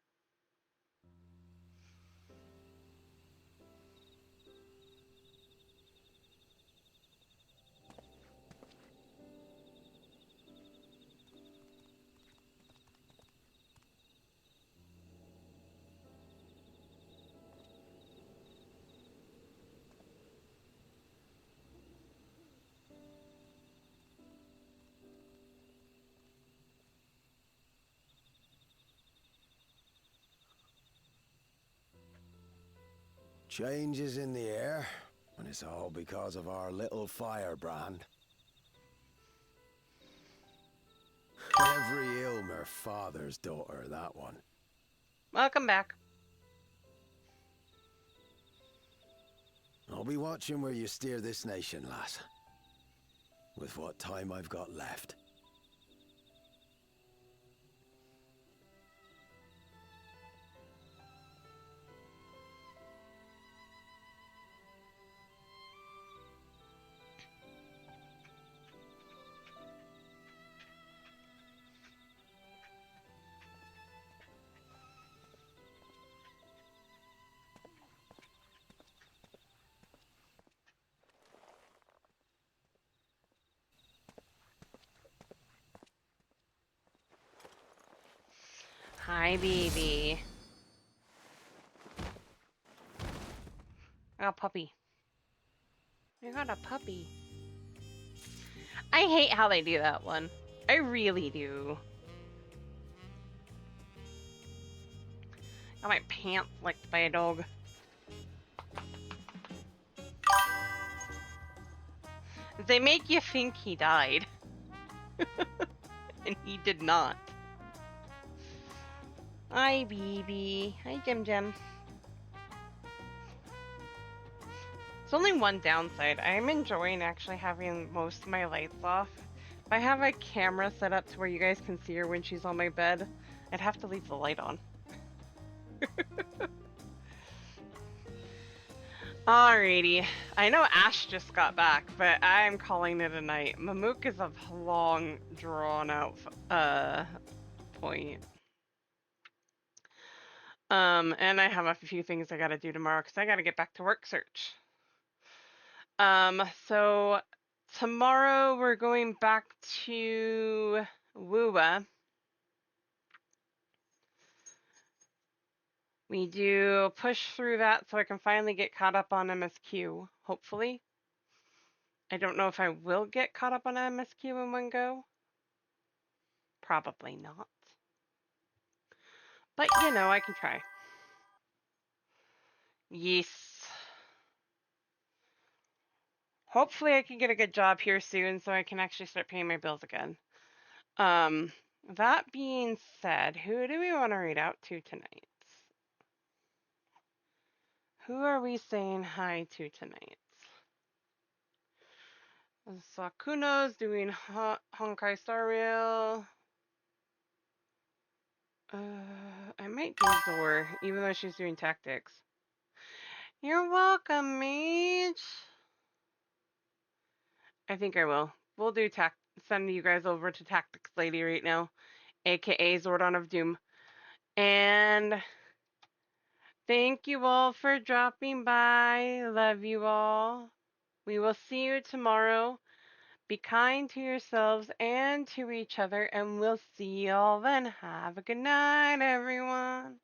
S18: Changes in the air, and it's all because of our little firebrand. Every Ilmer father's daughter, that one.
S1: Welcome back.
S18: I'll be watching where you steer this nation, lass. With what time I've got left.
S1: Hi, baby. I got a puppy. I got a puppy. I hate how they do that one. I really do. Got my pants licked by a dog. They make you think he died. And he did not. Hi, baby. Hi, Jim Jim. It's only one downside. I'm enjoying actually having most of my lights off. If I have a camera set up to where you guys can see her when she's on my bed, I'd have to leave the light on. Alrighty. I know Ash just got back, but I'm calling it a night. Mamook is a long, drawn-out point. And I have a few things I gotta do tomorrow because I gotta get back to work search. So tomorrow we're going back to Woowa. We do push through that so I can finally get caught up on MSQ, hopefully. I don't know if I will get caught up on MSQ in one go. Probably not. But, you know, I can try. Yes. Hopefully I can get a good job here soon so I can actually start paying my bills again. That being said, who do we want to read out to tonight? Who are we saying hi to tonight? Sakuno's doing Honkai Star Rail. I might do Zor, even though she's doing tactics. You're welcome, Mage. I think I will. We'll do send you guys over to Tactics Lady right now, aka Zordon of Doom. And thank you all for dropping by. Love you all. We will see you tomorrow. Be kind to yourselves and to each other, and we'll see you all then. Have a good night, everyone.